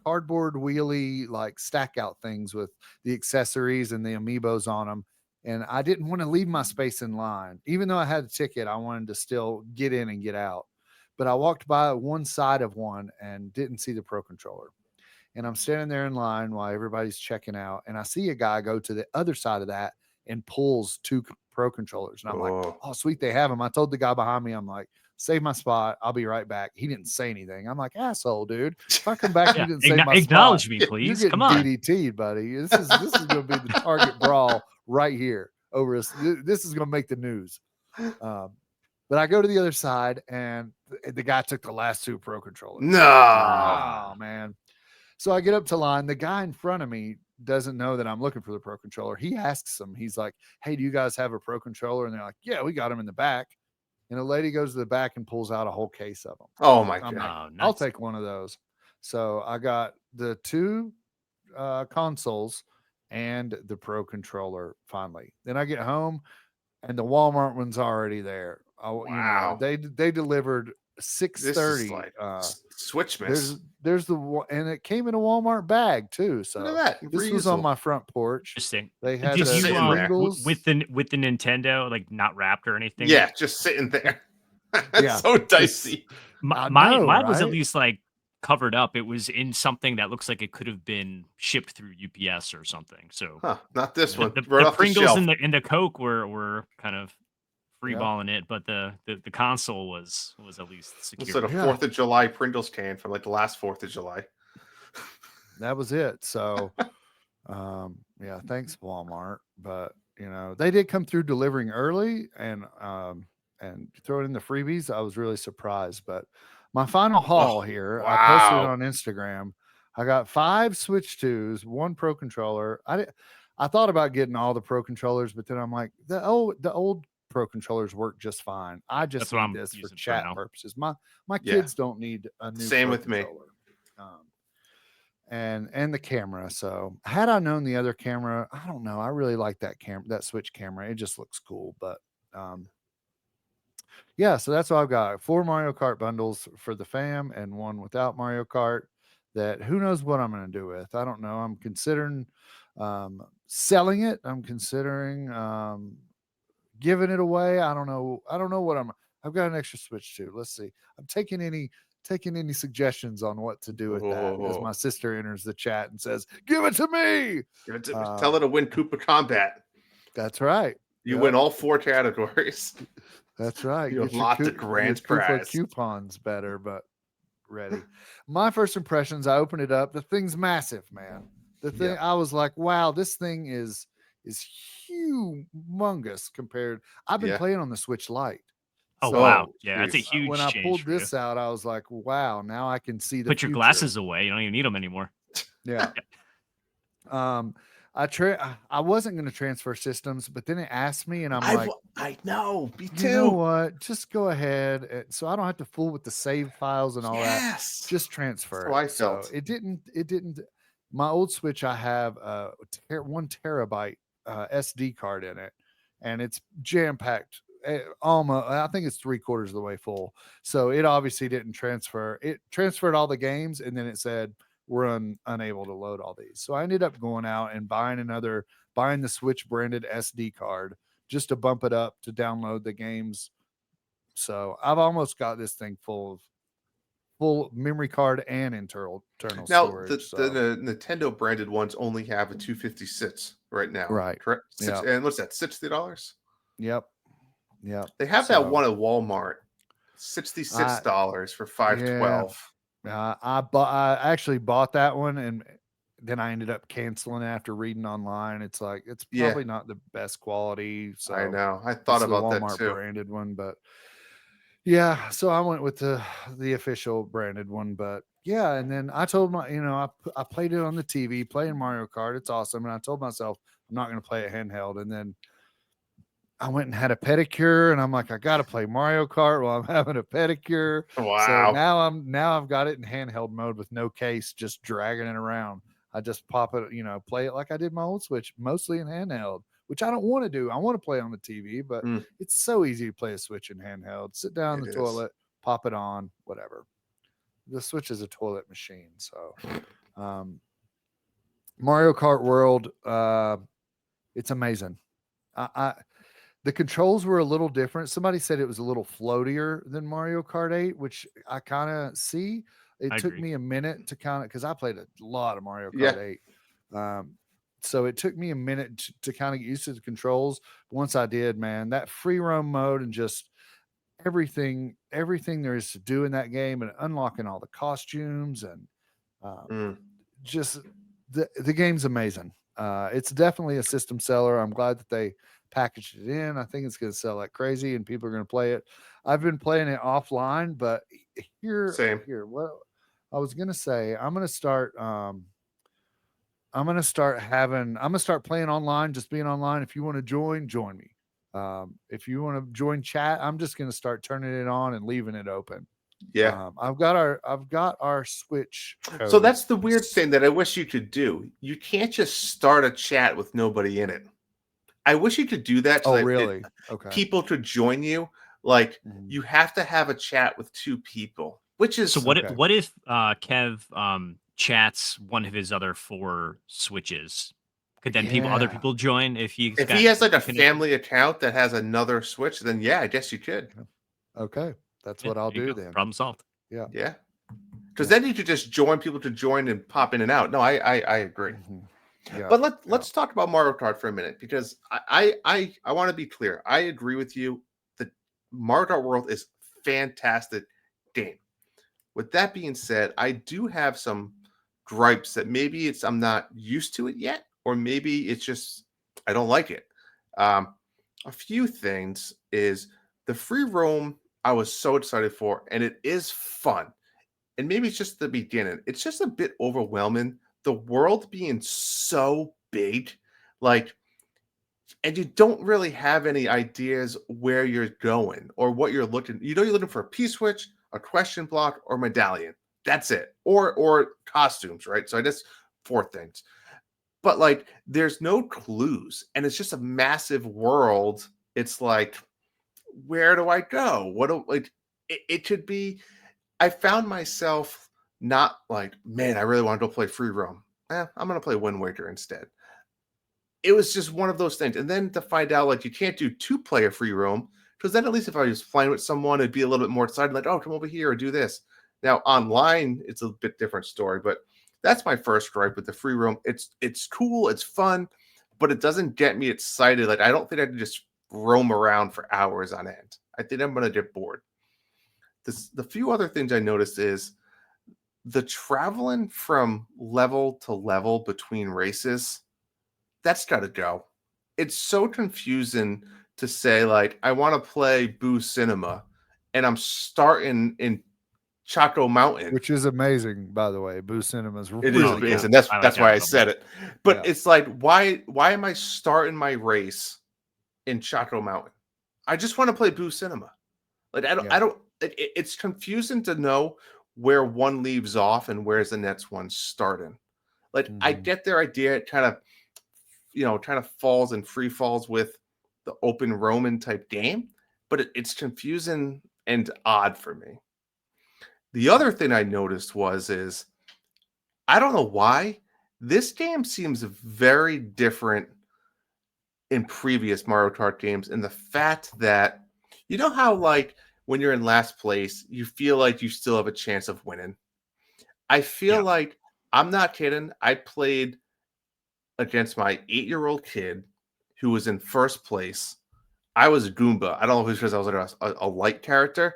[SPEAKER 1] cardboard wheelie like stack out things with the accessories and the amiibos on them. And I didn't want to leave my space in line. Even though I had a ticket, I wanted to still get in and get out. But I walked by one side of one and didn't see the Pro Controller. And I'm standing there in line while everybody's checking out. And I see a guy go to the other side of that and pulls 2 Pro Controllers. And I'm like, oh, sweet, they have them. I told the guy behind me, I'm like, save my spot. I'll be right back. He didn't say anything. I'm like, asshole, dude. If I come back,
[SPEAKER 3] Yeah.
[SPEAKER 1] you didn't save my
[SPEAKER 3] Acknowledge
[SPEAKER 1] spot.
[SPEAKER 3] me,
[SPEAKER 1] You're
[SPEAKER 3] please.
[SPEAKER 1] getting
[SPEAKER 3] Come on.
[SPEAKER 1] DDT'd, buddy. This is going to be the Target brawl right here over us. This is going to make the news. But I go to the other side, and the guy took the last 2 Pro Controllers.
[SPEAKER 2] No.
[SPEAKER 1] Oh, man. So I get up to line. The guy in front of me doesn't know that I'm looking for the Pro Controller. He asks them, he's like, hey, do you guys have a Pro Controller? And they're like, yeah, we got them in the back. And a lady goes to the back and pulls out a whole case of them.
[SPEAKER 2] Oh my
[SPEAKER 1] I'm
[SPEAKER 2] God.
[SPEAKER 1] like,
[SPEAKER 3] Oh,
[SPEAKER 1] I'll
[SPEAKER 3] nice.
[SPEAKER 1] take one of those. So I got the 2 consoles and the Pro Controller finally. Then I get home and the Walmart one's already there.
[SPEAKER 2] Wow.
[SPEAKER 1] You know, they delivered 6:30.
[SPEAKER 2] This is like Switch miss.
[SPEAKER 1] There's and it came in a Walmart bag too. So
[SPEAKER 2] Look at that.
[SPEAKER 1] this was on my front porch.
[SPEAKER 3] Interesting.
[SPEAKER 1] They had
[SPEAKER 3] Did
[SPEAKER 1] the
[SPEAKER 3] you
[SPEAKER 2] sitting there.
[SPEAKER 1] Pringles.
[SPEAKER 3] with the Nintendo, like not wrapped or anything?
[SPEAKER 2] Yeah, just sitting there. That's
[SPEAKER 1] Yeah,
[SPEAKER 2] so dicey.
[SPEAKER 1] I
[SPEAKER 3] Mine
[SPEAKER 1] know,
[SPEAKER 3] was at
[SPEAKER 1] right?
[SPEAKER 3] least like covered up. It was in something that looks like it could have been shipped through UPS or something. So
[SPEAKER 2] Huh, not this one.
[SPEAKER 3] the
[SPEAKER 2] Right off the
[SPEAKER 3] Pringles
[SPEAKER 2] shelf.
[SPEAKER 3] and the Coke were kind of free
[SPEAKER 1] Yeah.
[SPEAKER 3] balling it, but the console was at least
[SPEAKER 2] It's
[SPEAKER 3] secure.
[SPEAKER 2] like a
[SPEAKER 1] Yeah.
[SPEAKER 2] 4th of July Pringles can from like the last 4th of July.
[SPEAKER 1] That was it. So yeah, thanks Walmart. But you know, they did come through delivering early and throw it in the freebies. I was really surprised. But my final haul here, I posted it
[SPEAKER 2] wow.
[SPEAKER 1] on Instagram. I got 5 Switch 2s, 1 Pro Controller. I thought about getting all the Pro Controllers, but then I'm like, the old Pro Controllers work just fine. I just
[SPEAKER 3] That's what I'm
[SPEAKER 1] need this for
[SPEAKER 3] using for
[SPEAKER 1] chat
[SPEAKER 3] now.
[SPEAKER 1] purposes. My
[SPEAKER 2] Yeah.
[SPEAKER 1] kids don't need a new
[SPEAKER 2] Same
[SPEAKER 1] Pro
[SPEAKER 2] with me.
[SPEAKER 1] controller. And the camera. So had I known the other camera, I don't know. I really like that camera, that Switch camera. It just looks cool. But yeah, so that's what I've got. 4 Mario Kart bundles for the fam and 1 without Mario Kart. That who knows what I'm going to do with. I don't know. I'm considering selling it. I'm considering giving it away. I don't know what I've got an extra Switch too. Let's see. I'm taking any suggestions on what to do with that as my sister enters the chat and says, give it to me.
[SPEAKER 2] Tell her to win Koopa Combat.
[SPEAKER 1] That's right.
[SPEAKER 2] You
[SPEAKER 1] Yep.
[SPEAKER 2] win all 4 categories.
[SPEAKER 1] That's right.
[SPEAKER 2] You
[SPEAKER 1] Get your
[SPEAKER 2] unlock the
[SPEAKER 1] your
[SPEAKER 2] grand
[SPEAKER 1] Koopa
[SPEAKER 2] prize.
[SPEAKER 1] coupons better, but ready. My first impressions, I opened it up. The thing's massive, man. The thing, I was like, wow, this thing is humongous compared. I've been playing on the Switch Lite.
[SPEAKER 3] Oh
[SPEAKER 1] So,
[SPEAKER 3] wow, yeah, that's a huge.
[SPEAKER 1] when I
[SPEAKER 3] change
[SPEAKER 1] pulled
[SPEAKER 3] for you.
[SPEAKER 1] this out, I was like, wow, now I can see the
[SPEAKER 3] Put your
[SPEAKER 1] future.
[SPEAKER 3] glasses away. You don't even need them anymore.
[SPEAKER 1] Yeah. I wasn't going to transfer systems, but then it asked me, and I'm like,
[SPEAKER 2] I know, me
[SPEAKER 1] you know what? Just go ahead, so I don't have to fool with the save files and all that.
[SPEAKER 2] Yes.
[SPEAKER 1] Just transfer.
[SPEAKER 2] That's how I
[SPEAKER 1] it. So
[SPEAKER 2] felt.
[SPEAKER 1] it didn't. My old Switch, I have a 1 terabyte SD card in it, and it's jam packed. Almost, I think it's 3/4 of the way full. So it obviously didn't transfer. It transferred all the games, and then it said we're unable to load all these. So I ended up going out and buying the Switch branded SD card just to bump it up to download the games. So I've almost got this thing full full memory card and internal
[SPEAKER 2] Now,
[SPEAKER 1] storage.
[SPEAKER 2] the Nintendo branded ones only have a 256 right now.
[SPEAKER 1] Right.
[SPEAKER 2] Correct.
[SPEAKER 1] Yeah.
[SPEAKER 2] And what's that? $60.
[SPEAKER 1] Yep.
[SPEAKER 2] They have that one at Walmart. $66 for 512.
[SPEAKER 1] I actually bought that one, and then I ended up canceling after reading online. It's like it's probably not the best quality. So
[SPEAKER 2] I know. I thought about that
[SPEAKER 1] Walmart
[SPEAKER 2] too.
[SPEAKER 1] branded one, but yeah. So I went with the official branded one, but yeah. And then I told I played it on the TV, playing Mario Kart. It's awesome, and I told myself I'm not going to play it handheld, and then I went and had a pedicure, and I'm like, I got to play Mario Kart while I'm having a pedicure.
[SPEAKER 2] Wow.
[SPEAKER 1] So now I've got it in handheld mode with no case, just dragging it around. I just pop it, play it like I did my old Switch, mostly in handheld, which I don't want to do. I want to play on the TV, but it's so easy to play a Switch in handheld. Sit down in the toilet, pop it on, whatever. The Switch is a toilet machine. So Mario Kart World, it's amazing. The controls were a little different. Somebody said it was a little floatier than Mario Kart 8, which I kind of see. It took me a minute to because I played a lot of Mario Kart 8. So it took me a minute to kind of get used to the controls. Once I did, man, that free roam mode and just everything there is to do in that game, and unlocking all the costumes, and just the game's amazing. It's definitely a system seller. I'm glad that they packaged it in. I think it's going to sell like crazy, and people are going to play it. I've been playing it offline, but here, what I was going to say, I'm going to start playing online, just being online. If you want to join me. If you want to join chat, I'm just going to start turning it on and leaving it open.
[SPEAKER 2] Yeah.
[SPEAKER 1] I've got our Switch code.
[SPEAKER 2] So that's the weird thing that I wish you could do. You can't just start a chat with nobody in it. I wish you could do that.
[SPEAKER 1] So really? Okay.
[SPEAKER 2] People to join you. Like you have to have a chat with two people, which is
[SPEAKER 3] so. What if Kev chats one of his other 4 Switches? Could then other people join if he
[SPEAKER 2] has like a family account that has another Switch? Then I guess you could.
[SPEAKER 1] Okay, that's what I'll do then.
[SPEAKER 3] Problem solved.
[SPEAKER 2] Yeah. Because then you could just join people to join and pop in and out. No, I agree. Yeah, but let's talk about Mario Kart for a minute, because I want to be clear. I agree with you that Mario Kart World is a fantastic game. With that being said, I do have some gripes that maybe I'm not used to it yet, or maybe it's just I don't like it. A few things is the free roam I was so excited for, and it is fun. And maybe it's just the beginning. It's just a bit overwhelming. The world being so big, and you don't really have any ideas where you're going or what you're looking. You're looking for a P-switch, a question block, or medallion. That's it. Or costumes, right? So I guess 4 things. But there's no clues, and it's just a massive world. It's like, where do I go? It could be. I found myself not like, man, I really want to go play free roam. I'm going to play Wind Waker instead. It was just one of those things. And then to find out, you can't do 2-player free roam, because then at least if I was playing with someone, it'd be a little bit more exciting. Like, oh, come over here or do this. Now, online, it's a bit different story, but that's my first gripe with the free roam. It's cool. It's fun, but it doesn't get me excited. I don't think I can just roam around for hours on end. I think I'm going to get bored. The few other things I noticed is the traveling from level to level between races. That's got to go. It's so confusing to say, I want to play Boo Cinema, and I'm starting in Choco Mountain,
[SPEAKER 1] which is amazing, by the way. Boo Cinema is
[SPEAKER 2] really amazing. That's why I said it. But it's why am I starting my race in Choco Mountain? I just want to play Boo Cinema. I don't. It's confusing to know where one leaves off and where's the next one starting. I get their idea. It kind of falls and free falls with the open Roman type game, but it's confusing and odd for me. The other thing I noticed is I don't know why this game seems very different in previous Mario Kart games, in the fact that how when you're in last place, you feel like you still have a chance of winning. I feel
[SPEAKER 3] Yeah.
[SPEAKER 2] like, I'm not kidding, I played against my 8-year-old kid who was in first place. I was a Goomba. I don't know if it's because I was like a light character.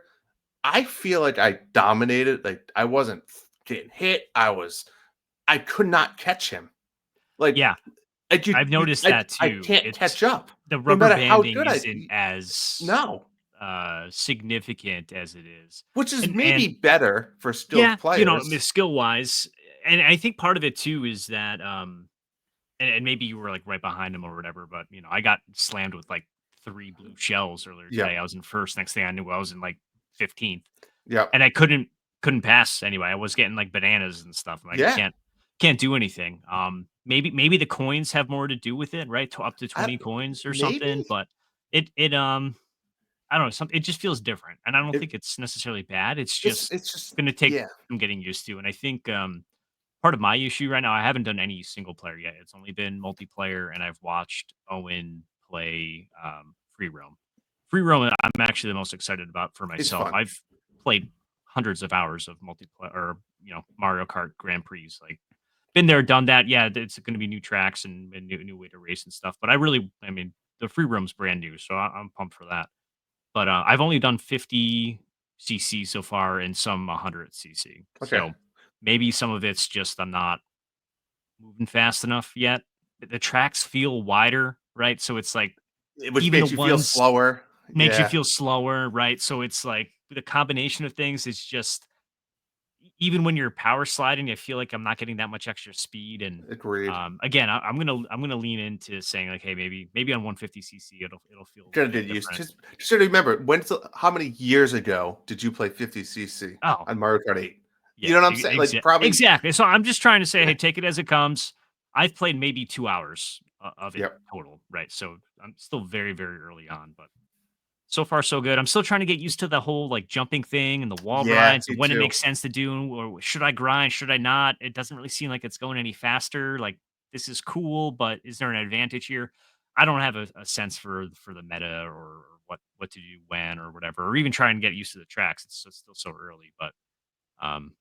[SPEAKER 2] I feel like I dominated. Like, I wasn't getting hit. I could not catch him. Like,
[SPEAKER 3] Yeah, I've noticed that
[SPEAKER 2] I
[SPEAKER 3] too.
[SPEAKER 2] can't
[SPEAKER 3] It's
[SPEAKER 2] catch up.
[SPEAKER 3] the
[SPEAKER 2] No
[SPEAKER 3] rubber
[SPEAKER 2] matter how
[SPEAKER 3] banding
[SPEAKER 2] good
[SPEAKER 3] isn't as
[SPEAKER 2] no,
[SPEAKER 3] significant as it is.
[SPEAKER 2] which is
[SPEAKER 3] And
[SPEAKER 2] maybe better for skilled
[SPEAKER 3] yeah, you know,
[SPEAKER 2] players.
[SPEAKER 3] skill wise, and I think part of it too is that and maybe you were like right behind him or whatever, but you know, I got slammed with like 3 blue shells earlier
[SPEAKER 2] Yeah.
[SPEAKER 3] today. I was in first. Next thing I knew, I was in like 15th,
[SPEAKER 2] Yeah.
[SPEAKER 3] and I couldn't pass anyway. I was getting like bananas and stuff. I'm like, I
[SPEAKER 2] Yeah.
[SPEAKER 3] can't do anything. Maybe the coins have more to do with it, right? Up to
[SPEAKER 2] I
[SPEAKER 3] 20 coins or something,
[SPEAKER 2] maybe
[SPEAKER 3] but it I don't know, it just feels different. And I don't
[SPEAKER 2] it
[SPEAKER 3] think it's necessarily bad. It's
[SPEAKER 2] it's
[SPEAKER 3] just
[SPEAKER 2] it's just
[SPEAKER 3] gonna take
[SPEAKER 2] yeah.
[SPEAKER 3] some getting used to. And I think part of my issue right now, I haven't done any single player yet. It's only been multiplayer, and I've watched Owen play free roam. Free roam, I'm actually the most excited about for
[SPEAKER 2] It's
[SPEAKER 3] myself.
[SPEAKER 2] fun.
[SPEAKER 3] I've played hundreds of hours of multiplayer or Mario Kart Grand Prix. Like, been there, done that. Yeah, it's going to be new tracks and new way to race and stuff. But I mean, the free roam's brand new, so I'm pumped for that. But I've only done 50cc so far and some 100cc.
[SPEAKER 2] Okay.
[SPEAKER 3] So maybe some of it's just I'm not moving fast enough yet. The tracks feel wider, right? So it's like
[SPEAKER 2] Which
[SPEAKER 3] even
[SPEAKER 2] makes
[SPEAKER 3] the
[SPEAKER 2] you feel
[SPEAKER 3] ones
[SPEAKER 2] slower.
[SPEAKER 3] makes you
[SPEAKER 2] Yeah.
[SPEAKER 3] feel slower, right? So it's like the combination of things is just even when you're power sliding, I feel like I'm not getting that much extra speed. And
[SPEAKER 2] Agreed.
[SPEAKER 3] again, I'm gonna lean into saying like, hey, maybe on 150cc it'll feel a
[SPEAKER 2] Gotta
[SPEAKER 3] little
[SPEAKER 2] get used.
[SPEAKER 3] different.
[SPEAKER 2] Just remember, how many years ago did you play 50cc
[SPEAKER 3] Oh,
[SPEAKER 2] on Mario Kart 8?
[SPEAKER 3] yeah,
[SPEAKER 2] You know what I'm saying? Like, probably.
[SPEAKER 3] exactly. So I'm just trying to say,
[SPEAKER 2] Yeah.
[SPEAKER 3] hey, take it as it comes. I've played maybe 2 hours of it
[SPEAKER 2] Yep.
[SPEAKER 3] total, right? So I'm still very, very early on, but so far so good. I'm still trying to get used to the whole like jumping thing and the wall
[SPEAKER 2] Yeah,
[SPEAKER 3] rides
[SPEAKER 2] me
[SPEAKER 3] and when it
[SPEAKER 2] too.
[SPEAKER 3] makes sense to do, or should I grind, should I not? It doesn't really seem like it's going any faster. Like, this is cool, but is there an advantage here? I don't have a sense for the meta or what to do when or whatever, or even try and get used to the tracks. It's still so early, but um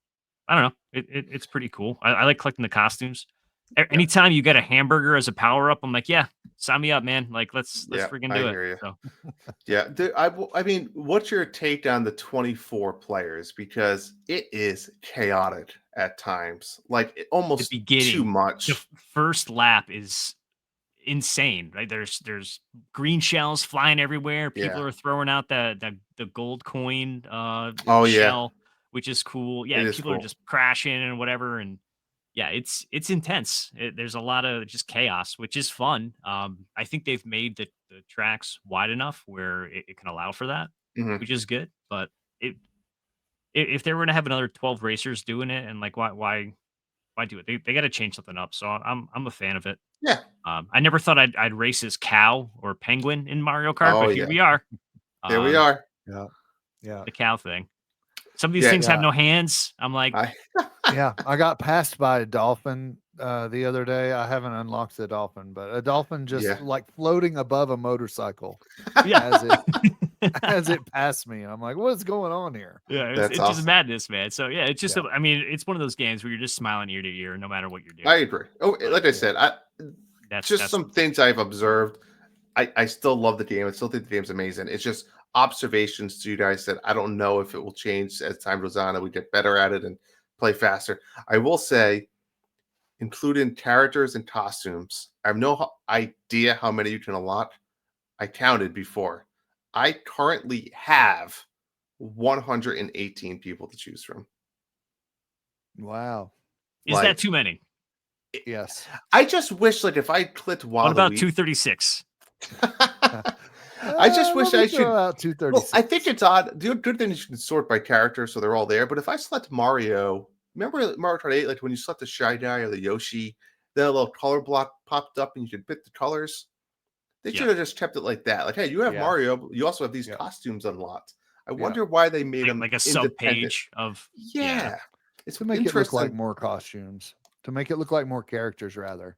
[SPEAKER 3] I don't know. It's pretty cool. I like collecting the costumes.
[SPEAKER 2] Yeah.
[SPEAKER 3] Anytime you get a hamburger as a power up, I'm like, yeah, sign me up, man. Like, let's
[SPEAKER 2] Yeah,
[SPEAKER 3] freaking
[SPEAKER 2] I
[SPEAKER 3] do it.
[SPEAKER 2] hear you.
[SPEAKER 3] So
[SPEAKER 2] Yeah. I mean, what's your take on the 24 players? Because it is chaotic at times, like
[SPEAKER 3] the
[SPEAKER 2] almost too
[SPEAKER 3] beginning, the
[SPEAKER 2] much.
[SPEAKER 3] first lap is insane, right? There's green shells flying everywhere. People
[SPEAKER 2] Yeah.
[SPEAKER 3] are throwing out the gold coin
[SPEAKER 2] Oh, yeah.
[SPEAKER 3] shell, which is cool. Yeah,
[SPEAKER 2] It is
[SPEAKER 3] people are
[SPEAKER 2] cool.
[SPEAKER 3] just crashing and whatever, and yeah, it's intense. There's a lot of just chaos, which is fun. I think they've made the tracks wide enough where it can allow for that,
[SPEAKER 2] Mhm.
[SPEAKER 3] which is good. But it if they were to have another 12 racers doing it, and like why do it? They got to change something up. So I'm a fan of it.
[SPEAKER 2] Yeah.
[SPEAKER 3] I never thought I'd race as cow or penguin in Mario Kart,
[SPEAKER 2] Oh,
[SPEAKER 3] but here
[SPEAKER 2] yeah.
[SPEAKER 3] we are.
[SPEAKER 2] There we are.
[SPEAKER 1] Yeah. Yeah.
[SPEAKER 3] The cow thing. Some of these
[SPEAKER 2] Yeah.
[SPEAKER 3] things have
[SPEAKER 1] Yeah.
[SPEAKER 3] no hands. I'm like,
[SPEAKER 2] I
[SPEAKER 1] Yeah. I got passed by a dolphin the other day. I haven't unlocked the dolphin, but a dolphin just
[SPEAKER 2] Yeah.
[SPEAKER 1] like floating above a motorcycle
[SPEAKER 3] yeah.
[SPEAKER 1] as it passed me. I'm like, what's going on here?
[SPEAKER 3] Yeah, it's
[SPEAKER 2] That's
[SPEAKER 3] it's just
[SPEAKER 2] awesome.
[SPEAKER 3] madness, man. So yeah, it's just
[SPEAKER 1] Yeah.
[SPEAKER 3] I mean, it's one of those games where you're just smiling ear to ear no matter what you're doing.
[SPEAKER 2] I agree. Oh,
[SPEAKER 3] But
[SPEAKER 2] like I said, just
[SPEAKER 3] that's
[SPEAKER 2] some things I've observed. I still love the game. I still think the game's amazing. It's just observations to you guys that I don't know if it will change as time goes on and we get better at it and play faster. I will say, including characters and costumes, I have no idea how many you can unlock. I counted before. I currently have 118 people to choose from.
[SPEAKER 1] Wow.
[SPEAKER 3] is that
[SPEAKER 2] Like,
[SPEAKER 3] too many?
[SPEAKER 1] Yes.
[SPEAKER 2] I just wish, like, if I clicked
[SPEAKER 3] What about
[SPEAKER 2] Waluigi,
[SPEAKER 3] 236?
[SPEAKER 2] I just wish
[SPEAKER 1] let me
[SPEAKER 2] I should.
[SPEAKER 1] throw out
[SPEAKER 2] Well,
[SPEAKER 1] 236.
[SPEAKER 2] I think it's odd. The good thing is you can sort by character, so they're all there. But if I select Mario, remember Mario Kart 8, like when you select the Shy Guy or the Yoshi, then a little color block popped up and you could pick the colors. They
[SPEAKER 3] Yeah.
[SPEAKER 2] should have just kept it like that. Like, hey, you have
[SPEAKER 1] Yeah.
[SPEAKER 2] Mario, but you also have these
[SPEAKER 1] Yeah.
[SPEAKER 2] costumes unlocked. I
[SPEAKER 1] Yeah.
[SPEAKER 2] wonder why they made them
[SPEAKER 3] Like a sub
[SPEAKER 2] independent.
[SPEAKER 3] page of
[SPEAKER 2] Yeah, it's
[SPEAKER 1] To make it look like
[SPEAKER 2] interesting.
[SPEAKER 1] more costumes. To make it look like more characters, rather.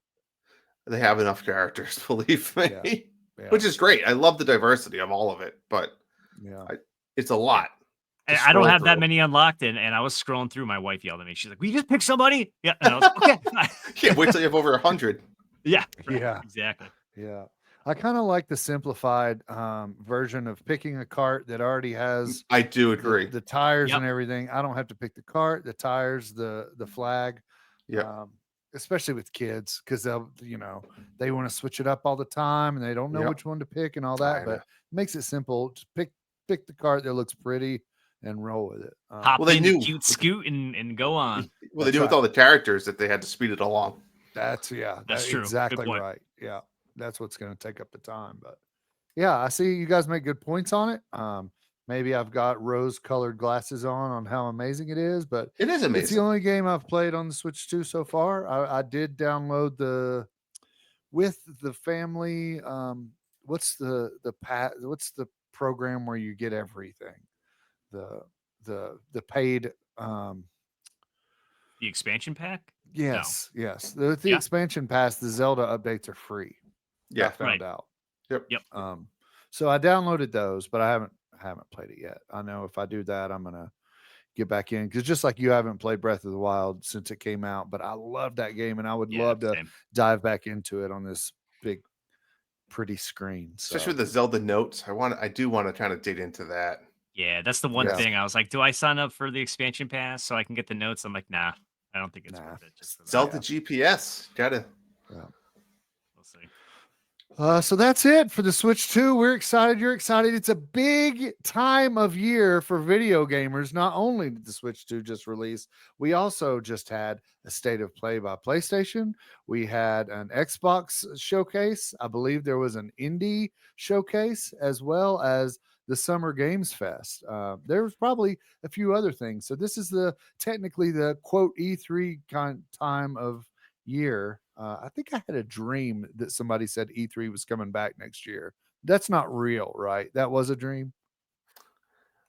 [SPEAKER 2] They have enough characters, believe me,
[SPEAKER 1] Yeah. Yeah.
[SPEAKER 2] which is great. I love the diversity of all of it, but
[SPEAKER 1] Yeah.
[SPEAKER 2] It's a lot.
[SPEAKER 3] And
[SPEAKER 2] to
[SPEAKER 3] I don't
[SPEAKER 2] scroll
[SPEAKER 3] have that
[SPEAKER 2] through.
[SPEAKER 3] many unlocked, and I was scrolling through. My wife yelled at me. She's like, "Will you just pick somebody?" Yeah, and I was like, okay.
[SPEAKER 2] Yeah, wait till you have over 100.
[SPEAKER 3] Yeah, right,
[SPEAKER 1] Yeah.
[SPEAKER 3] exactly.
[SPEAKER 1] Yeah. I kind of like the simplified version of picking a cart that already has
[SPEAKER 2] I do agree.
[SPEAKER 1] the tires
[SPEAKER 3] Yep.
[SPEAKER 1] and everything. I don't have to pick the cart, the tires, the flag.
[SPEAKER 2] Yep.
[SPEAKER 1] Especially with kids, because they'll, they want to switch it up all the time and they don't know
[SPEAKER 2] Yep.
[SPEAKER 1] which one to pick and all
[SPEAKER 2] I
[SPEAKER 1] that. But
[SPEAKER 2] know.
[SPEAKER 1] it makes it simple. Just pick the cart that looks pretty and roll with it.
[SPEAKER 3] Hop
[SPEAKER 2] Well, they
[SPEAKER 3] in the
[SPEAKER 2] knew-
[SPEAKER 3] cute scoot and go on.
[SPEAKER 2] Well, they
[SPEAKER 1] That's
[SPEAKER 2] knew with
[SPEAKER 1] right.
[SPEAKER 2] all the characters that they had to speed it along.
[SPEAKER 1] That's
[SPEAKER 3] That's true. Good
[SPEAKER 1] exactly
[SPEAKER 3] point.
[SPEAKER 1] right. Yeah, that's what's going to take up the time. But yeah, I see you guys make good points on it. Maybe I've got rose-colored glasses on how amazing it is, but
[SPEAKER 2] It is
[SPEAKER 1] it's the
[SPEAKER 2] amazing.
[SPEAKER 1] only game I've played on the Switch 2 so far. I did download with the family. What's the program where you get everything? The paid.
[SPEAKER 3] The expansion pack.
[SPEAKER 1] Yes. The
[SPEAKER 3] Yeah.
[SPEAKER 1] expansion pass, the Zelda updates are free. I
[SPEAKER 2] Yeah.
[SPEAKER 1] found
[SPEAKER 3] Right.
[SPEAKER 1] out.
[SPEAKER 2] Yep.
[SPEAKER 1] So I downloaded those, but I haven't played it yet. I know if I do that, I'm gonna get back in, because just like you haven't played Breath of the Wild since it came out, but I love that game and I would
[SPEAKER 3] Yeah,
[SPEAKER 1] love to
[SPEAKER 3] same.
[SPEAKER 1] dive back into it on this big, pretty screen. So
[SPEAKER 2] Especially with the Zelda notes. I do want to kind of dig into that.
[SPEAKER 3] Yeah, that's the one
[SPEAKER 1] Yeah.
[SPEAKER 3] thing I was like, do I sign up for the expansion pass so I can get the notes? I'm like, nah, I don't think it's
[SPEAKER 1] Nah.
[SPEAKER 3] worth it. Just for that.
[SPEAKER 2] Zelda GPS. Gotta.
[SPEAKER 3] We'll see.
[SPEAKER 1] So that's it for the Switch 2. We're excited. You're excited. It's a big time of year for video gamers. Not only did the Switch 2 just release, we also just had a state of play by PlayStation. We had an Xbox showcase. I believe there was an indie showcase, as well as the Summer Games Fest. There was probably a few other things. So this is technically the quote E3 time of year. I think I had a dream that somebody said E3 was coming back next year. That's not real, right? That was a dream.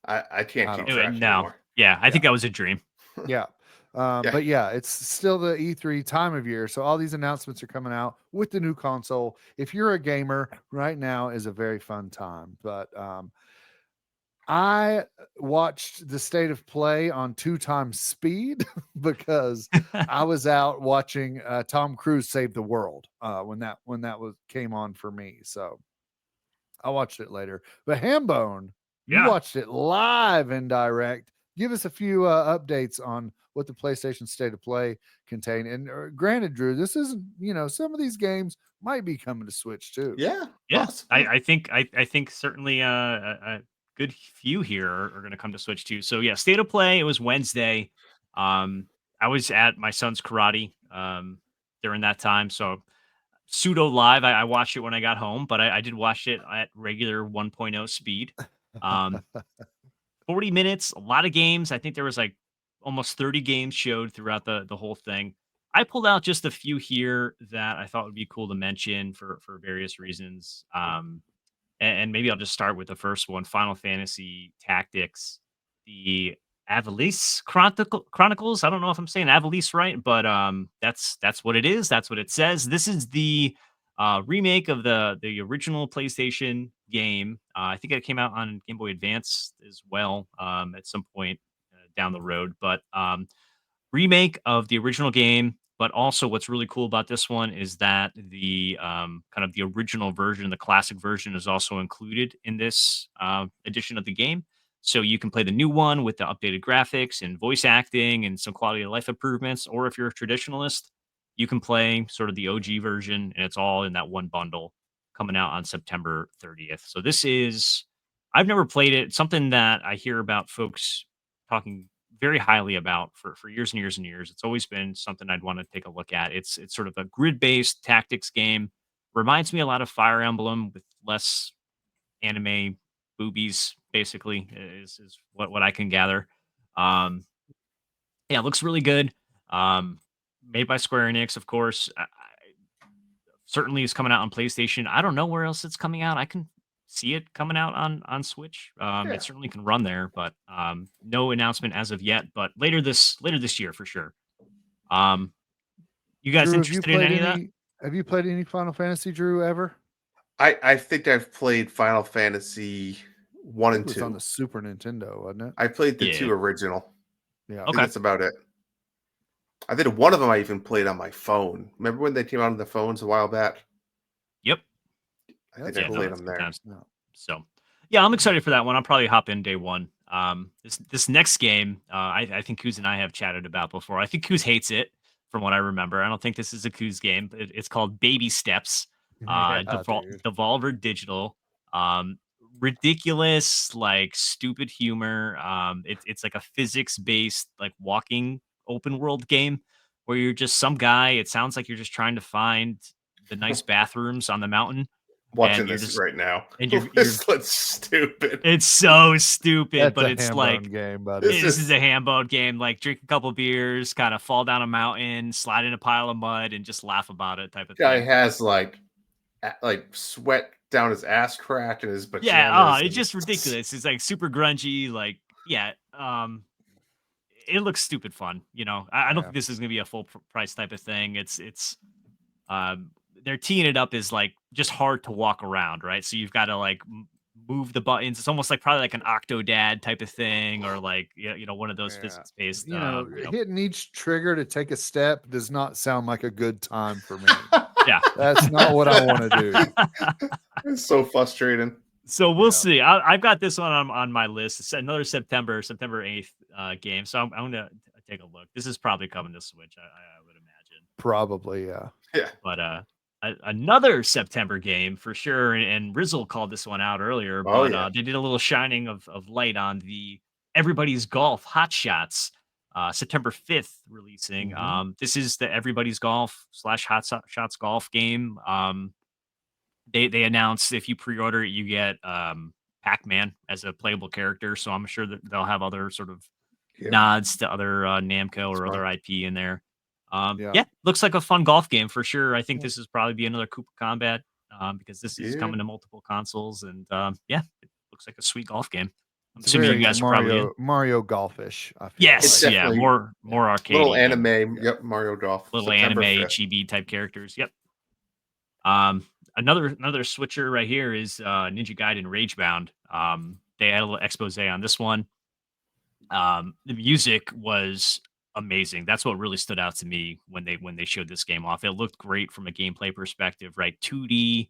[SPEAKER 2] I can't
[SPEAKER 1] I
[SPEAKER 2] keep
[SPEAKER 1] don't
[SPEAKER 3] No,
[SPEAKER 2] track
[SPEAKER 3] no.
[SPEAKER 2] anymore.
[SPEAKER 3] Yeah, I think that was a dream.
[SPEAKER 1] Yeah. But yeah, it's still the E3 time of year. So all these announcements are coming out with the new console. If you're a gamer, right now is a very fun time. But I watched the state of play on 2x speed because I was out watching Tom Cruise save the world when that came on for me. So I watched it later. But Hambone, you
[SPEAKER 3] Yeah.
[SPEAKER 1] watched it live and direct. Give us a few updates on what the PlayStation State of Play contained. And granted, Drew, this isn't, some of these games might be coming to Switch too.
[SPEAKER 2] Yeah.
[SPEAKER 3] Yeah,
[SPEAKER 2] possibly.
[SPEAKER 3] I think certainly a good few here are going to come to Switch too. So yeah, state of play. It was Wednesday. I was at my son's karate during that time, so pseudo live. I watched it when I got home, but I did watch it at regular 1.0 speed. 40 minutes, a lot of games. I think there was like almost 30 games showed throughout the whole thing. I pulled out just a few here that I thought would be cool to mention for various reasons. And maybe I'll just start with the first one, Final Fantasy Tactics, the Avalice Chronicles. I don't know if I'm saying Avalice right, but that's what it is. That's what it says. This is the remake of the original PlayStation game. I think it came out on Game Boy Advance as well at some point down the road. But remake of the original game. But also, what's really cool about this one is that the kind of the original version, the classic version, is also included in this edition of the game. So you can play the new one with the updated graphics and voice acting and some quality of life improvements. Or if you're a traditionalist, you can play sort of the OG version, and it's all in that one bundle coming out on September 30th. So this is, I've never played it. Something that I hear about folks talking very highly about for years and years and years. It's always been something I'd want to take a look at. It's sort of a grid-based tactics game. Reminds me a lot of Fire Emblem with less anime boobies, basically, is what I can gather. Yeah, it looks really good. Made by Square Enix, of course. Certainly is coming out on PlayStation. I don't know where else it's coming out. I can see it coming out on Switch.
[SPEAKER 2] Yeah.
[SPEAKER 3] It certainly can run there, but no announcement as of yet. But later this year for sure. You guys
[SPEAKER 1] Drew,
[SPEAKER 3] interested in any of that?
[SPEAKER 1] Have you played any Final Fantasy, Drew, ever?
[SPEAKER 2] I think I've played Final Fantasy 1
[SPEAKER 1] It
[SPEAKER 2] and
[SPEAKER 1] was on
[SPEAKER 2] 2.
[SPEAKER 1] the Super Nintendo, wasn't it?
[SPEAKER 2] I played the
[SPEAKER 3] Yeah.
[SPEAKER 2] 2 original.
[SPEAKER 1] Yeah.
[SPEAKER 2] I think
[SPEAKER 3] Okay.
[SPEAKER 2] that's about it. I think one of them I even played on my phone. Remember when they came out on the phones a while back?
[SPEAKER 3] Yep.
[SPEAKER 2] I think
[SPEAKER 1] That's
[SPEAKER 2] I
[SPEAKER 3] Yeah,
[SPEAKER 1] cool.
[SPEAKER 3] no,
[SPEAKER 2] played
[SPEAKER 3] that's
[SPEAKER 2] them
[SPEAKER 3] good
[SPEAKER 2] there.
[SPEAKER 3] times.
[SPEAKER 1] No.
[SPEAKER 3] So, yeah, I'm excited for that one. I'll probably hop in day one. This next game, I think Kuz and I have chatted about before. I think Kuz hates it, from what I remember. I don't think this is a Kuz game. It's called Baby Steps.
[SPEAKER 1] Yeah, dude.
[SPEAKER 3] Devolver Digital. Ridiculous, like stupid humor. It's like a physics based, like walking open world game where you're just some guy. It sounds like you're just trying to find the nice bathrooms on the mountain,
[SPEAKER 2] Watching
[SPEAKER 3] and you're
[SPEAKER 2] this
[SPEAKER 3] just
[SPEAKER 2] right now.
[SPEAKER 3] and you're
[SPEAKER 2] This looks stupid.
[SPEAKER 3] it's so stupid,
[SPEAKER 1] That's
[SPEAKER 3] but
[SPEAKER 1] a
[SPEAKER 3] it's
[SPEAKER 1] ham
[SPEAKER 3] like
[SPEAKER 1] bone game, buddy.
[SPEAKER 2] This
[SPEAKER 3] this is
[SPEAKER 2] is-
[SPEAKER 3] a handboat game. Like drink a couple beers, kind of fall down a mountain, slide in a pile of mud, and just laugh about it, type of
[SPEAKER 2] Guy
[SPEAKER 3] thing.
[SPEAKER 2] has like sweat down his ass crack and his pajamas.
[SPEAKER 3] Yeah, it's
[SPEAKER 2] and-
[SPEAKER 3] just ridiculous. It's like super grungy. Like, yeah, it looks stupid fun. You know, I don't
[SPEAKER 1] Yeah.
[SPEAKER 3] think this is gonna be a full price type of thing. Um, they're teeing it up as like just hard to walk around, right? So you've got to like move the buttons. It's almost like probably like an Octodad type of thing, or like one of those
[SPEAKER 1] Yeah.
[SPEAKER 3] physics based.
[SPEAKER 1] Hitting each trigger to take a step does not sound like a good time for me.
[SPEAKER 3] Yeah,
[SPEAKER 1] That's not what I want to do.
[SPEAKER 2] It's so frustrating.
[SPEAKER 3] So we'll
[SPEAKER 1] Yeah.
[SPEAKER 3] see. I've got this one on my list. It's another September 8th game. So I'm gonna take a look. This is probably coming to Switch, I would imagine.
[SPEAKER 1] Probably, yeah.
[SPEAKER 2] Yeah.
[SPEAKER 3] But another September game for sure. And Rizzle called this one out earlier.
[SPEAKER 2] Oh,
[SPEAKER 3] But
[SPEAKER 2] yeah.
[SPEAKER 3] they did a little shining of light on the Everybody's Golf Hot Shots. September 5th releasing.
[SPEAKER 1] Mhm.
[SPEAKER 3] This is the Everybody's Golf / Hot Shots golf game. They announced if you pre-order it, you get Pac-Man as a playable character. So I'm sure that they'll have other sort of
[SPEAKER 2] Yeah.
[SPEAKER 3] nods to other Namco or
[SPEAKER 2] That's
[SPEAKER 3] other
[SPEAKER 2] right.
[SPEAKER 3] IP in there.
[SPEAKER 1] Yeah.
[SPEAKER 3] Yeah, looks like a fun golf game for sure. I think
[SPEAKER 1] Yeah.
[SPEAKER 3] this is probably be another Koopa Combat because this is
[SPEAKER 2] Yeah.
[SPEAKER 3] coming to multiple consoles, and yeah, it looks like a sweet golf game. I'm
[SPEAKER 1] It's
[SPEAKER 3] assuming you
[SPEAKER 1] very
[SPEAKER 3] guys are probably in.
[SPEAKER 1] Mario golfish. I feel
[SPEAKER 3] Yes,
[SPEAKER 2] It's
[SPEAKER 1] like.
[SPEAKER 3] yeah,
[SPEAKER 2] definitely
[SPEAKER 3] more arcade,
[SPEAKER 2] Little anime. Yep, Mario Golf.
[SPEAKER 3] little
[SPEAKER 2] September
[SPEAKER 3] anime
[SPEAKER 2] 5th.
[SPEAKER 3] chibi type characters. Yep. Another switcher right here is Ninja Gaiden Ragebound. They had a little expose on this one. The music was amazing. That's what really stood out to me when they showed this game off. It looked great from a gameplay perspective, right? 2D.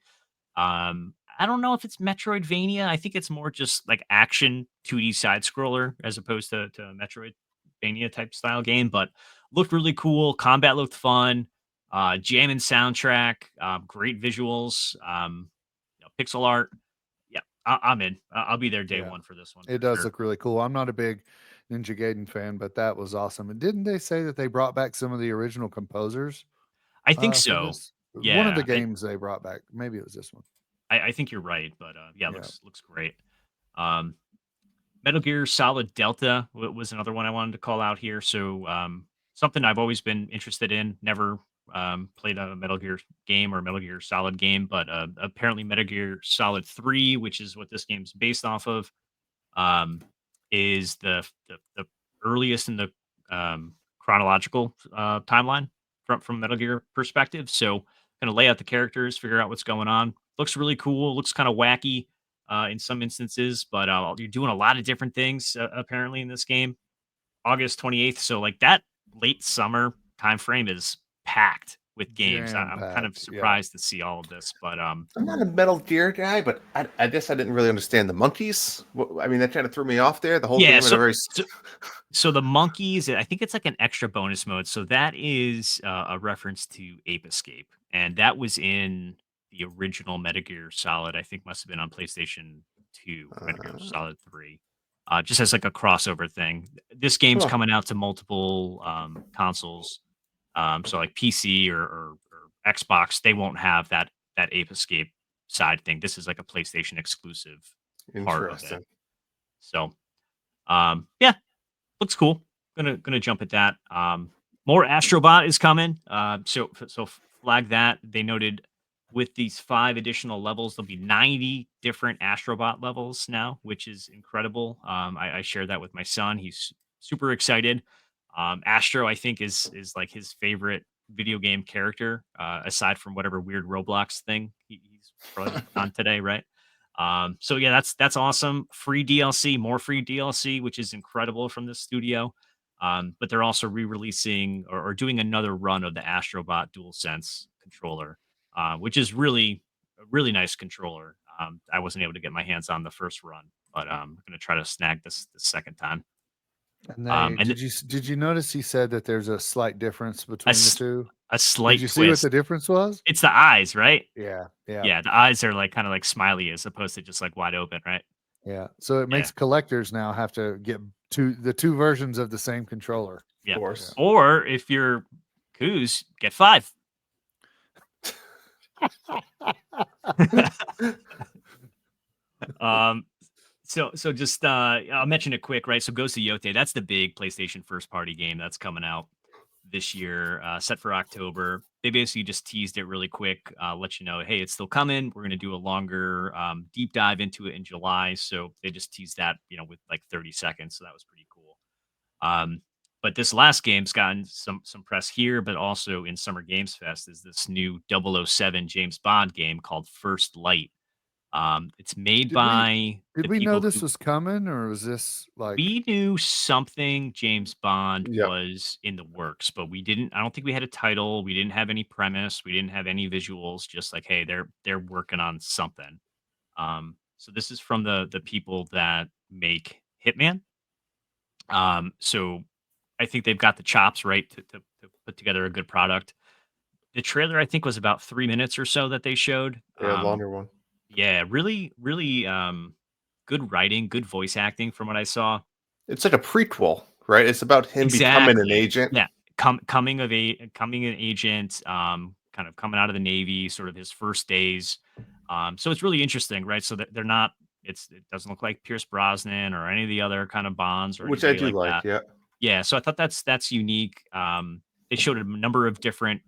[SPEAKER 3] I don't know if it's Metroidvania. I think it's more just like action 2D side scroller as opposed to a Metroidvania type style game, but looked really cool. Combat looked fun. Jamming soundtrack, great visuals, pixel art. Yeah, I'm in. I'll be there day
[SPEAKER 1] Yeah.
[SPEAKER 3] one for this one.
[SPEAKER 1] It
[SPEAKER 3] for
[SPEAKER 1] does
[SPEAKER 3] sure.
[SPEAKER 1] look really cool. I'm not a big Ninja Gaiden fan, but that was awesome. And didn't they say that they brought back some of the original composers?
[SPEAKER 3] I think
[SPEAKER 1] for
[SPEAKER 3] so.
[SPEAKER 1] this? One of
[SPEAKER 3] Yeah,
[SPEAKER 1] the games they brought back. Maybe it was this one.
[SPEAKER 3] I think you're right, but yeah,
[SPEAKER 1] Yeah.
[SPEAKER 3] looks great. Metal Gear Solid Delta was another one I wanted to call out here. So something I've always been interested in. Never played a Metal Gear game or Metal Gear Solid game, but apparently Metal Gear Solid 3, which is what this game's based off of, is the earliest in the chronological timeline from Metal Gear perspective. So kind of lay out the characters, figure out what's going on. Looks really cool. Looks kind of wacky in some instances, but you're doing a lot of different things apparently in this game. August 28th, so like that late summer time frame is packed with games. I'm kind of
[SPEAKER 1] Jam-packed, yeah.
[SPEAKER 3] surprised to see all of this, but
[SPEAKER 2] I'm not a Metal Gear guy, but I guess I didn't really understand the monkeys. I mean, that kind of threw me off there. The whole
[SPEAKER 3] Yeah,
[SPEAKER 2] game had a very
[SPEAKER 3] so the monkeys, I think it's like an extra bonus mode. So that is a reference to Ape Escape, and that was in the original Metal Gear Solid. I think must have been on PlayStation 2, Metal Gear Solid 3. Just as like a crossover thing. This game's
[SPEAKER 2] Huh.
[SPEAKER 3] coming out to multiple consoles. So like PC or Xbox, they won't have that Ape Escape side thing. This is like a PlayStation exclusive part of it.
[SPEAKER 2] interesting.
[SPEAKER 3] So yeah, looks cool. Gonna jump at that. More Astrobot is coming. So flag that. They noted with these 5 additional levels, there'll be 90 different Astrobot levels now, which is incredible. I shared that with my son. He's super excited. Astro, I think, is like his favorite video game character, aside from whatever weird Roblox thing he's probably on today, right? So yeah, that's awesome. Free DLC, more free DLC, which is incredible from this studio. But they're also re-releasing or doing another run of the Astrobot DualSense controller, which is really a really nice controller. I wasn't able to get my hands on the first run, but I'm gonna try to snag this second time.
[SPEAKER 1] And
[SPEAKER 3] And
[SPEAKER 1] did you notice he said that there's a slight difference
[SPEAKER 3] a,
[SPEAKER 1] between the
[SPEAKER 3] s-
[SPEAKER 1] two?
[SPEAKER 3] a
[SPEAKER 1] Did
[SPEAKER 3] slight
[SPEAKER 1] you see what the
[SPEAKER 3] twist.
[SPEAKER 1] difference was?
[SPEAKER 3] It's the eyes, right?
[SPEAKER 1] Yeah, yeah,
[SPEAKER 3] Yeah, the eyes are like kind of like smiley as opposed to just like wide open, right?
[SPEAKER 1] yeah. So it
[SPEAKER 3] Yeah,
[SPEAKER 1] makes collectors now have to get the two versions of the same controller.
[SPEAKER 2] Of
[SPEAKER 3] yeah.
[SPEAKER 2] course.
[SPEAKER 3] Or if you're Coos, get 5. um, so just I'll mention it quick, right? So Ghost of Yote, that's the big PlayStation first party game that's coming out this year, set for October. They basically just teased it really quick, let you know, hey, it's still coming. We're gonna do a longer deep dive into it in July. So they just teased that, with like 30 seconds. So that was pretty cool. Um, but this last game's gotten some press here, but also in Summer Games Fest is this new 007 James Bond game called First Light. It's made
[SPEAKER 1] Did we
[SPEAKER 3] by
[SPEAKER 1] did
[SPEAKER 3] the
[SPEAKER 1] we know
[SPEAKER 3] people
[SPEAKER 1] this
[SPEAKER 3] who
[SPEAKER 1] was coming, or was this like
[SPEAKER 3] we knew something James Bond
[SPEAKER 2] Yep.
[SPEAKER 3] was in the works, but I don't think we had a title. We didn't have any premise. We didn't have any visuals. Just like, hey, they're working on something. So this is from the people that make Hitman. So I think they've got the chops right to put together a good product. The trailer I think was about 3 minutes or so that they showed.
[SPEAKER 2] Yeah, longer one.
[SPEAKER 3] Yeah, really, really good writing, good voice acting from what I saw.
[SPEAKER 2] It's like a prequel, right? It's about him becoming an
[SPEAKER 3] Exactly.
[SPEAKER 2] agent.
[SPEAKER 3] Yeah. Coming an agent, kind of coming out of the Navy, sort of his first days. So it's really interesting, right? So that they're not it doesn't look like Pierce Brosnan or any of the other kind of Bonds or
[SPEAKER 2] Which I
[SPEAKER 3] anybody
[SPEAKER 2] do
[SPEAKER 3] like
[SPEAKER 2] like,
[SPEAKER 3] that.
[SPEAKER 2] yeah.
[SPEAKER 3] Yeah, so I thought that's unique. They showed a number of different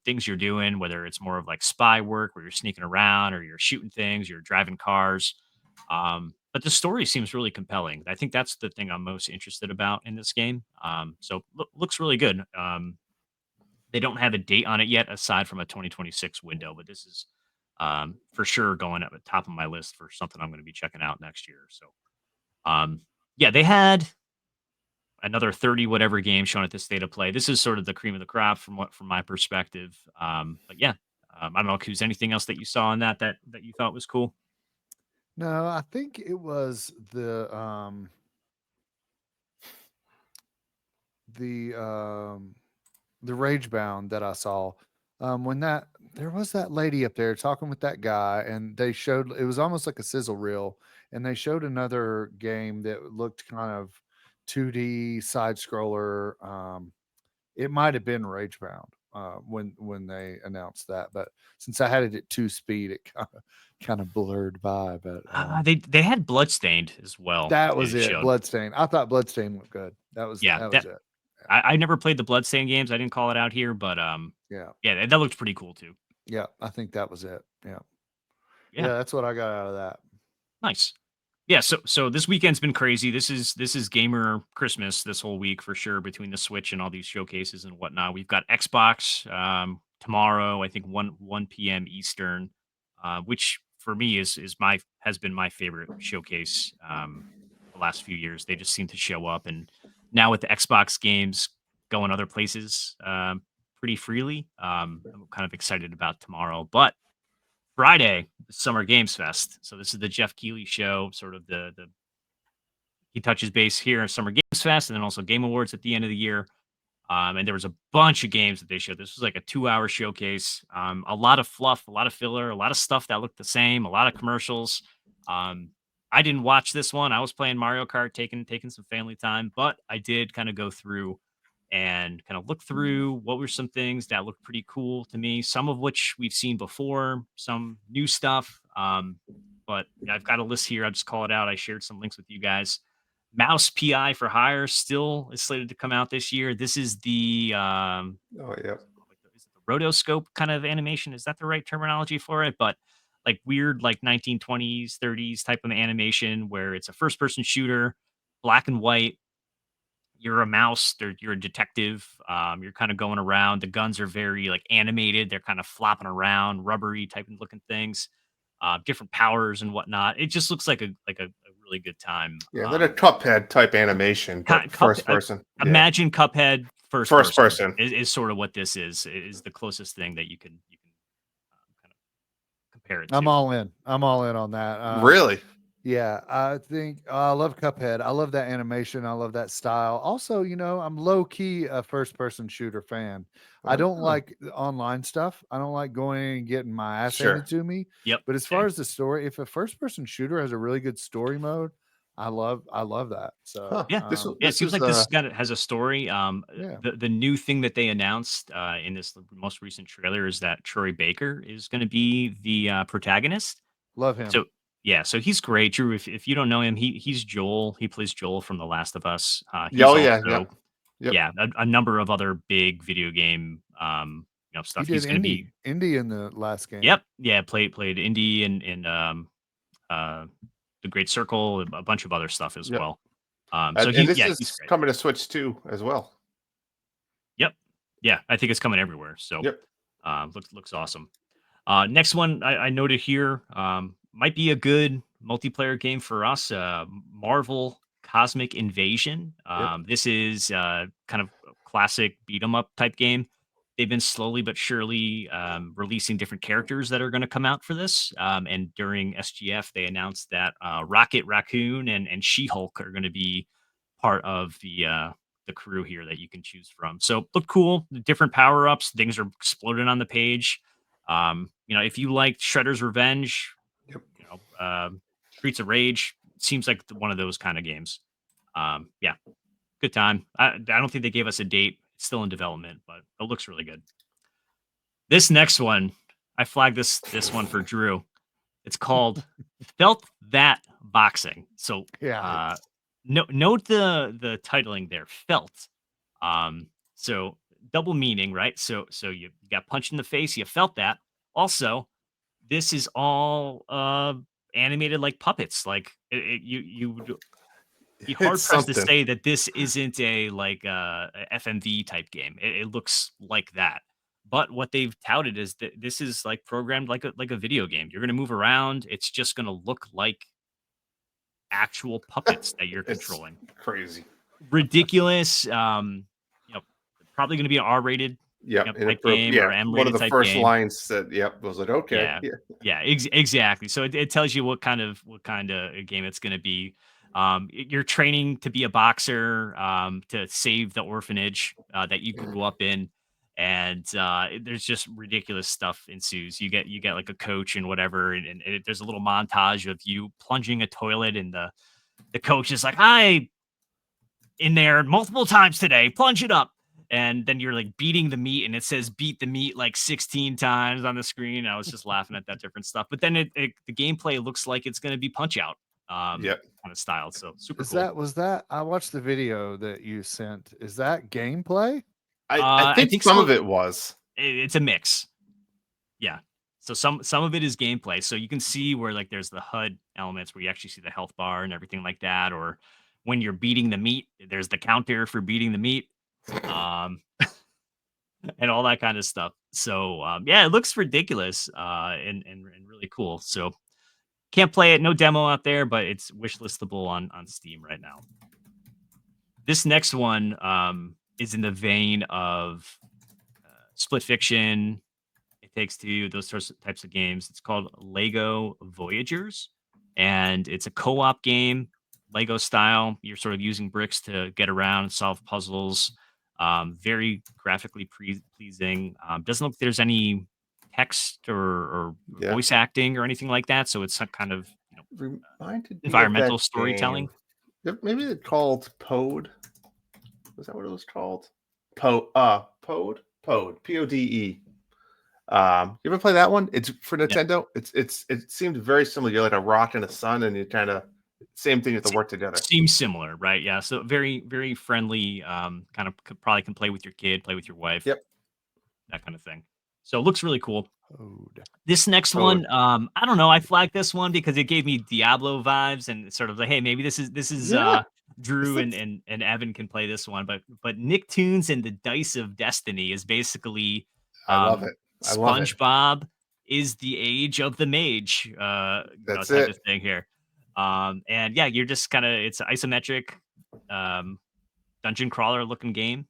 [SPEAKER 3] things you're doing, whether it's more of like spy work where you're sneaking around or you're shooting things, you're driving cars. But the story seems really compelling. I think that's the thing I'm most interested about in this game. So looks really good. They don't have a date on it yet, aside from a 2026 window, but this is for sure going at the top of my list for something I'm going to be checking out next year. So, yeah, they had another 30 whatever game shown at this state of play. This is sort of the cream of the crop from my perspective. But yeah, I don't know, who's anything else that you saw in that you thought was cool?
[SPEAKER 1] No, I think it was the Rage Bound that I saw. When that there was that lady up there talking with that guy, and they showed it was almost like a sizzle reel, and they showed another game that looked kind of 2D side scroller. It might have been Rage Bound when they announced that, but since I had it at 2 speed, it kind of blurred by. But
[SPEAKER 3] They had Bloodstained as well.
[SPEAKER 1] that was
[SPEAKER 3] It
[SPEAKER 1] it.
[SPEAKER 3] showed.
[SPEAKER 1] Bloodstain. I thought Bloodstain looked good.
[SPEAKER 3] Yeah,
[SPEAKER 1] That was it.
[SPEAKER 3] I never played the Bloodstained games. I didn't call it out here, but
[SPEAKER 1] Yeah.
[SPEAKER 3] yeah, that looked pretty cool too.
[SPEAKER 1] Yeah. I think that was it. Yeah.
[SPEAKER 3] Yeah,
[SPEAKER 1] Yeah. That's what I got out of that.
[SPEAKER 3] nice. Yeah, so this weekend's been crazy. This is gamer Christmas this whole week for sure between the Switch and all these showcases and whatnot. We've got Xbox tomorrow, I think 1 p.m. Eastern, which for me has been my favorite showcase the last few years. They just seem to show up, and now with the Xbox games going other places pretty freely, I'm kind of excited about tomorrow. But Friday, Summer Games Fest. So this is the Jeff Keighley show, sort of the he touches base here at Summer Games Fest and then also Game Awards at the end of the year. And there was a bunch of games that they showed. This was like a 2-hour showcase. A lot of fluff, a lot of filler, a lot of stuff that looked the same, a lot of commercials. I didn't watch this one. I was playing Mario Kart, taking some family time, but I did kind of go through and kind of look through what were some things that looked pretty cool to me, some of which we've seen before, some new stuff. But I've got a list here. I'll just call it out. I shared some links with you guys. Mouse PI for Hire still is slated to come out this year. This is the
[SPEAKER 2] Oh, yeah.
[SPEAKER 3] is it the rotoscope kind of animation? Is that the right terminology for it? But like weird, like 1920s, 30s type of animation where it's a first person shooter, black and white. You're a mouse, you're a detective. You're kind of going around. The guns are very like animated. They're kind of flopping around, rubbery type of looking things. different powers and whatnot. It just looks like a really good time.
[SPEAKER 2] Yeah, then a Cuphead type animation, but first person. Yeah.
[SPEAKER 3] Imagine Cuphead first
[SPEAKER 2] First
[SPEAKER 3] person,
[SPEAKER 2] person.
[SPEAKER 3] is sort of what this is the closest thing that you can kind of compare it to.
[SPEAKER 1] I'm all in on that.
[SPEAKER 2] Really?
[SPEAKER 1] Yeah, I think I love Cuphead. I love that animation. I love that style. Also, I'm low key a first person shooter fan. I don't
[SPEAKER 2] Oh.
[SPEAKER 1] like the online stuff. I don't like going in and getting my ass
[SPEAKER 2] Sure.
[SPEAKER 1] handed to me.
[SPEAKER 3] Yep.
[SPEAKER 1] But as far as the story, if a first person shooter has a really good story mode, I love that. So
[SPEAKER 2] Huh.
[SPEAKER 3] Yeah.
[SPEAKER 2] This
[SPEAKER 3] Yeah, it seems
[SPEAKER 2] is,
[SPEAKER 3] like this has a story.
[SPEAKER 1] Yeah.
[SPEAKER 3] The new thing that they announced in this most recent trailer is that Troy Baker is going to be the protagonist.
[SPEAKER 1] Love him.
[SPEAKER 3] So yeah, so he's great. Drew, if you don't know him, he's Joel. He plays Joel from The Last of Us. He's
[SPEAKER 2] Oh, yeah,
[SPEAKER 3] also,
[SPEAKER 2] yep.
[SPEAKER 3] yeah, a number of other big video game
[SPEAKER 1] he
[SPEAKER 3] stuff.
[SPEAKER 1] did
[SPEAKER 3] He's going to be
[SPEAKER 1] Indy in the last game.
[SPEAKER 3] Yep, yeah, played Indy and The Great Circle, a bunch of other stuff as
[SPEAKER 2] Yep.
[SPEAKER 3] well. So
[SPEAKER 2] And
[SPEAKER 3] he's
[SPEAKER 2] is
[SPEAKER 3] great.
[SPEAKER 2] coming to Switch 2 as well.
[SPEAKER 3] Yep. Yeah, I think it's coming everywhere. So
[SPEAKER 2] Yep.
[SPEAKER 3] looks awesome. Next one I noted here might be a good multiplayer game for us. Marvel Cosmic Invasion. This is kind of a classic beat 'em up type game. They've been slowly but surely releasing different characters that are going to come out for this. And during SGF, they announced that Rocket Raccoon and She-Hulk are going to be part of the crew here that you can choose from. So look cool, different power ups, things are exploding on the page. If you liked Shredder's Revenge,
[SPEAKER 2] Yep.
[SPEAKER 3] Streets of Rage, seems like one of those kind of games. Yeah, good time. I don't think they gave us a date. It's still in development, but it looks really good. This next one, I flagged this one for Drew. It's called Felt That Boxing. So
[SPEAKER 1] Yeah.
[SPEAKER 3] note the titling there, felt. So double meaning, right? So you got punched in the face, you felt that. Also, this is all animated like puppets. Like you would be hard
[SPEAKER 2] It's
[SPEAKER 3] pressed to
[SPEAKER 2] something.
[SPEAKER 3] say that this isn't a FMV type game. It looks like that. But what they've touted is that this is like programmed like a video game. You're gonna move around. It's just gonna look like actual puppets that you're
[SPEAKER 2] It's
[SPEAKER 3] controlling.
[SPEAKER 2] crazy.
[SPEAKER 3] Ridiculous. Probably gonna be an R-rated
[SPEAKER 2] Yep.
[SPEAKER 3] type game or
[SPEAKER 2] One of
[SPEAKER 3] M-rated
[SPEAKER 2] the
[SPEAKER 3] type
[SPEAKER 2] first
[SPEAKER 3] game.
[SPEAKER 2] lines said, "Yep." I was like, "Okay."
[SPEAKER 3] Yeah, exactly. So it tells you what kind of a game it's going to be. You're training to be a boxer, to save the orphanage that you grew up in, and there's just ridiculous stuff ensues. You get like a coach and whatever, and there's a little montage of you plunging a toilet, and the coach is like, "Hi, in there multiple times today, plunge it up." And then you're like beating the meat, and it says beat the meat like 16 times on the screen. I was just laughing at that different stuff. But then the gameplay looks like it's going to be Punch Out kind of style. So super cool.
[SPEAKER 1] Was that I watched the video that you sent. Is that gameplay?
[SPEAKER 2] I think some of it was.
[SPEAKER 3] It's a mix. Yeah. So some of it is gameplay. So you can see where like there's the HUD elements where you actually see the health bar and everything like that. Or when you're beating the meat, there's the counter for beating the meat. And all that kind of stuff. So yeah, it looks ridiculous and really cool. So can't play it, no demo out there, but it's wishlistable on Steam right now. This next one is in the vein of Split Fiction, It Takes Two, those types of games. It's called Lego Voyagers, and it's a co-op game, Lego style. You're sort of using bricks to get around and solve puzzles. Very graphically pleasing. Doesn't look like there's any text or voice acting or anything like that. So it's some kind of
[SPEAKER 2] reminded me
[SPEAKER 3] environmental
[SPEAKER 2] of that
[SPEAKER 3] storytelling.
[SPEAKER 2] Game. Maybe it's called Pode. Was that what it was called? Pode. Pode. You ever play that one? It's for Nintendo. Yeah. It seemed very similar. You're like a rock in the sun, and you kind of same thing. You have to work together.
[SPEAKER 3] Seems similar, right? Yeah. So very, very friendly. Kind of probably can play with your kid, play with your wife.
[SPEAKER 2] Yep.
[SPEAKER 3] That kind of thing. So it looks really cool. This next one, I don't know. I flagged this one because it gave me Diablo vibes, and sort of like, hey, maybe this is Drew and Evan can play this one, but Nicktoons and the Dice of Destiny is basically
[SPEAKER 2] I love it.
[SPEAKER 3] SpongeBob is the age of the mage,
[SPEAKER 2] That's
[SPEAKER 3] type
[SPEAKER 2] it.
[SPEAKER 3] of thing here. And yeah, you're just kind of it's an isometric um, dungeon crawler looking game.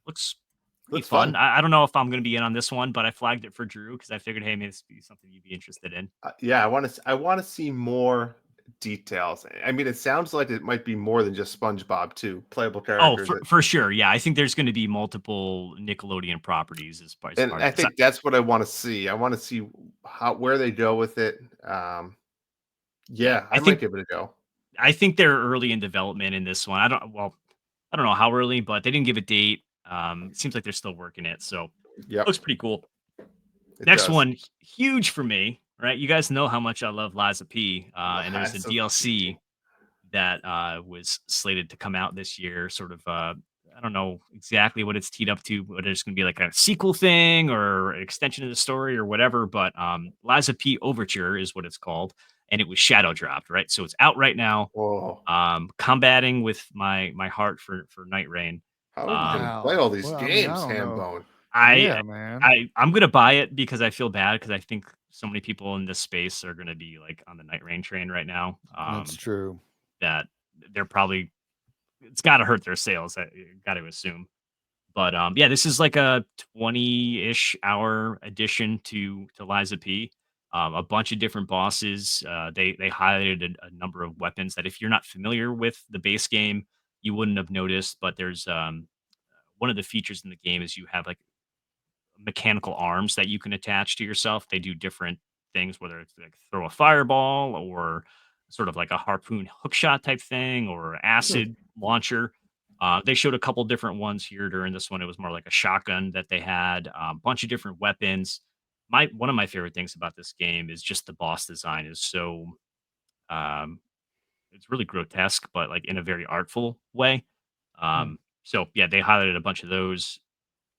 [SPEAKER 3] Looks pretty
[SPEAKER 2] Looks
[SPEAKER 3] fun.
[SPEAKER 2] fun.
[SPEAKER 3] I don't know if I'm going to be in on this one, but I flagged it for Drew because I figured, hey, maybe this would be something you'd be interested in.
[SPEAKER 2] Yeah, I want to see more details. I mean, it sounds like it might be more than just SpongeBob too. Playable
[SPEAKER 3] Oh,
[SPEAKER 2] characters,
[SPEAKER 3] for sure. Yeah, I think there's going to be multiple Nickelodeon properties as
[SPEAKER 2] and
[SPEAKER 3] part
[SPEAKER 2] I
[SPEAKER 3] of this.
[SPEAKER 2] think that's what I want to see. I want to see where they go with it.
[SPEAKER 3] Yeah,
[SPEAKER 2] Yeah, I might give it a go.
[SPEAKER 3] I think they're early in development in this one. I don't know how early, but they didn't give a date. It seems like they're still working it, so
[SPEAKER 2] Yep,
[SPEAKER 3] looks pretty cool.
[SPEAKER 2] it
[SPEAKER 3] Next
[SPEAKER 2] does.
[SPEAKER 3] one, huge for me, right? You guys know how much I love Liza P. And there's a
[SPEAKER 2] Lies of
[SPEAKER 3] DLC that was slated to come out this year. Sort of, I don't know exactly what it's teed up to, whether it's going to be like a sequel thing or an extension of the story or whatever. But Liza P. Overture is what it's called, and it was shadow dropped, right? So it's out right now.
[SPEAKER 2] Whoa,
[SPEAKER 3] Combating with my heart for Night Rain.
[SPEAKER 2] how are you going to
[SPEAKER 3] Um,
[SPEAKER 2] play
[SPEAKER 1] Wow.
[SPEAKER 2] all these
[SPEAKER 1] Well, I mean, I
[SPEAKER 2] games,
[SPEAKER 1] don't know.
[SPEAKER 2] Hambone?
[SPEAKER 3] I
[SPEAKER 1] Yeah, man.
[SPEAKER 3] I'm gonna buy it because I feel bad because I think so many people in this space are gonna be like on the Night Rain train right now.
[SPEAKER 1] That's true.
[SPEAKER 3] That they're probably it's got to hurt their sales. I got to assume. But yeah, this is like a 20-ish hour addition to Liza P. A bunch of different bosses. They highlighted a number of weapons that if you're not familiar with the base game, you wouldn't have noticed. But there's one of the features in the game is you have like mechanical arms that you can attach to yourself. They do different things, whether it's like throw a fireball or sort of like a harpoon hook shot type thing or
[SPEAKER 2] Hmm.
[SPEAKER 3] acid launcher. They showed a couple different ones here during this one. It was more like a shotgun that they had, a bunch of different weapons. My one of my favorite things about this game is just the boss design is so um, it's really grotesque, but like in a very artful way.
[SPEAKER 1] Hmm.
[SPEAKER 3] So yeah, they highlighted a bunch of those.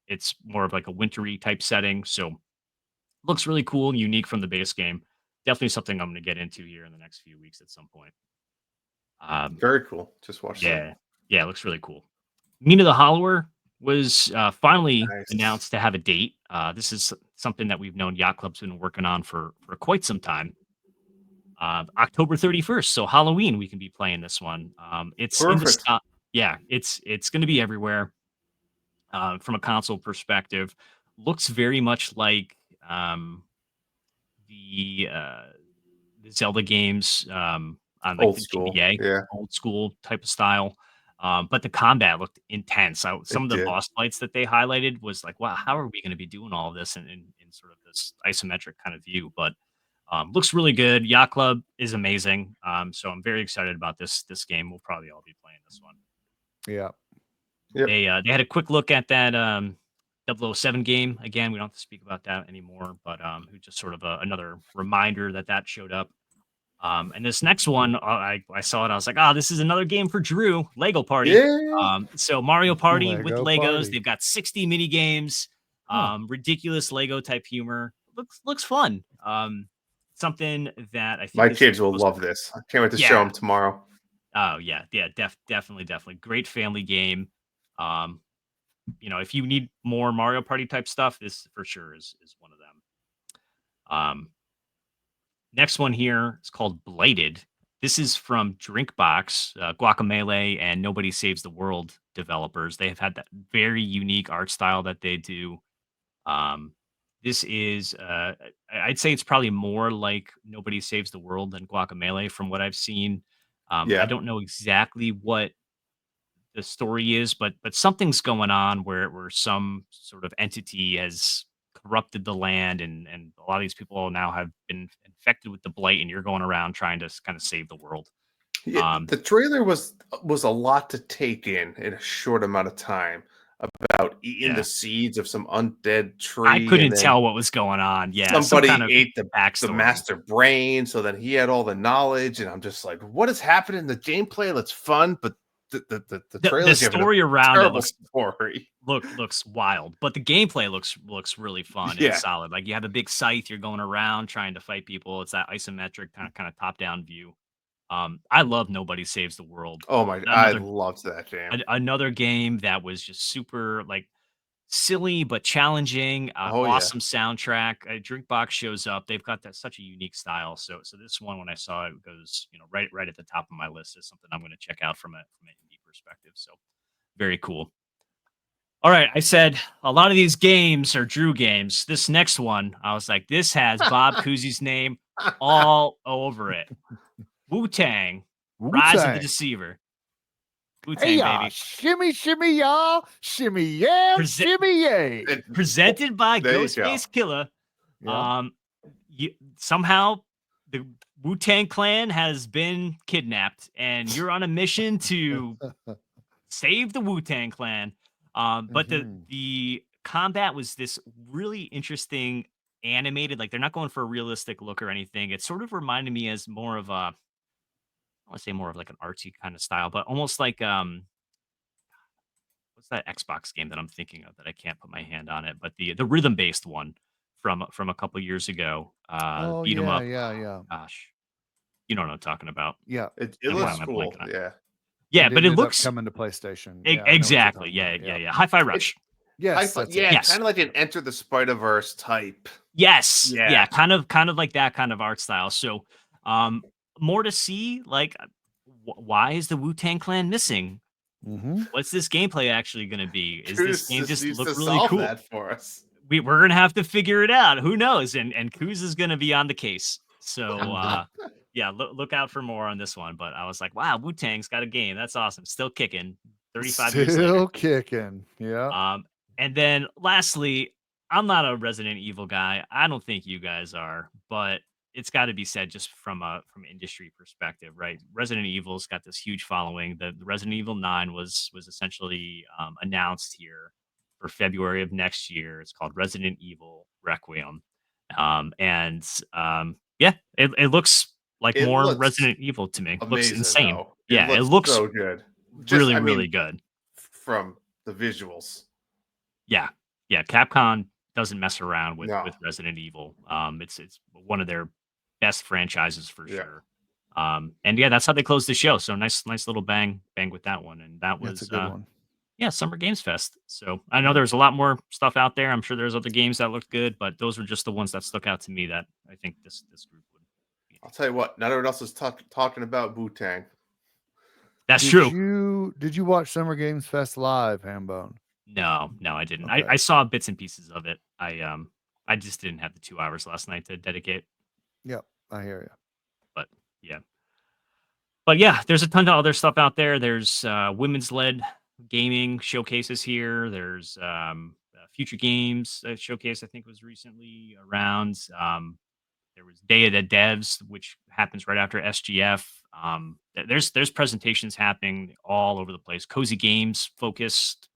[SPEAKER 3] It's more of like a wintry type setting, so looks really cool and unique from the base game. Definitely something I'm gonna get into here in the next few weeks at some point. Um,
[SPEAKER 2] Very cool. Just watch that.
[SPEAKER 3] yeah, yeah, it looks really cool. Mina the Hollower was finally
[SPEAKER 2] Nice.
[SPEAKER 3] announced to have a date. This is something that we've known Yacht Club's been working on for quite some time. October 31st, so Halloween, we can be playing this one. It's in the
[SPEAKER 2] Perfect.
[SPEAKER 3] stock. Yeah, it's going to be everywhere. From a console perspective, looks very much like um, the uh, the Zelda games on like
[SPEAKER 2] Old
[SPEAKER 3] the
[SPEAKER 2] school.
[SPEAKER 3] GBA,
[SPEAKER 2] Yeah,
[SPEAKER 3] old school type of style. But the combat looked intense. Some
[SPEAKER 2] it
[SPEAKER 3] of the
[SPEAKER 2] did.
[SPEAKER 3] boss fights that they highlighted was like, wow, how are we going to be doing all of this in sort of this isometric kind of view? But looks really good. Yacht Club is amazing. So I'm very excited about this game. We'll probably all be playing this one.
[SPEAKER 1] Yeah.
[SPEAKER 2] Yep.
[SPEAKER 3] They had a quick look at that 007 game. Again, we don't have to speak about that anymore, but just sort of another reminder that showed up. And this next one, I saw it. I was like, oh, this is another game for Drew. Lego Party.
[SPEAKER 2] Yeah.
[SPEAKER 3] So Mario Party with
[SPEAKER 1] Lego
[SPEAKER 3] Legos.
[SPEAKER 1] Party.
[SPEAKER 3] They've got 60 mini games.
[SPEAKER 1] Huh.
[SPEAKER 3] Ridiculous Lego type humor. Looks fun. Something that I think
[SPEAKER 2] My
[SPEAKER 3] is
[SPEAKER 2] kids will
[SPEAKER 3] supposed-
[SPEAKER 2] love this. I can't wait to show
[SPEAKER 3] Yeah.
[SPEAKER 2] them tomorrow.
[SPEAKER 3] Oh yeah, definitely. Great family game. If you need more Mario Party type stuff, this for sure is one of them. Next one here is called Blighted. This is from Drinkbox, Guacamelee, and Nobody Saves the World developers. They have had that very unique art style that they do. This is, I'd say it's probably more like Nobody Saves the World than Guacamelee from what I've seen. I
[SPEAKER 2] Yeah.
[SPEAKER 3] don't know exactly what the story is, but something's going on where some sort of entity has corrupted the land, and a lot of these people now have been infected with the blight, and you're going around trying to kind of save the world.
[SPEAKER 2] Yeah, the trailer was a lot to take in a short amount of time about eating
[SPEAKER 3] Yeah.
[SPEAKER 2] the seeds of some undead tree.
[SPEAKER 3] I
[SPEAKER 2] and
[SPEAKER 3] couldn't
[SPEAKER 2] then
[SPEAKER 3] tell what was going on. Yeah, some
[SPEAKER 2] somebody
[SPEAKER 3] kind of
[SPEAKER 2] ate the
[SPEAKER 3] backstory.
[SPEAKER 2] master brain, so then he had all the knowledge, and I'm just like, what is happening? The gameplay looks fun, but the
[SPEAKER 3] The
[SPEAKER 2] trailer's
[SPEAKER 3] story around it
[SPEAKER 2] terrible
[SPEAKER 3] looks
[SPEAKER 2] story.
[SPEAKER 3] looks wild, but the gameplay looks really fun
[SPEAKER 2] Yeah.
[SPEAKER 3] and solid. Like you have a big scythe, you're going around trying to fight people. It's that isometric kind of top down view. I love Nobody Saves the World.
[SPEAKER 2] Oh my! I
[SPEAKER 3] Another
[SPEAKER 2] loved that game.
[SPEAKER 3] another game that was just super like silly but challenging,
[SPEAKER 2] Oh yeah.
[SPEAKER 3] awesome soundtrack. Drinkbox shows up. They've got such a unique style. So this one, when I saw it, goes right at the top of my list is something I'm going to check out from an indie perspective. So very cool. All right, I said a lot of these games are Drew games. This next one, I was like, this has Bob Cousy's name all over it. Wu-Tang, Rise of the
[SPEAKER 1] Wu-Tang.
[SPEAKER 3] Deceiver.
[SPEAKER 1] Hey,
[SPEAKER 3] Wu-Tang,
[SPEAKER 1] y'all.
[SPEAKER 3] baby.
[SPEAKER 1] Shimmy, shimmy, y'all. Shimmy, yeah.
[SPEAKER 3] Prese-
[SPEAKER 1] Shimmy, yay.
[SPEAKER 3] Presented by
[SPEAKER 2] There you go.
[SPEAKER 3] Ghostface Killer.
[SPEAKER 1] Yeah.
[SPEAKER 3] Somehow the Wu-Tang Clan has been kidnapped, and you're on a mission to save the Wu-Tang Clan. But
[SPEAKER 1] Mhm.
[SPEAKER 3] the combat was this really interesting animated, like they're not going for a realistic look or anything. It sort of reminded me as more of a, I want to say more of like an artsy kind of style, but almost like what's that Xbox game that I'm thinking of that I can't put my hand on it, but the rhythm based one from a couple years ago,
[SPEAKER 1] Oh,
[SPEAKER 3] beat 'em
[SPEAKER 1] yeah,
[SPEAKER 3] up.
[SPEAKER 1] yeah, yeah.
[SPEAKER 3] Gosh, you know what I'm talking about.
[SPEAKER 1] Yeah.
[SPEAKER 2] It
[SPEAKER 3] Why
[SPEAKER 2] looks
[SPEAKER 3] am I
[SPEAKER 2] cool.
[SPEAKER 3] blanking on it?
[SPEAKER 2] Yeah.
[SPEAKER 3] Yeah,
[SPEAKER 1] It
[SPEAKER 3] but it
[SPEAKER 1] ended up
[SPEAKER 3] looks
[SPEAKER 1] coming to PlayStation. Yeah, I know what you're
[SPEAKER 3] exactly.
[SPEAKER 1] talking
[SPEAKER 3] Yeah,
[SPEAKER 1] about.
[SPEAKER 3] yeah, yeah. Hi-Fi Rush.
[SPEAKER 1] Yes, that's it.
[SPEAKER 2] Yeah,
[SPEAKER 3] Yes.
[SPEAKER 2] kind of like an Enter the Spider-Verse type.
[SPEAKER 3] Yes.
[SPEAKER 2] Yeah.
[SPEAKER 3] Yeah, kind of like that kind of art style. So, um, more to see. Like, why is the Wu-Tang Clan missing?
[SPEAKER 1] Mhm.
[SPEAKER 3] What's this gameplay actually going to be? Is this
[SPEAKER 2] Cruz
[SPEAKER 3] game just
[SPEAKER 2] needs
[SPEAKER 3] look
[SPEAKER 2] to
[SPEAKER 3] really
[SPEAKER 2] solve
[SPEAKER 3] cool?
[SPEAKER 2] that for us.
[SPEAKER 3] We're gonna have to figure it out. Who knows? And Kuz is gonna be on the case. So yeah, look out for more on this one. But I was like, wow, Wu Tang's got a game. That's awesome. Still kicking. 35 years later.
[SPEAKER 1] Still kicking. Yeah.
[SPEAKER 3] And then lastly, I'm not a Resident Evil guy. I don't think you guys are, but it's got to be said just from industry perspective, right? Resident Evil's got this huge following. The Resident Evil 9 was essentially announced here for February of next year. It's called Resident Evil Requiem. And yeah, it looks like
[SPEAKER 2] It
[SPEAKER 3] more
[SPEAKER 2] looks
[SPEAKER 3] Resident Evil to me. Looks
[SPEAKER 2] amazing,
[SPEAKER 3] insane.
[SPEAKER 2] though.
[SPEAKER 3] Yeah, it
[SPEAKER 2] looks
[SPEAKER 3] looks
[SPEAKER 2] so good.
[SPEAKER 3] really,
[SPEAKER 2] I mean,
[SPEAKER 3] really good.
[SPEAKER 2] from the visuals.
[SPEAKER 3] Yeah. Yeah, Capcom doesn't mess around with
[SPEAKER 2] No.
[SPEAKER 3] Resident Evil. It's one of their best franchises for
[SPEAKER 2] Yeah.
[SPEAKER 3] sure. And yeah, that's how they closed the show. So nice little bang with that one. And that
[SPEAKER 1] That's a
[SPEAKER 3] was
[SPEAKER 1] good one.
[SPEAKER 3] yeah, Summer Games Fest. So I know there's a lot more stuff out there. I'm sure there's other games that looked good, but those were just the ones that stuck out to me that I think this group would be.
[SPEAKER 2] I'll tell you what, not everyone else is talking about Wu-Tang.
[SPEAKER 3] That's
[SPEAKER 1] Did
[SPEAKER 3] true.
[SPEAKER 1] Did you watch Summer Games Fest live, Hambone?
[SPEAKER 3] No, I didn't.
[SPEAKER 1] Okay.
[SPEAKER 3] I saw bits and pieces of it. I just didn't have the 2 hours last night to dedicate.
[SPEAKER 1] Yep, I hear you.
[SPEAKER 3] But yeah. But yeah, there's a ton of other stuff out there. There's women's led gaming showcases here. There's Future Games showcase, I think was recently around. There was Day of the Devs, which happens right after SGF. There's presentations happening all over the place. Cozy Games focused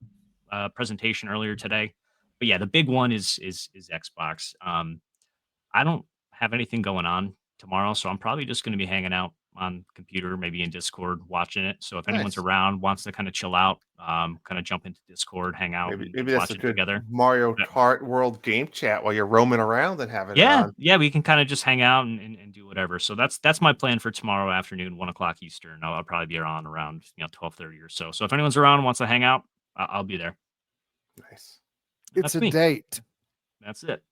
[SPEAKER 3] presentation earlier today. But yeah, the big one is Xbox. I don't have anything going on tomorrow, so I'm probably just going to be hanging out on computer, maybe in Discord, watching it. So if anyone's
[SPEAKER 2] Nice.
[SPEAKER 3] around, wants to kind of chill out, kind of jump into Discord, hang out,
[SPEAKER 2] Maybe
[SPEAKER 3] and
[SPEAKER 2] that's
[SPEAKER 3] watch
[SPEAKER 2] a
[SPEAKER 3] it
[SPEAKER 2] good
[SPEAKER 3] together.
[SPEAKER 2] Mario
[SPEAKER 3] Yeah.
[SPEAKER 2] Kart World game chat while you're roaming around and having it
[SPEAKER 3] Yeah,
[SPEAKER 2] on.
[SPEAKER 3] yeah, we can kind of just hang out and do whatever. So that's my plan for tomorrow afternoon, 1 o'clock Eastern. I'll probably be on around 12:30 or so. So if anyone's around and wants to hang out, I'll be there.
[SPEAKER 2] Nice.
[SPEAKER 1] It's
[SPEAKER 3] That's
[SPEAKER 1] a
[SPEAKER 3] me.
[SPEAKER 1] date.
[SPEAKER 3] That's it.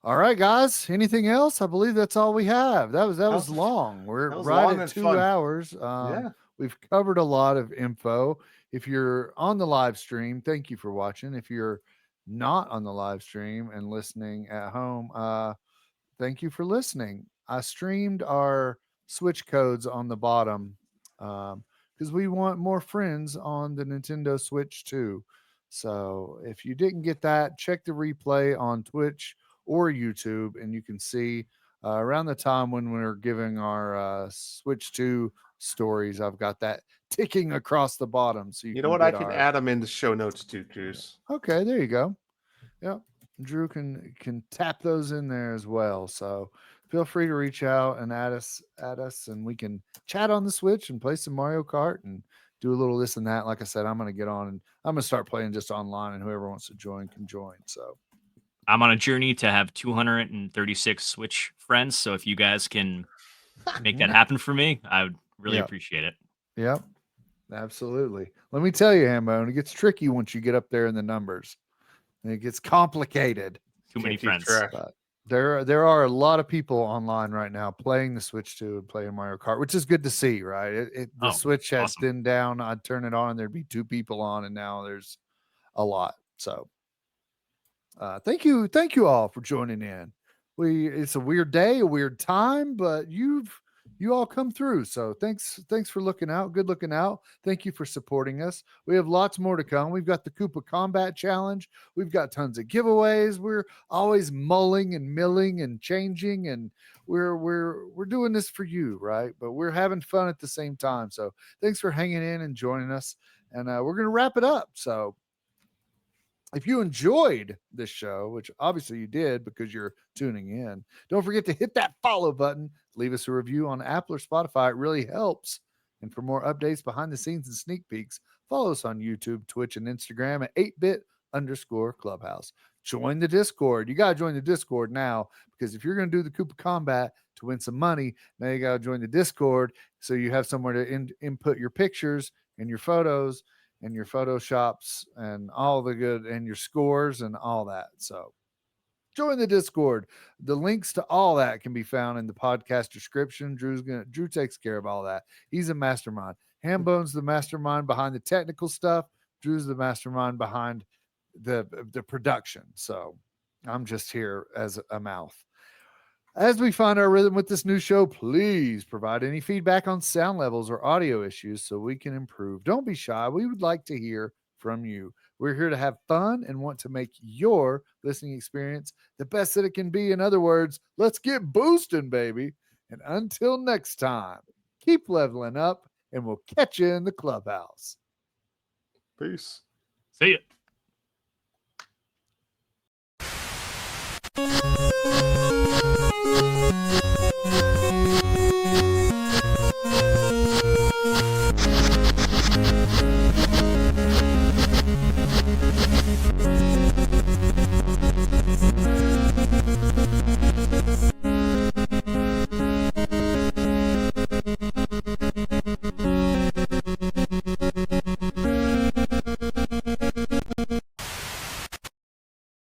[SPEAKER 1] All right, guys. Anything else? I believe that's all we have. That was
[SPEAKER 2] was-
[SPEAKER 1] long. We're
[SPEAKER 2] that was
[SPEAKER 1] right
[SPEAKER 2] long
[SPEAKER 1] at
[SPEAKER 2] and
[SPEAKER 1] 2
[SPEAKER 2] fun.
[SPEAKER 1] hours.
[SPEAKER 2] Yeah.
[SPEAKER 1] We've covered a lot of info. If you're on the live stream, thank you for watching. If you're not on the live stream and listening at home, thank you for listening. I streamed our Switch codes on the bottom because we want more friends on the Nintendo Switch too. So if you didn't get that, check the replay on Twitch or YouTube, and you can see around the time when we're giving our Switch 2 stories, I've got that ticking across the bottom. So
[SPEAKER 2] You know what? I can add them in the show notes too, Cruz.
[SPEAKER 1] Okay, there you go. Yep. Drew can tap those in there as well. So feel free to reach out and add us, and we can chat on the Switch and play some Mario Kart and do a little this and that. Like I said, I'm gonna get on and I'm gonna start playing just online, and whoever wants to join can join. So
[SPEAKER 3] I'm on a journey to have 236 Switch friends. So if you guys can make that happen for me, I would really
[SPEAKER 1] Yeah.
[SPEAKER 3] appreciate it.
[SPEAKER 1] yep. Absolutely. Let me tell you, Hambone, it gets tricky once you get up there in the numbers. And it gets complicated.
[SPEAKER 3] Too many
[SPEAKER 2] Can't keep
[SPEAKER 3] friends.
[SPEAKER 2] track.
[SPEAKER 1] But there are a lot of people online right now playing the Switch 2 and playing Mario Kart, which is good to see, right? The
[SPEAKER 3] Oh,
[SPEAKER 1] Switch had
[SPEAKER 3] awesome.
[SPEAKER 1] thinned down. I'd turn it on and there'd be 2 people on, and now there's a lot. So thank you all for joining in. It's a weird day, a weird time, but you all come through. So thanks for looking out. Good looking out. Thank you for supporting us. We have lots more to come. We've got the Koopa Combat Challenge. We've got tons of giveaways. We're always mulling and milling and changing, and we're doing this for you, right? But we're having fun at the same time. So thanks for hanging in and joining us. And we're gonna wrap it up. So if you enjoyed this show, which obviously you did because you're tuning in, don't forget to hit that follow button. Leave us a review on Apple or Spotify. It really helps. And for more updates, behind the scenes, and sneak peeks, follow us on YouTube, Twitch, and Instagram at 8bit_clubhouse. Join the Discord. You got to join the Discord now, because if you're going to do the Koopa Combat to win some money, now you got to join the Discord so you have somewhere to input your pictures and your photos and your photoshops and all the good, and your scores and all that. So join the Discord. The links to all that can be found in the podcast description. Drew takes care of all that. He's a mastermind. Hambone's the mastermind behind the technical stuff. Drew's the mastermind behind the production. So I'm just here as a mouth. As we find our rhythm with this new show, please provide any feedback on sound levels or audio issues so we can improve. Don't be shy. We would like to hear from you. We're here to have fun and want to make your listening experience the best that it can be. In other words, let's get boosting, baby. And until next time, keep leveling up, and we'll catch you in the clubhouse.
[SPEAKER 2] Peace.
[SPEAKER 3] See ya.